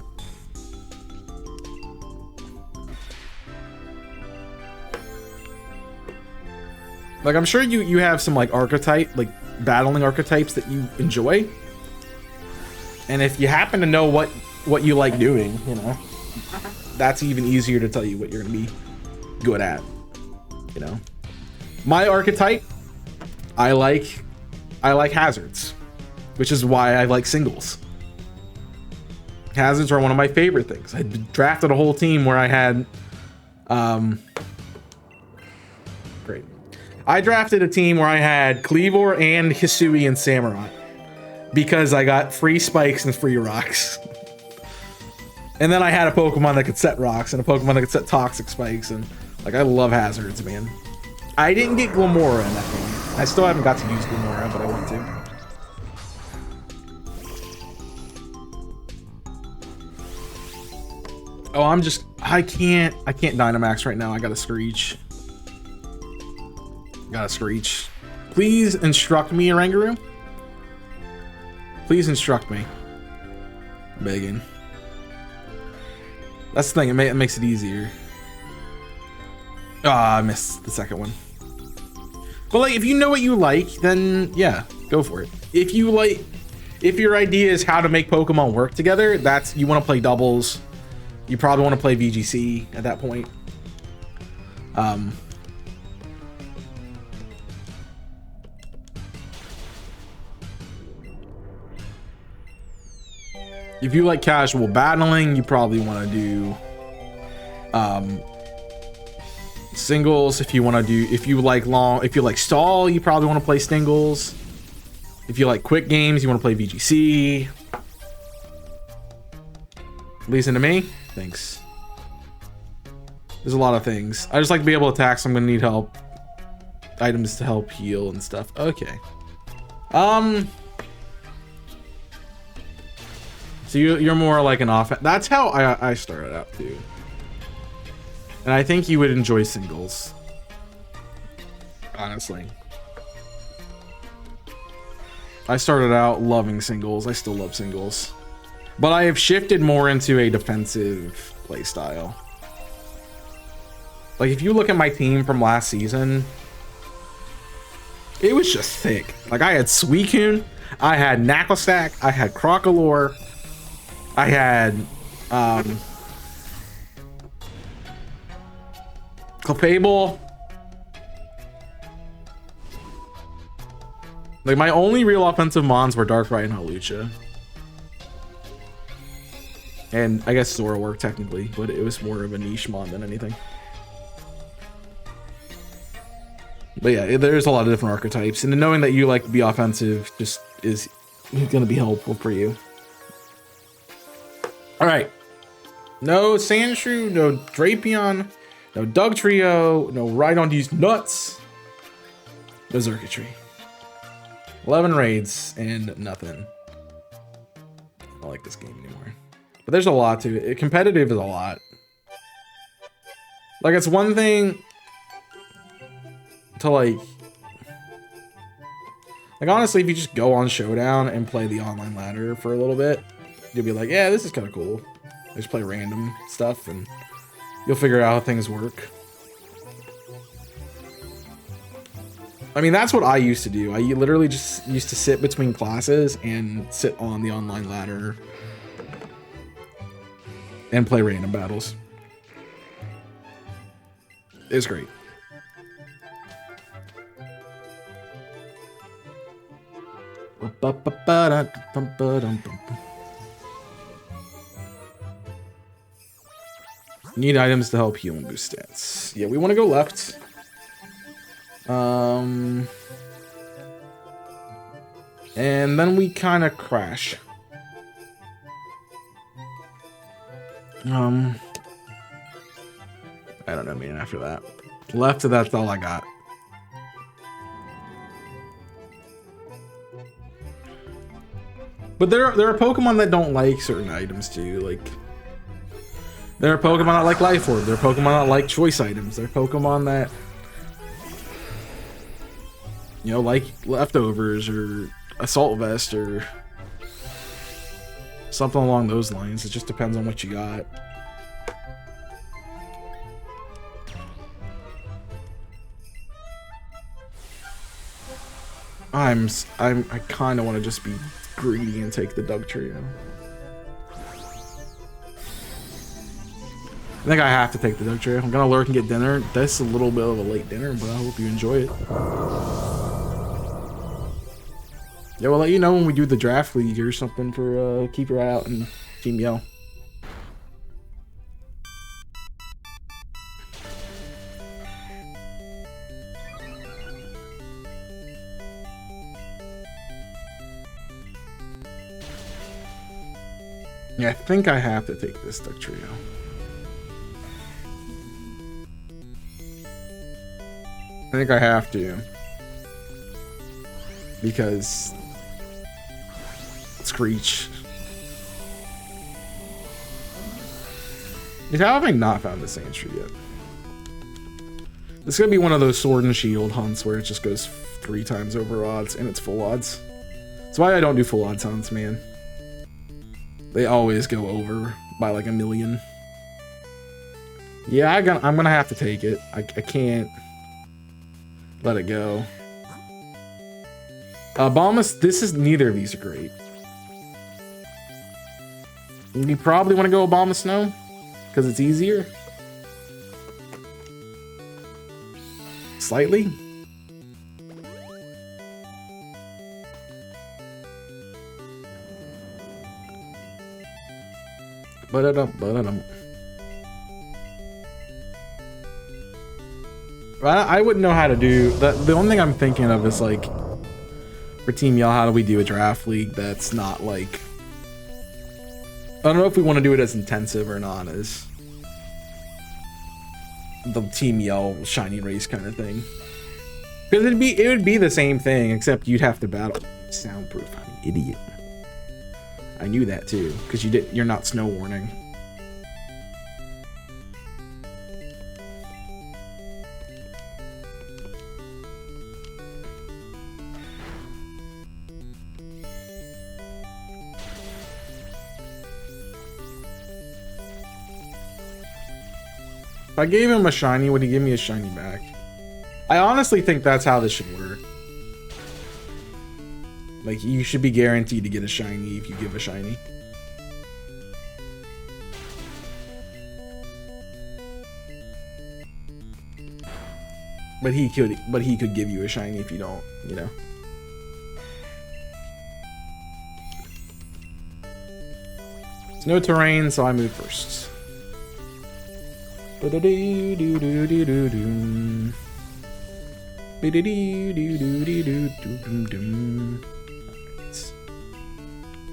S1: Like, I'm sure you have some like archetype, like battling archetypes that you enjoy. And if you happen to know what you like doing, you know, that's even easier to tell you what you're gonna be good at. You know, my archetype, I like hazards, which is why I like singles. Hazards are one of my favorite things. I drafted a whole team where I had, great. I drafted a team where I had Cleavor and Hisui and Samurott because I got free spikes and free rocks. And then I had a Pokemon that could set rocks and a Pokemon that could set toxic spikes, and like I love hazards, man. I didn't get Glamora in that game. I still haven't got to use Glamora, but I want to. Oh, I can't Dynamax right now. I got a Screech. Please instruct me, Oranguru. Please instruct me. Begging. That's the thing, it makes it easier. Ah, I missed the second one. But like, if you know what you like, then yeah, go for it. If your idea is how to make Pokemon work together, you want to play doubles. You probably want to play VGC at that point. If you like casual battling, you probably want to do singles. If you like stall, you probably want to play singles. If you like quick games, you want to play VGC. Listen to me. Thanks. There's a lot of things. I just like to be able to attack, so I'm gonna need help. Items to help heal and stuff. Okay. So you're more like an offense. That's how I started out too. And I think you would enjoy singles. Honestly. I started out loving singles. I still love singles. But I have shifted more into a defensive playstyle. Like, if you look at my team from last season, it was just thick. Like, I had Suicune, I had Knucklesack, I had Crocolore, I had Clefable. Like, my only real offensive mons were Darkrai and Hawlucha. And I guess Zoroark technically, but it was more of a niche mon than anything. But yeah, there's a lot of different archetypes, and knowing that you like to be offensive just is going to be helpful for you. All right, no Sandshrew, no Drapion, no Dugtrio, no Rhydon to use nuts, no Xurkitree. 11 raids and nothing. I don't like this game anymore. But there's a lot to it. Competitive is a lot. Like, it's one thing to like honestly, if you just go on Showdown and play the online ladder for a little bit, you'll be like, yeah, this is kind of cool. Just play random stuff and you'll figure out how things work. I mean, that's what I used to do. I literally just used to sit between classes and sit on the online ladder and play random battles. It's great. Need items to help heal and boost stats. Yeah, we want to go left. And then we kind of crash. I don't know, man, after that. Left of that's all I got. But there are Pokemon that don't like certain items too. Like, there are Pokemon that like Life Orb. There are Pokemon that like choice items. There are Pokemon that, you know, like leftovers or assault vest or something along those lines. It just depends on what you got. I kind of want to just be greedy and take the Dugtrio. I think I have to take the Dugtrio. I'm gonna lurk and get dinner. That's a little bit of a late dinner, but I hope you enjoy it. Yeah, we'll let you know when we do the draft league or something for keep your eye out and Team Yell. Yeah, I think I have to take this Dugtrio. I think I have to. Because Screech. How have I not found the Sandshrew yet? This is gonna be one of those Sword and Shield hunts where it just goes 3 times over odds and it's full odds. That's why I don't do full odds hunts, man. They always go over by like 1 million. Yeah, I'm gonna have to take it. I can't let it go. Bombus, neither of these are great. You probably want to go Obama Snow because it's easier. Slightly. I wouldn't know how to do that. The only thing I'm thinking of is like for Team Yell, how do we do a draft league that's not like, I don't know if we want to do it as intensive or not as the Team Yell shiny race kind of thing. Because it would be the same thing, except you'd have to battle soundproof. I'm an idiot. I knew that too, because you're not snow warning. If I gave him a shiny, would he give me a shiny back? I honestly think that's how this should work. Like, you should be guaranteed to get a shiny if you give a shiny. But he could give you a shiny if you don't, you know. There's no terrain, so I move first.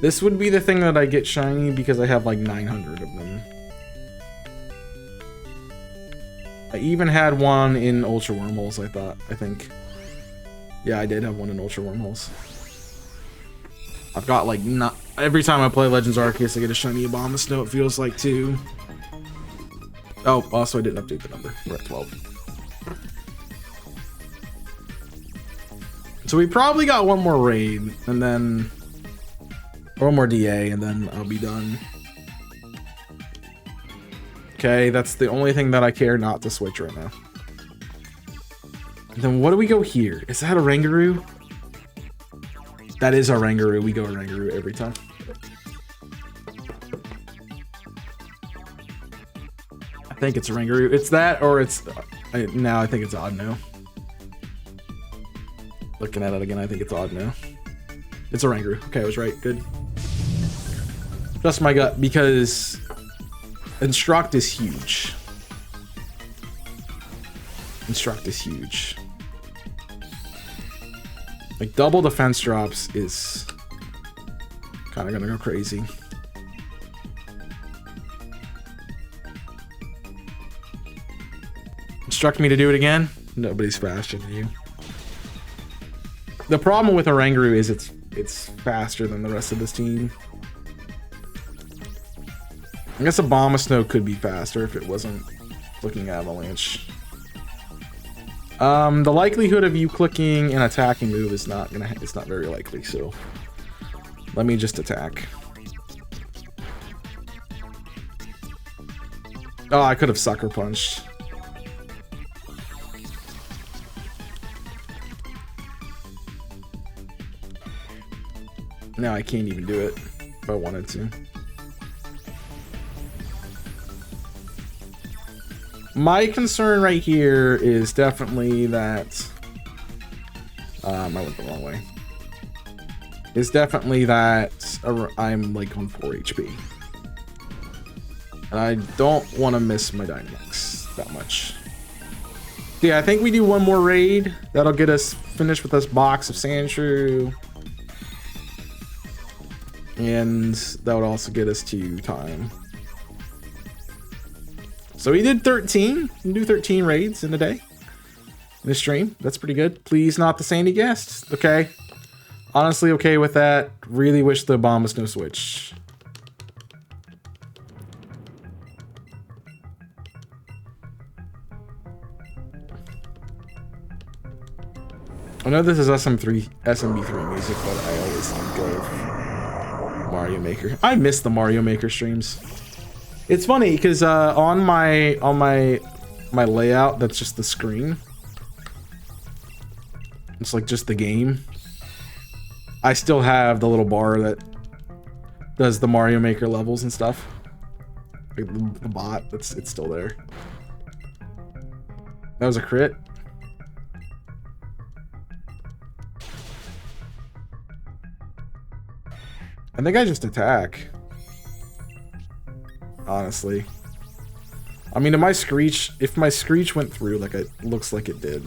S1: This would be the thing that I get shiny because I have like 900 of them. I even had one in Ultra Wormholes, I think. Yeah, I did have one in Ultra Wormholes. I've got like not every time I play Legends Arceus, I get a shiny Obama Snow, it feels like too. Oh, also I didn't update the number. We're at 12. So we probably got one more raid, and then one more DA, and then I'll be done. Okay, that's the only thing that I care not to switch right now. And then what do we go here? Is that a Rangaroo? That is our Rangaroo. We go Rangaroo every time. I think it's a Rangaroo. It's that, or it's... now I think it's Oddno. Looking at it again, I think it's Oddno. It's a Rangaroo. Okay, I was right. Good. Trust my gut, because Instruct is huge. Instruct is huge. Like double defense drops is kind of gonna go crazy. Instruct me to do it again. Nobody's faster than you. The problem with Oranguru is it's faster than the rest of this team. I guess Abomasnow could be faster if it wasn't clicking Avalanche. The likelihood of you clicking an attacking move is it's not very likely, so let me just attack. Oh, I could have sucker punched. Now I can't even do it if I wanted to. My concern right here is definitely that I went the wrong way. Is definitely that I'm like on 4 HP. And I don't want to miss my Dynamax that much. Yeah, I think we do one more raid. That'll get us finished with this box of Sandshrew. And that would also get us to time. So we did 13. We can do 13 raids in a day. In the stream. That's pretty good. Please not the Sandy guest. Okay. Honestly okay with that. Really wish the Abomasnow switch. I know this is SMB3 music, but I always think of Mario Maker. I miss the Mario Maker streams. It's funny because on my layout, that's just the screen. It's like just the game. I still have the little bar that does the Mario Maker levels and stuff. Like the bot, it's still there. That was a crit. I think I just attack. Honestly. I mean, if my Screech went through like it looks like it did.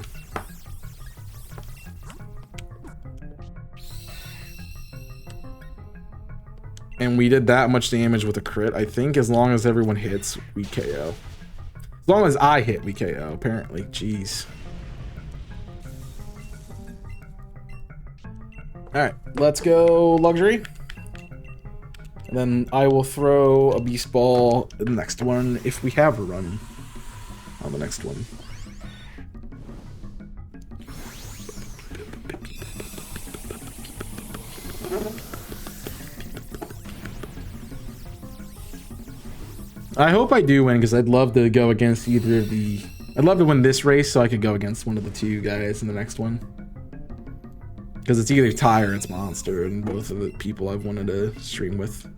S1: And we did that much damage with a crit. I think as long as everyone hits, we KO. As long as I hit, we KO, apparently. Jeez. Alright, let's go Luxury. And then I will throw a Beast Ball in the next one, if we have a run on the next one. I hope I do win, because I'd love to go against either of the... I'd love to win this race so I could go against one of the two guys in the next one. Because it's either Ty or it's Monster, and both of the people I've wanted to stream with.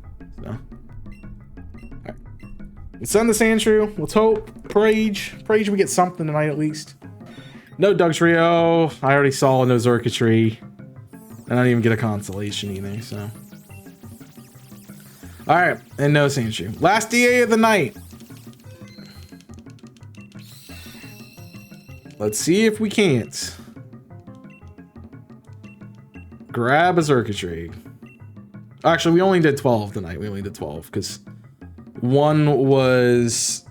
S1: So. Alright. Let's send the Sandshrew. Let's hope. Prage we get something tonight at least. No Dugtrio. I already saw no Xurkitree. And I didn't even get a consolation either, so... Alright, and no Sandshrew. Last DA of the night. Let's see if we can't grab a Xurkitree. Actually, we only did 12 tonight. We only did 12 because one was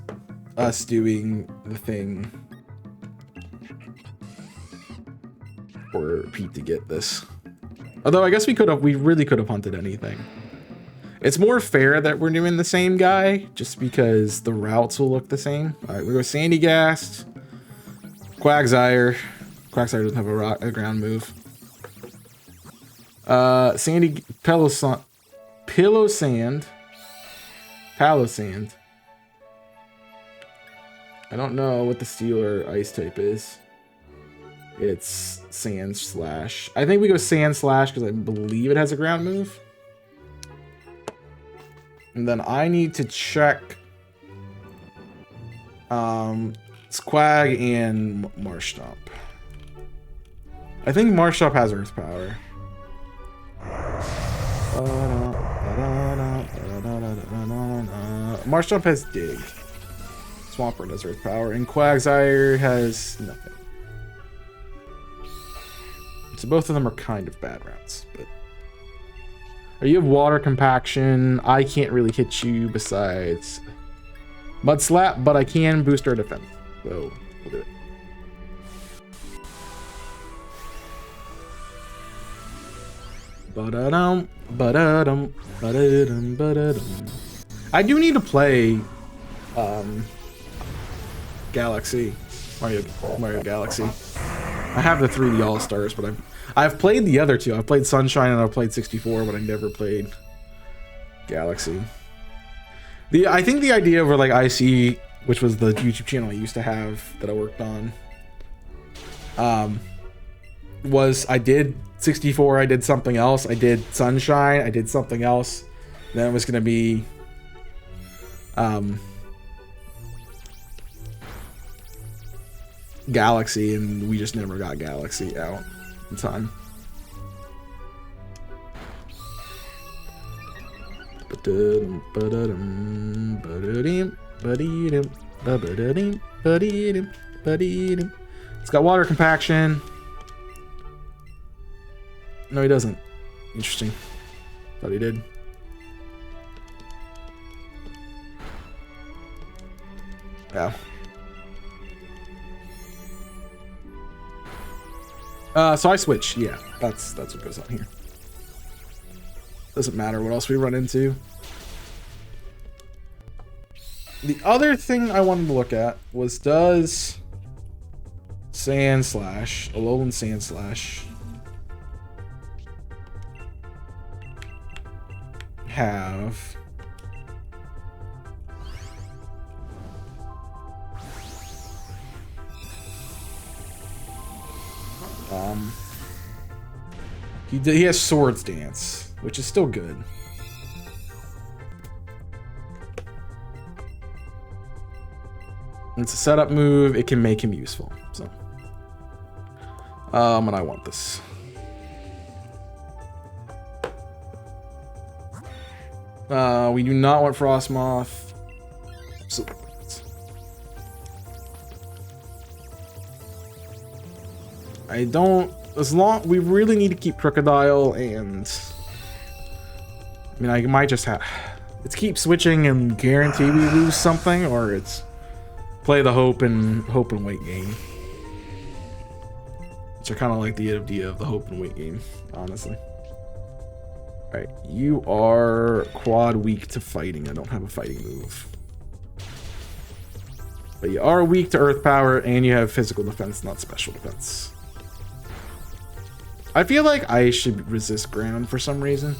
S1: us doing the thing for Pete to get this. Although I guess we really could have hunted anything. It's more fair that we're doing the same guy just because the routes will look the same. All right, we go Sandygast, Quagsire. Quagsire doesn't have a ground move. Palossand. I don't know what the Steel or Ice type is. It's Sand Slash. I think we go Sand Slash because I believe it has a ground move. And then I need to check Squag and Marshtomp. I think Marshtomp has Earth Power. Marshtomp has Dig. Swampert has Earth Power, and Quagsire has nothing. So both of them are kind of bad routes, but you have water compaction. I can't really hit you besides mud slap, but I can boost our defense. So we'll do it. Ba-da-dum, ba-da-dum, ba-da-dum, ba-da-dum. I do need to play Galaxy, Mario Galaxy. I have the 3D All-Stars, but I've played the other two. I've played Sunshine and I've played 64, but I never played Galaxy. I think the idea of like IC, which was the YouTube channel I used to have that I worked on, was I did 64, I did something else, I did Sunshine, I did something else. Then it was gonna be Galaxy, and we just never got Galaxy out in time. It's got water compaction. No, he doesn't. Interesting. Thought he did. Yeah. So I switch. Yeah, that's what goes on here. Doesn't matter what else we run into. The other thing I wanted to look at was, does Sandslash, Alolan Sandslash, have he has Swords Dance, which is still good. It's a setup move. It can make him useful. So, and I want this. We do not want Frostmoth. Absolutely. I don't. As long we really need to keep Crocodile, and I mean, I might just have. It's keep switching and guarantee we lose something, or it's play the hope and wait game. Which I kind of like the idea of the hope and wait game, honestly. Alright, you are quad weak to fighting. I don't have a fighting move. But you are weak to earth power, and you have physical defense, not special defense. I feel like I should resist ground for some reason.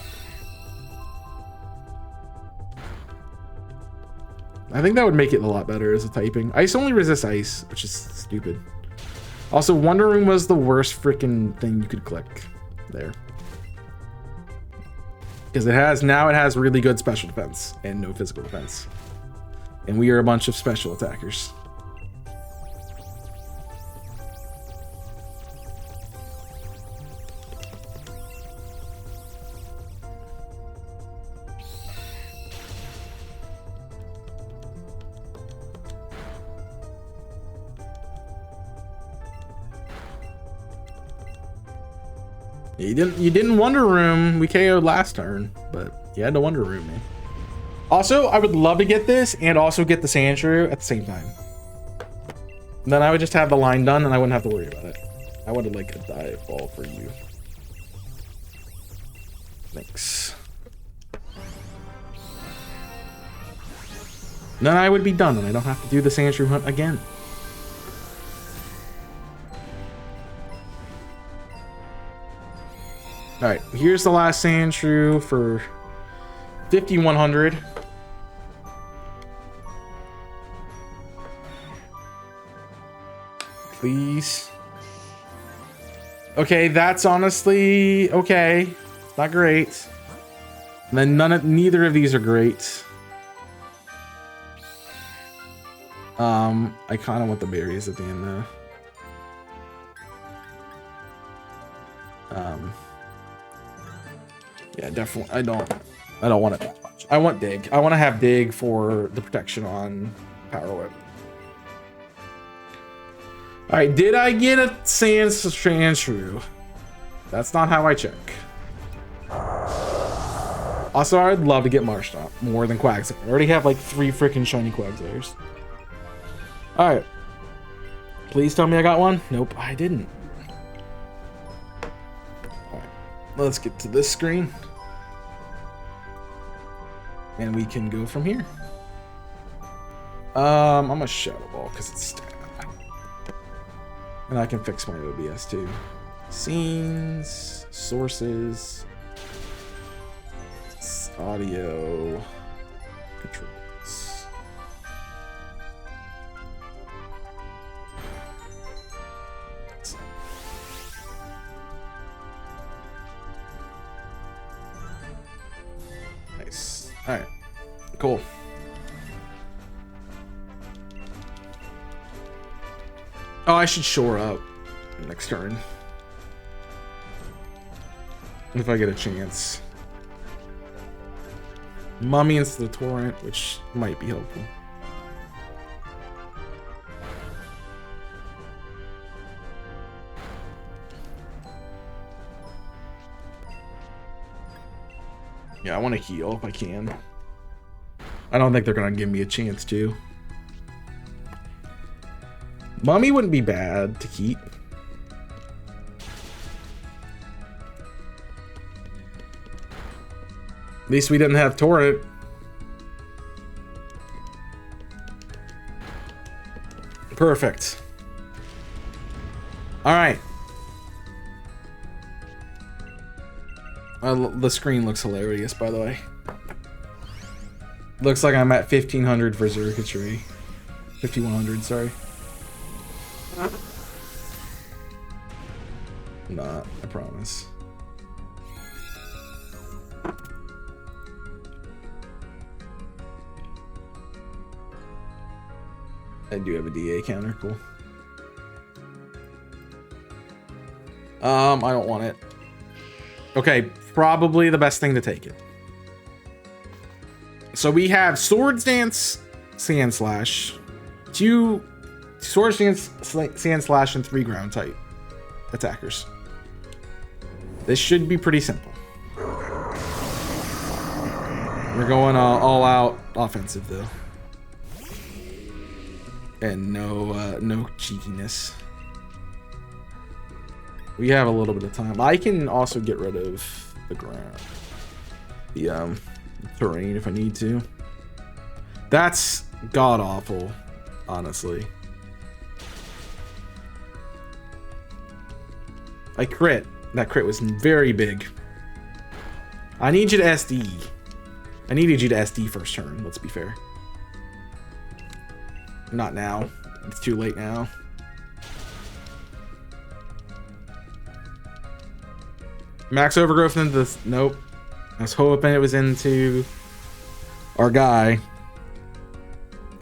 S1: I think that would make it a lot better as a typing. Ice only resists ice, which is stupid. Also, Wonder Room was the worst freaking thing you could click there. Because it has really good special defense and no physical defense. And we are a bunch of special attackers. You didn't Wonder Room. We KO'd last turn, but you had to Wonder Room me. Also, I would love to get this and also get the Sandshrew at the same time. Then I would just have the line done and I wouldn't have to worry about it. I wanted like a dive ball for you. Thanks. Then I would be done and I don't have to do the Sandshrew hunt again. All right, here's the last Sandshrew for 5,100. Please. Okay, that's honestly okay. Not great. And then neither of these are great. I kind of want the berries at the end though. Yeah, definitely. I don't want it that much. I want dig. I want to have dig for the protection on Power Whip. All right, did I get a Sandshrew? That's not how I check. Also, I'd love to get Marshtomp more than Quagsire. I already have like 3 freaking shiny Quagsires. Alright. Please tell me I got one. Nope, I didn't. Alright. Let's get to this screen. And we can go from here. I'm gonna Shadow Ball because it's stat. And I can fix my OBS too. Scenes, sources, audio, controls. Nice. All right, cool. Oh, I should shore up next turn. If I get a chance. Mummy into the Torrent, which might be helpful. Yeah, I want to heal if I can. I don't think they're going to give me a chance to. Mummy wouldn't be bad to keep. At least we didn't have Torrent. Perfect. All right. The screen looks hilarious, by the way. Looks like I'm at 1500 for Xurkitree. 5100, sorry. Not, I promise. I do have a DA counter, cool. I don't want it. Okay, probably the best thing to take it. So we have Swords Dance, Sand Slash, 2 Swords Dance, Sand Slash, and 3 ground type attackers. This should be pretty simple. We're going all out offensive though. And no cheekiness. We have a little bit of time. I can also get rid of the ground, the terrain if I need to. That's god awful, honestly. I crit. That crit was very big. I need you to SD. I needed you to SD first turn, let's be fair. Not now. It's too late now. Max Overgrowth into this. Nope. I was hoping it was into our guy.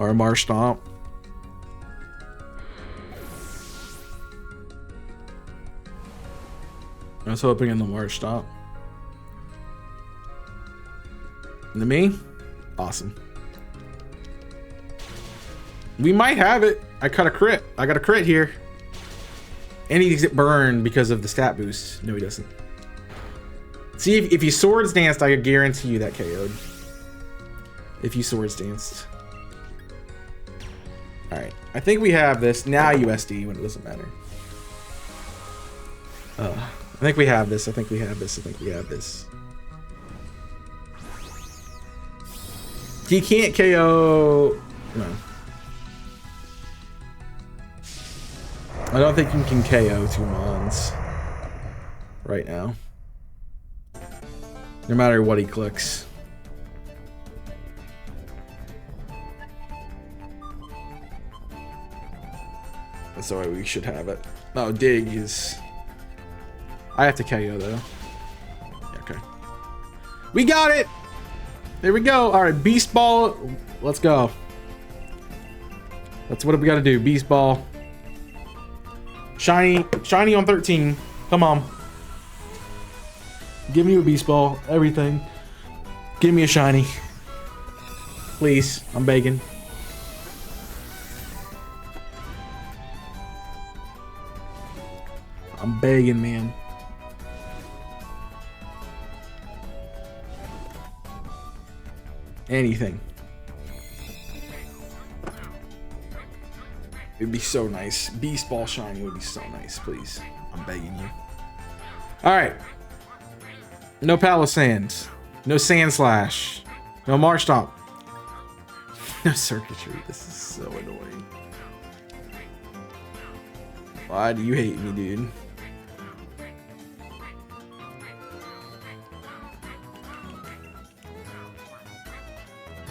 S1: Our Marshtomp. I was hoping in the Marshtomp. Into me? Awesome. We might have it. I cut a crit. I got a crit here. And he gets burned because of the stat boost. No, he doesn't. See, if you Swords Danced, I could guarantee you that KO'd. If you Swords Danced. Alright. I think we have this. Now USD when it doesn't matter. I think we have this. I think we have this. I think we have this. He can't KO... No. I don't think you can KO 2 Mons right now. No matter what he clicks. That's the way we should have it. No, Dig is... I have to KO though. Yeah, okay. We got it! There we go. Alright, Beast Ball. Let's go. That's what we gotta do. Beast Ball. Shiny on 13. Come on. Give me a Beast Ball. Everything. Give me a shiny. Please. I'm begging. I'm begging, man. Anything. It'd be so nice. Beast Ball shiny would be so nice, please. I'm begging you. All right. No Palossand. No Sandslash. No Marshtomp. No Circuitry. This is so annoying. Why do you hate me, dude?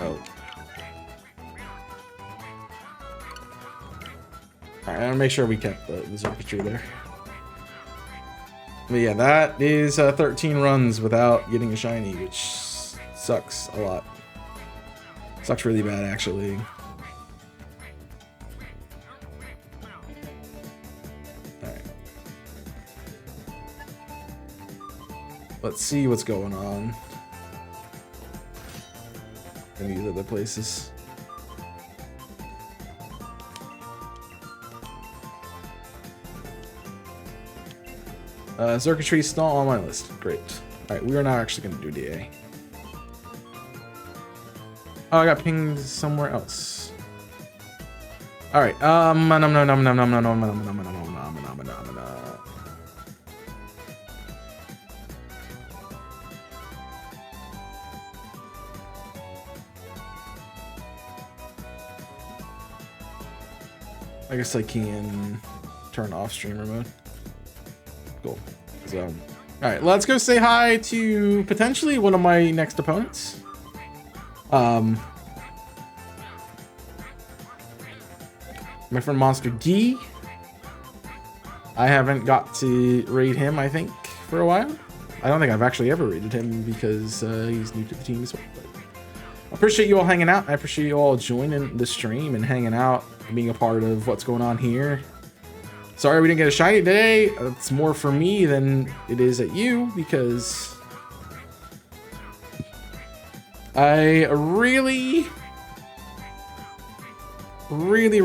S1: Oh. Alright, I'll make sure we kept the circuitry there. But yeah, that is 13 runs without getting a shiny, which sucks a lot. Sucks really bad, actually. Alright. Let's see what's going on in these other places. Circuitry still on my list. Great. Alright, we are now actually going to do DA. Oh, I got pinged somewhere else. Alright, I guess I can turn off streamer mode. Cool. So, all right, let's go say hi to potentially one of my next opponents. My friend Monster D. I haven't got to raid him, I think, for a while. I don't think I've actually ever raided him because he's new to the team as well. But I appreciate you all hanging out. I appreciate you all joining the stream and hanging out and being a part of what's going on here. Sorry we didn't get a shiny today. It's more for me than it is at you because I really could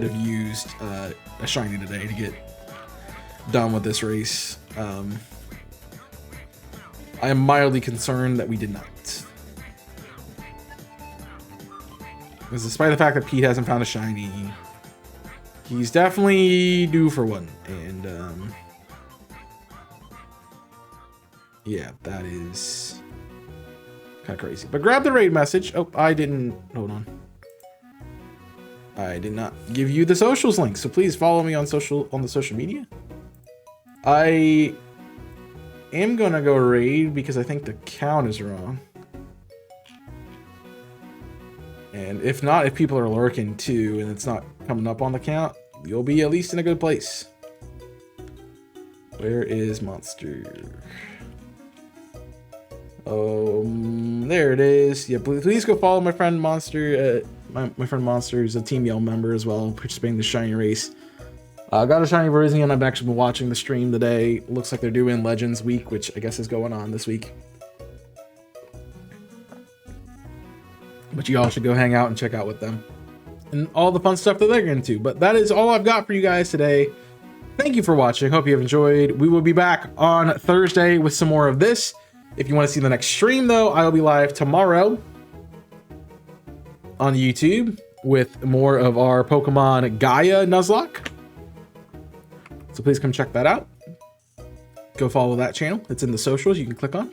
S1: have used a shiny today to get done with this race. I am mildly concerned that we did not. Because despite the fact that Pete hasn't found a shiny, he's definitely due for one, and yeah, that is kind of crazy. But grab the raid message. Oh, I didn't. Hold on. I did not give you the socials link, so please follow me on the social media. I am gonna go raid because I think the count is wrong. And if not, if people are lurking too and it's not coming up on the count, you'll be at least in a good place. Where is Monster? There it is. Yeah, please go follow my friend Monster. My friend Monster is a Team Yell member as well, participating in the shiny race. I got a shiny Virizion. I've actually been watching the stream today. Looks like they're doing Legends Week, which I guess is going on this week. But you all should go hang out and check out with them and all the fun stuff that they're into. But that is all I've got for you guys today. Thank you for watching. Hope you have enjoyed. We will be back on Thursday with some more of this. If you want to see the next stream, though, I will be live tomorrow on YouTube with more of our Pokemon Gaia Nuzlocke. So please come check that out. Go follow that channel. It's in the socials. You can click on.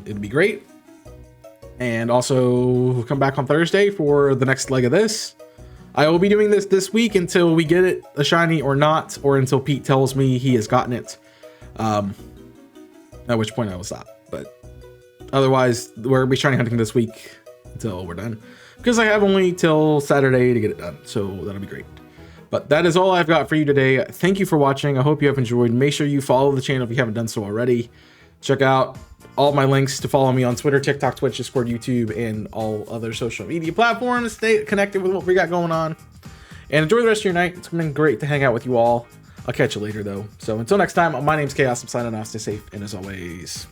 S1: It'd be great. And also come back on Thursday for the next leg of this. I will be doing this week until we get it a shiny or not, or until Pete tells me he has gotten it. At which point I will stop. But otherwise, we're gonna be shiny hunting this week until we're done, because I have only till Saturday to get it done. So that'll be great. But that is all I've got for you today. Thank you for watching. I hope you have enjoyed. Make sure you follow the channel if you haven't done so already. Check out all my links to follow me on Twitter, TikTok, Twitch, Discord, YouTube, and all other social media platforms. Stay connected with what we got going on. And enjoy the rest of your night. It's been great to hang out with you all. I'll catch you later, though. So until next time, my name's Chaos. I'm signing off. Stay safe. And as always...